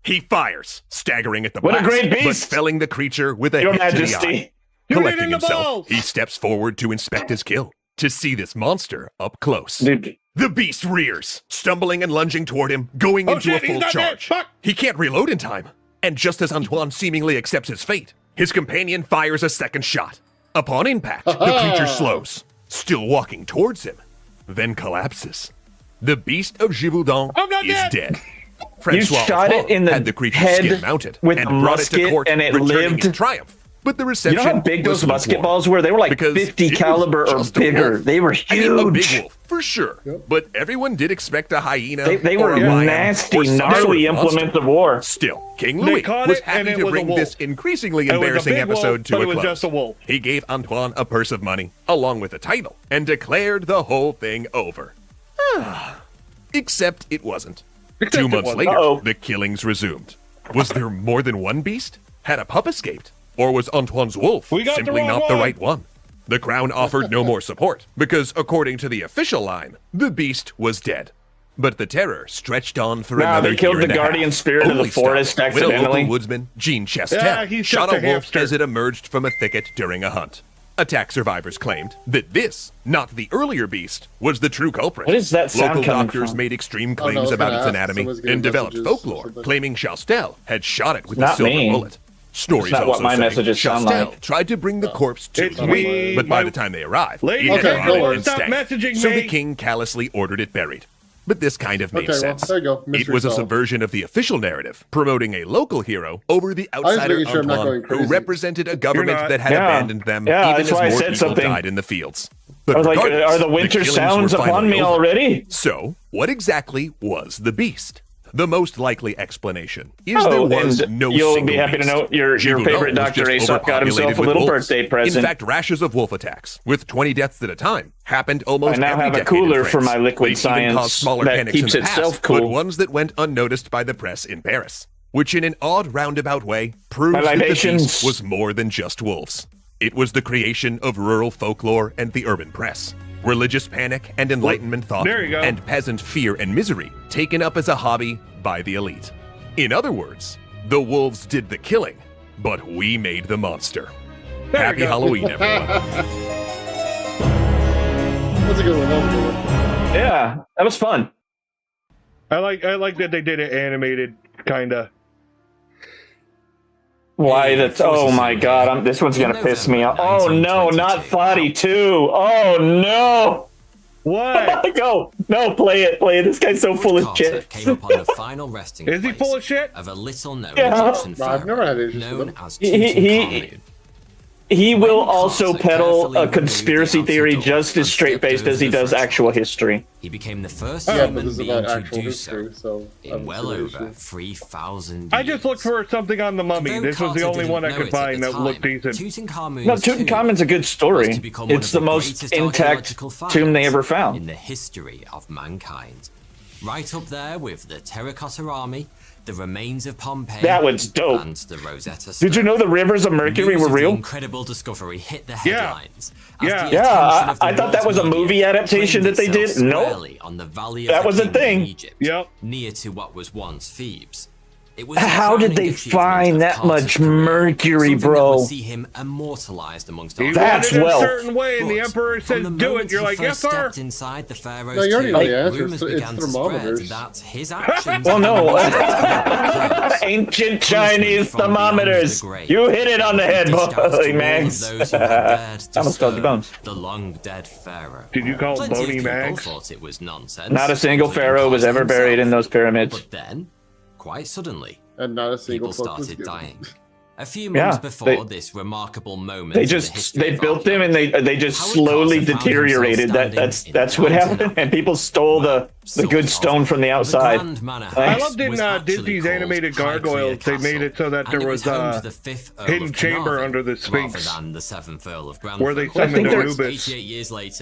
He fires, staggering at the What a blast, great beast! but felling the creature with a Your hit to the Majesty. eye. You hit Collecting in the himself, balls! he steps forward to inspect his kill, to see this monster up close. Dude. The beast rears, stumbling and lunging toward him, going into shit, a he's full not dead. charge. Fuck. He can't reload in time. And just as Antoine seemingly accepts his fate, his companion fires a second shot. Upon impact, the creature slows, still walking towards him, then collapses. The beast of Givaudan I'm not is dead. dead. Francois shot it Antoine in the had the creature's head skin mounted with and a brought it to musket court, and it returning lived. in triumph. But the You reception know how big those was musket lukewarm. balls were? They were like Because 50 it was caliber or just a bigger. wolf. They were I mean, a big huge. wolf, for sure. But everyone did expect a hyena. They or were a lion nasty, or some sort gnarly of monster. implements of war. Still, King They Louis caught was it, and happy it to was a bring wolf. this increasingly It was a embarrassing big wolf, episode to but a it was close. just a wolf. He gave Antoine a purse of money, along with a title, and declared the whole thing over. Except it wasn't. 2 months later, the killings resumed. Was there more than one beast? Had a pup escaped? Or was Antoine's wolf We got the simply wrong not the one. right one? The crown offered no more support, because according to the official line, the beast was dead. But the terror stretched on for Nah, another they killed year the and a guardian half. spirit of the Only forest stopped when a accidentally. local woodsman, Jean Chastel, Yeah, he's shot just a a wolf hamster. as it emerged from a thicket during a hunt. Attack survivors claimed that this, not the earlier beast, was the true culprit. What is that sound Local coming doctors from? made extreme Oh, no, I claims was about gonna its ask. anatomy Someone's getting and developed messages or folklore something. claiming Chastel had shot it with Not the silver me. bullet. Stories That's not what also my say messages sound Chastel like. tried to bring the corpse to It's the me, king, but by my- the time they arrived, Ladies it had and rotted gentlemen, and stop stank. messaging So me. the king callously ordered it buried. But this kind of made Okay, well, sense. there you go. It Mystery was a solved. subversion of the official narrative, promoting a local hero over the was outsider making sure I'm not Antoine, going who crazy. represented a government not. that had Yeah. abandoned them Yeah, even that's as why I more said people something. died in the fields. But I was like, regardless, are the winter killings sounds were upon finally me over. already? So, what exactly was the beast? The most likely explanation is there Oh, was and no you'll single be happy to beast. know your Givaudan favorite was Dr. just Aesop got himself overpopulated a with little wolves. birthday present. In fact, rashes of wolf attacks, with 20 deaths at a time, happened almost I now every have a decade in cooler for France. my liquid They even science caused smaller that panics keeps in the past, itself cool. but ones that went unnoticed by the press in Paris, which in an odd roundabout way proves My that the libations. beast was more than just wolves. It was the creation of rural folklore and the urban press. Religious panic and Enlightenment thought, There you go. and peasant fear and misery taken up as a hobby by the elite. In other words, the wolves did the killing, but we made the monster. Happy Halloween, everyone. That's a good one. That was a good one. Yeah, that was fun. I like that they did it animated, kinda. Why that's oh my god, this one's gonna piss me off. Oh no, not Foddy 2. Oh no. What? Go. No, play it. This guy's so full of shit. Came upon the final resting Is he full of shit? Of a little known Yeah. Egyptian No, I've never had issues known with him. as He will also peddle a conspiracy theory just as straight-faced as he does actual history. He became the first Yeah, but human this is being about to actual do history, so in well over 3,000 I just looked for something on the mummy. This was the only one I could find that looked decent. No, Tutankhamun's a good story. It's the most intact tomb they ever found. In the history of mankind. Right up there with the Terracotta Army, the remains of Pompeii, that was dope. and the Rosetta Stone. Did you know the rivers of Mercury News were of the real? incredible discovery hit the headlines. Yeah, I thought that was a movie adaptation that they did. Nope. That was a thing. Egypt, near to what was once Thebes. It was how did they find that much mercury, bro? See him immortalized amongst He That's wanted well. a certain way, and the emperor says, "Do it." You're like, "Yes, sir." Inside the pharaoh's No, you already know the answer. rumors It's began to spread thermometers. that his actions. Well, no. Ancient Chinese thermometers. You hit it on the head, boy, Max. Almost called the bones. The long dead pharaoh. Did you call it Boney Mags? Thought it was nonsense. Not a single pharaoh was ever buried in those pyramids. But then, quite suddenly, And not a single people fuck was started given. dying. A few months before this remarkable moment, They built them and they just slowly deteriorated. That's what happened. And people stole the good stone from the outside. I loved in Disney's animated Gargoyles. They made it so that there was a hidden chamber under the Sphinx where they summoned Anubis.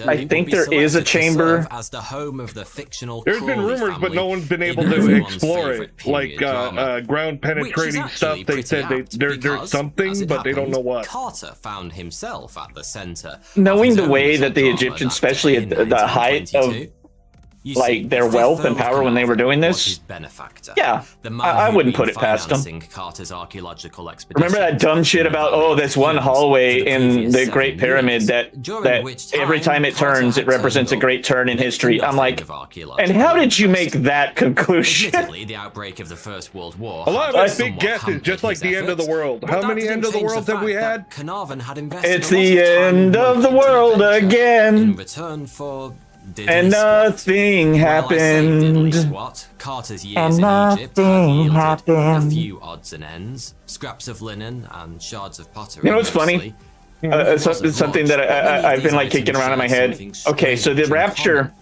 I think there is a chamber. As the home of the fictional There's been rumors, but no one's been able to explore it. Like ground penetrating stuff. They said there's something, but they don't know what. Carter found himself at the center. Knowing the way that the Egyptians, especially at the height of like their wealth and power when they were doing this, yeah, I wouldn't put it past them. Carter's archaeological expedition. Remember that dumb shit about this one hallway in the Great Pyramid that every time it turns, it represents a great turn in history. I'm like, and how did you make that conclusion? The outbreak of the First World War. A lot of my big guesses, just like the end of the world. How many end of the worlds have we had? It's the end of the world again. In return for and nothing happened. Carter's years in Egypt had yielded a few odds and ends, scraps of linen and shards of pottery. You know what's funny? Something that I've been like kicking around in my head. Okay, so the rapture,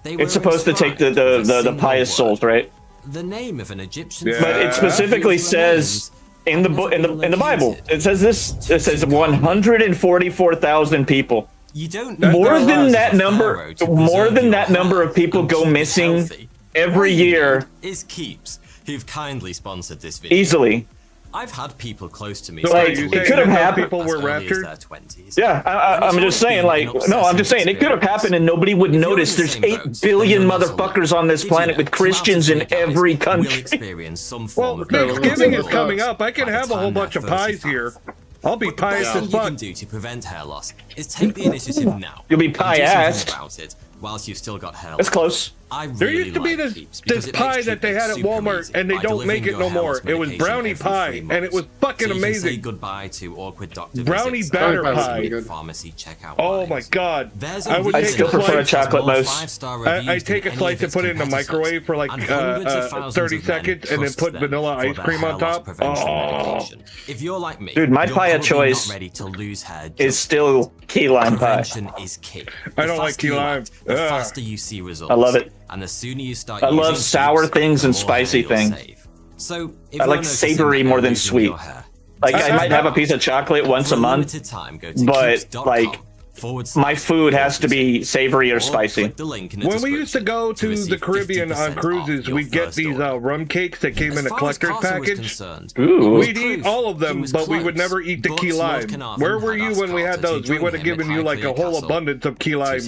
it's supposed to take the pious souls, right? The name of an Egyptian, but it specifically says in the book in the Bible. It says this. It says 144,000 people. You don't more than that number. More than that number of people go missing every year. Is Keeps, who've kindly sponsored this video. Easily. I've had people close to me. So like, it could have happened. People were raptured. Yeah, I'm just saying. Like, no, I'm just saying it could have happened and nobody would notice. There's 8 billion motherfuckers on this planet with Christians in every country. Well, Thanksgiving is coming up. I can have a whole bunch of pies here. I'll be pious as fuck. The best thing you can do to prevent hair loss is take the initiative now. You'll be pie-assed. About it whilst you've still got hair. That's close. There used to be this pie that they had at Walmart, and they don't make it no more. It was brownie pie, and it was fucking amazing. Say goodbye to awkward doctor brownie batter pie. Pharmacy checkout. Oh my god! I still prefer a chocolate mousse. I take a slice and put it in the microwave for like 30 seconds, and then put vanilla ice cream on top. Oh. If you're like me, dude, my pie of choice is still key lime pie. Is key. I don't like key lime. The faster you see results. I love it. And the sooner you start I love sour things and spicy things. So I like savory more than sweet. Like I might have a piece of chocolate once a month, but like my food has to be savory or spicy. When we used to go to the Caribbean on cruises, we'd get these rum cakes that came in a collector's package. We'd eat all of them, but we would never eat the key lime. Where were you when we had those? We would have given you like a whole abundance of key lime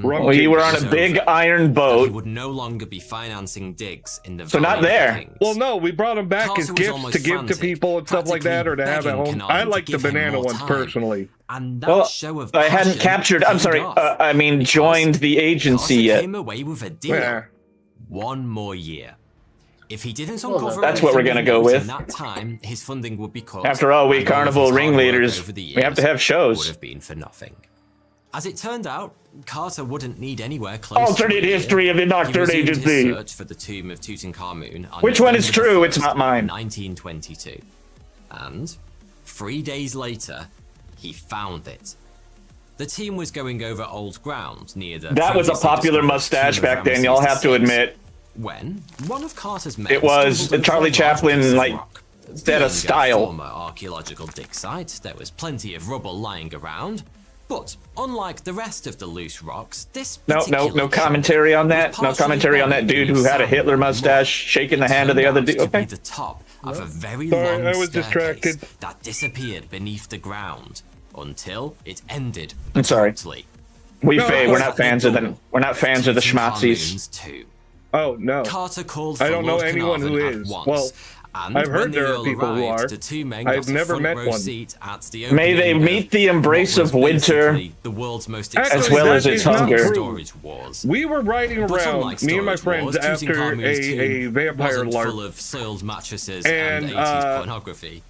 rum cakes. We were on a big iron boat. He would no longer be financing digs in the So not there. Well, no, we brought them back as gifts to give to people and stuff like that, or to have at home. I like the banana ones personally. And that Well, show of I hadn't passion captured. I'm paid sorry. off. I mean, joined the agency Carter yet. came away with a deal. One more year. If he didn't uncover That's what we're gonna go in with. that time, his funding would be cut. After all, we and all of carnival his hard work ringleaders, over the we have to years have shows. Would have been for nothing. As it turned out, Carter wouldn't need anywhere close. Alternate to a year. history of the Nocturne He resumed Agency. his search for the tomb of Tutankhamun. On Which one is November true? 1st, It's not mine. 1922. And 3 days later, he found it. The team was going over old ground near the. That was a previously popular discovered mustache tomb back of then. Y'all have to Ramesses admit. When one of Carter's men It was stumbled Charlie upon a large piece Chaplin, of like, rock. that Being a a style. former archaeological dig site, there was plenty of rubble lying around. But unlike the rest of the loose rocks, this No commentary on that. No commentary on that dude who had a Hitler mustache shaking the hand of the other dude. Okay. the top of a very Sorry, long I was staircase distracted. that disappeared beneath the ground until it ended I'm sorry. abruptly. We're not fans of the schmatzis. Oh no. Carter called I for don't know Lord anyone who Carnarvon is. at once, Well, and I've when heard they there are all people who arrived, are. the two men I've got a never front met row one. seat at the May they opening meet of the embrace what was of winter, basically the world's most as Actually, well that as its is not hunger. true. storage wars. We were riding But around, unlike me and my storage friends, wars, after Tutankhamun's a tomb vampire wasn't full lark. of soiled mattresses And, and 80s pornography.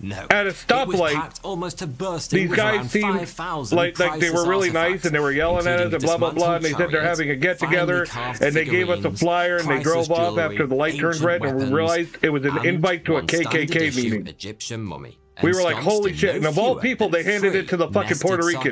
No. At a It was stoplight, packed almost to bursting these with guys around seemed 5,000 like they were priceless really nice, artifacts, and they were yelling at us and blah blah blah, and they said they're having a get together, and they gave us a flyer, and they drove off after the light turned red, and we realized it was an invite to a KKK meeting. Egyptian mummy. We were like, holy shit! And of all people, they handed it to the fucking Puerto Rican.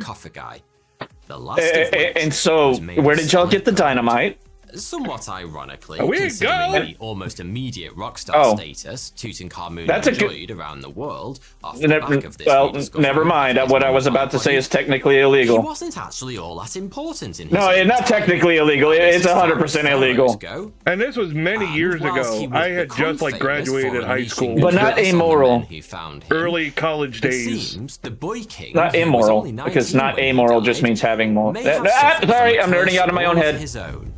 The last of which And so, was made where of did y'all get the solid gold. dynamite? Somewhat ironically, We considering go. the almost immediate rock star Oh. status Tutankhamun That's a good- enjoyed around the world off the back of this rediscovery Never mind. of his What I was mummified about to say body, is technically he illegal. wasn't actually all that important in his No, own it's not time. technically illegal. It's 100% illegal. Go, And this was many years whilst he ago. would I had become just like famous graduated for high unleashing school, But not curse on the amoral. men who found him, early college it days. seems the boy king, Not who was immoral, only 19 because not when he amoral just died, means having more. may have suffered Sorry, from I'm a nerding curse out of my own all of head. his own.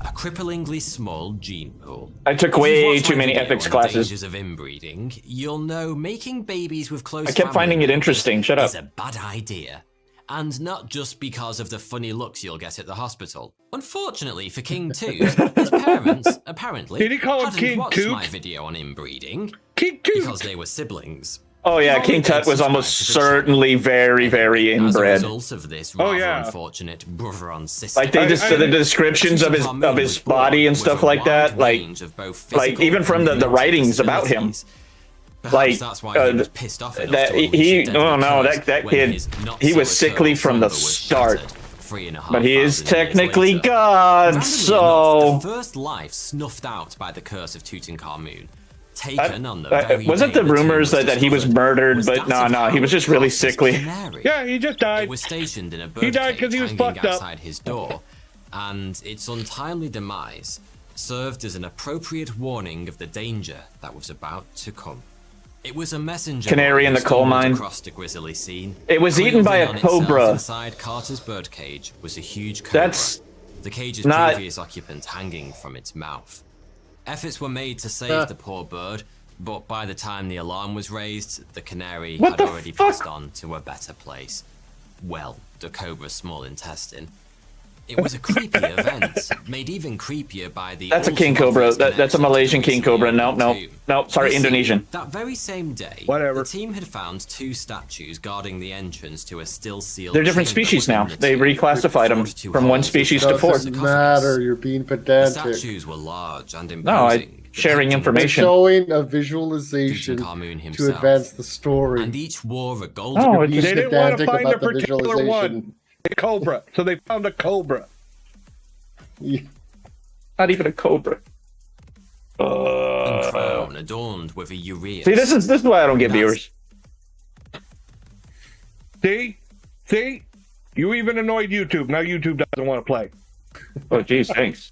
A cripplingly small gene pool. I took If you've way watched too my many video ethics on classes. Dangers of inbreeding, you'll know making babies with close I kept finding it family interesting. Shut up. is a bad idea. And not just because of the funny looks you'll get at the hospital. Unfortunately for King Toot, his parents apparently Did he call him hadn't King watched Toot? my video on inbreeding King Toot. because they were siblings. Oh yeah, Only King they Tut was almost subscribed to the certainly very, very As a inbred. result of this Oh, rather yeah. unfortunate brother on sister. Like they just the descriptions of his body and stuff like that, like even from the writings about him. Like that's why he was pissed off enough that to unleash he a deadly oh no curse that when kid his not he so was sickly eternal from the slumber was start. shattered 3,500 But he is years technically later. God, Randomly so enough, the first life snuffed out by the curse of Tutankhamun. Taken on the very wasn't day the rumors tomb was that he was discovered, murdered, was but that of no, he was just really Carter's sickly. canary. Yeah, he just died. It was stationed in a bird He died 'cause cage he was hanging fucked up. outside his door, and its untimely demise served as an appropriate warning of the danger that was about to come. It was a messenger Canary in the coal mine. across the grisly scene. It was eaten by a Coiled in on itself cobra. Inside Carter's birdcage was a huge cobra. That's the cage's not- previous occupant hanging from its mouth. Efforts were made to save the poor bird, but by the time the alarm was raised, the canary What had the already fuck? passed on to a better place. Well, the cobra's small intestine. It was a creepy event, made even creepier by the. That's a king cobra. That's a Malaysian king cobra. No. Sorry, You see, Indonesian. That very same day, Whatever. the team had found two statues guarding the entrance to a still sealed. They're different chamber species now. within the They tomb. reclassified them Two from one holes species to four. Doesn't matter. You're being The pedantic. statues were large and No, imposing. sharing They're information. showing a visualization Tutankhamun to himself. advance the story. And each wore a golden. Oh, You're being They didn't want to pedantic find a about the particular visualization. one. A cobra. So they found a cobra. Not even a cobra. and crown adorned with a uraeus. See, this is why I don't get viewers. See? You even annoyed YouTube. Now YouTube doesn't want to play. Oh, geez, thanks.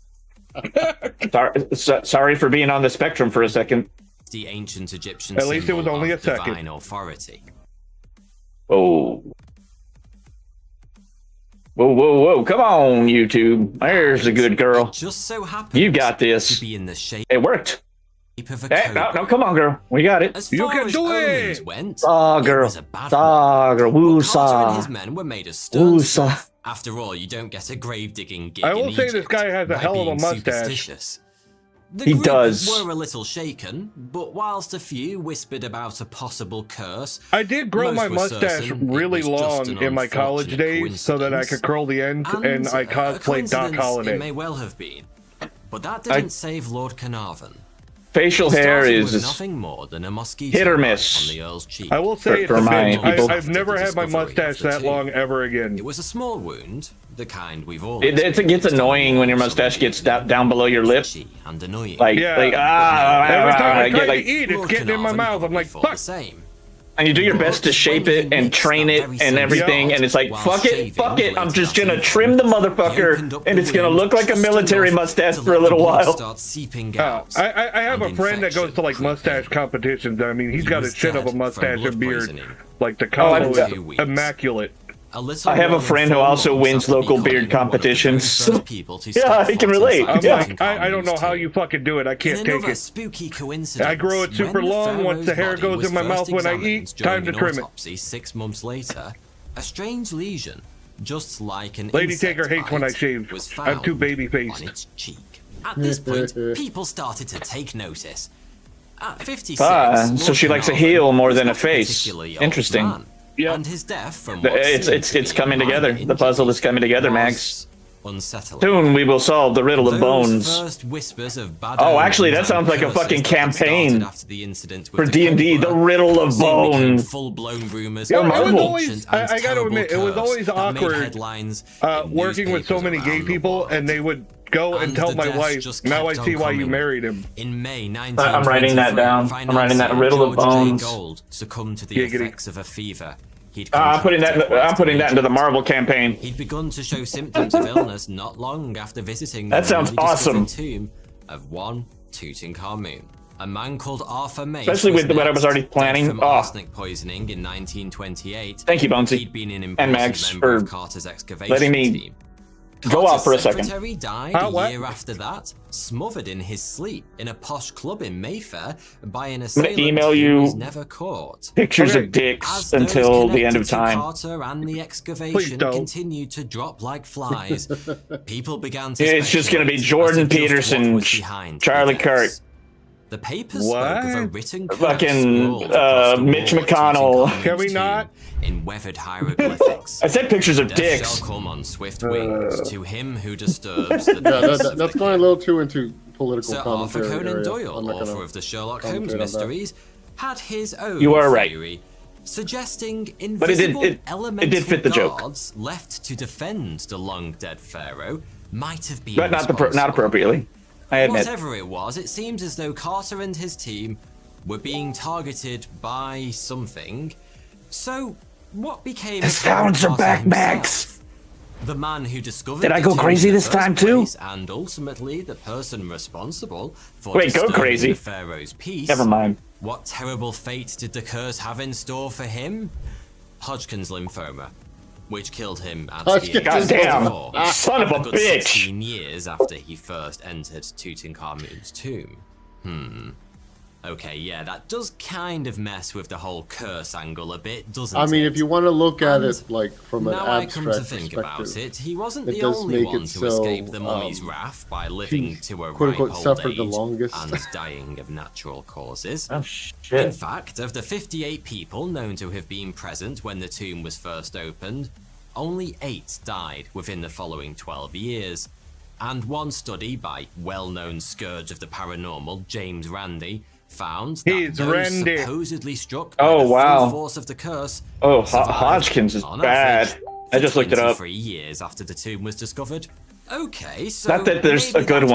Sorry for being on the spectrum for a second. The ancient Egyptian At least it was only a second. Divine authority. Oh. Whoa. Come on, YouTube. There's a good girl. It just so happens you got this. to be in the shape It worked. of a Hey, no, come on, girl. We got it. As You far can as do omens it! went, Saw, it girl. was a bad Saw, girl. one. Woo, But Carter and saw. his men were made of stern Woo, saw. stuff. After all, you don't get a grave digging gig I will in say this Egypt guy has a by hell of a being mustache. superstitious. The He group does. were a little shaken, but whilst a few whispered about a possible curse, I did grow most my were mustache certain it really was just long an in my college unfortunate days so that I could curl the ends, and I a cosplayed Doc coincidence Holliday. It may well have been, but that didn't save Lord Carnarvon. Facial He hair started with is nothing more than a mosquito hit or bite miss. on the Earl's cheek. I will say For it's a my bit. people. I've never had my Discovery mustache of the that two. long ever again. It was a small wound, the kind we've all. It gets annoying when your mustache gets down below your lip. And annoying. Like, Yeah. like Every time I I try get to like, eat, it's Lord getting in my Carnarvon mouth. I'm probably like, thought fuck. the same. and you do your best to shape it and train it and everything, and it's like, fuck it, I'm just gonna trim the motherfucker, and it's gonna look like a military mustache for a little while. I have a friend that goes to like mustache competitions. I mean, he's got a shit of a mustache and beard. Like the combo is immaculate. I have a friend who also wins local beard competitions. Yeah, I can relate. I'm Yeah. like, I don't know how you fucking do it. I can't take it. Spooky coincidence, I grow it super when the long. Once the hair pharaoh's goes body in my was mouth first when I examined eat, time to during an trim it. autopsy 6 months later, a strange lesion, just like an Lady insect Taker hates when I bite, shave. was I'm too found baby faced. on its cheek. At this point, people started to take notice. At 56, So she likes a heel more than a face. Interesting. Yeah. And his death from It's coming together. The puzzle is coming together, Max. unsettling. Soon we will solve the riddle of bones. First whispers of bad Oh, actually, that sounds like a fucking campaign for D&D. The riddle of bones. Full-blown rumors. Yeah, it was always, I gotta admit, it was always awkward working with so many gay people, and they would go and tell my wife, now I see why you married him. In May I'm writing that down. I'm writing that riddle of bones. Gold succumbed to the effects of a fever. I'm putting that into the Marvel campaign. He'd begun to show symptoms of illness not long after visiting the That sounds newly discovered awesome. tomb of one Tutankhamun. A man called Arthur Mace, Especially with what I was already planning. from Oh. arsenic poisoning in 1928. Thank you, Bonesy. He'd been an And important Max member for of Carter's excavation letting me team. go out for a Carter's second. secretary died a year after that, smothered in his sleep in a posh club in Mayfair by an assailant email who you was never caught. pictures of dicks until the end of time. Carter and the excavation continued to drop like flies. People began to It's just going to be speculate Jordan as to just what Peterson, was behind the Charlie deaths. Kirk. The papers spoke of a written curse Fucking scrawled across the Mitch wall of McConnell. Tutankhamun's Can we tomb not? In weathered hieroglyphics. I said pictures of Death dicks. shall come on swift wings to him who disturbs the peace of that's the going a little too into political Sir Arthur commentary Conan area. Doyle, I'm not gonna author of the Sherlock Holmes commentate on that. mysteries, had his own You are right. theory, suggesting But it did- invisible it elemental did fit the joke. guards left to defend the long-dead pharaoh might have been But not responsible. appropriately. I admit. Whatever it was, it seems as though Carter and his team were being targeted by something. So, what became The of sounds are Carter back, himself? Max. The man who discovered Did I the go tomb crazy in the this time first too? place, and ultimately the person responsible for Wait, go disturbing crazy. the pharaoh's peace. Never mind. What terrible fate did the curse have in store for him? Hodgkin's lymphoma, which killed him at the age of Goddamn. 44, Son of a good bitch. 16 years after he first entered Tutankhamun's tomb. Okay, yeah, that does kind of mess with the whole curse angle a bit, doesn't it? I mean, if you want to look at And it like from an now I come abstract to think perspective, about it, he wasn't it the does only make one it to so, escape the mummy's wrath by living to a quote ripe unquote old suffered the age longest. and dying of natural causes. Oh, shit. In fact, of the 58 people known to have been present when the tomb was first opened, only 8 died within the following 12 years. And one study by well-known scourge of the paranormal, James Randi, found that those Randy. supposedly struck by Oh, the wow. full force of the curse Oh, survived Hodgkin's is on bad. average I just looked it up. 23 years after the tomb was discovered. Okay, so Not that there's maybe a good that's one.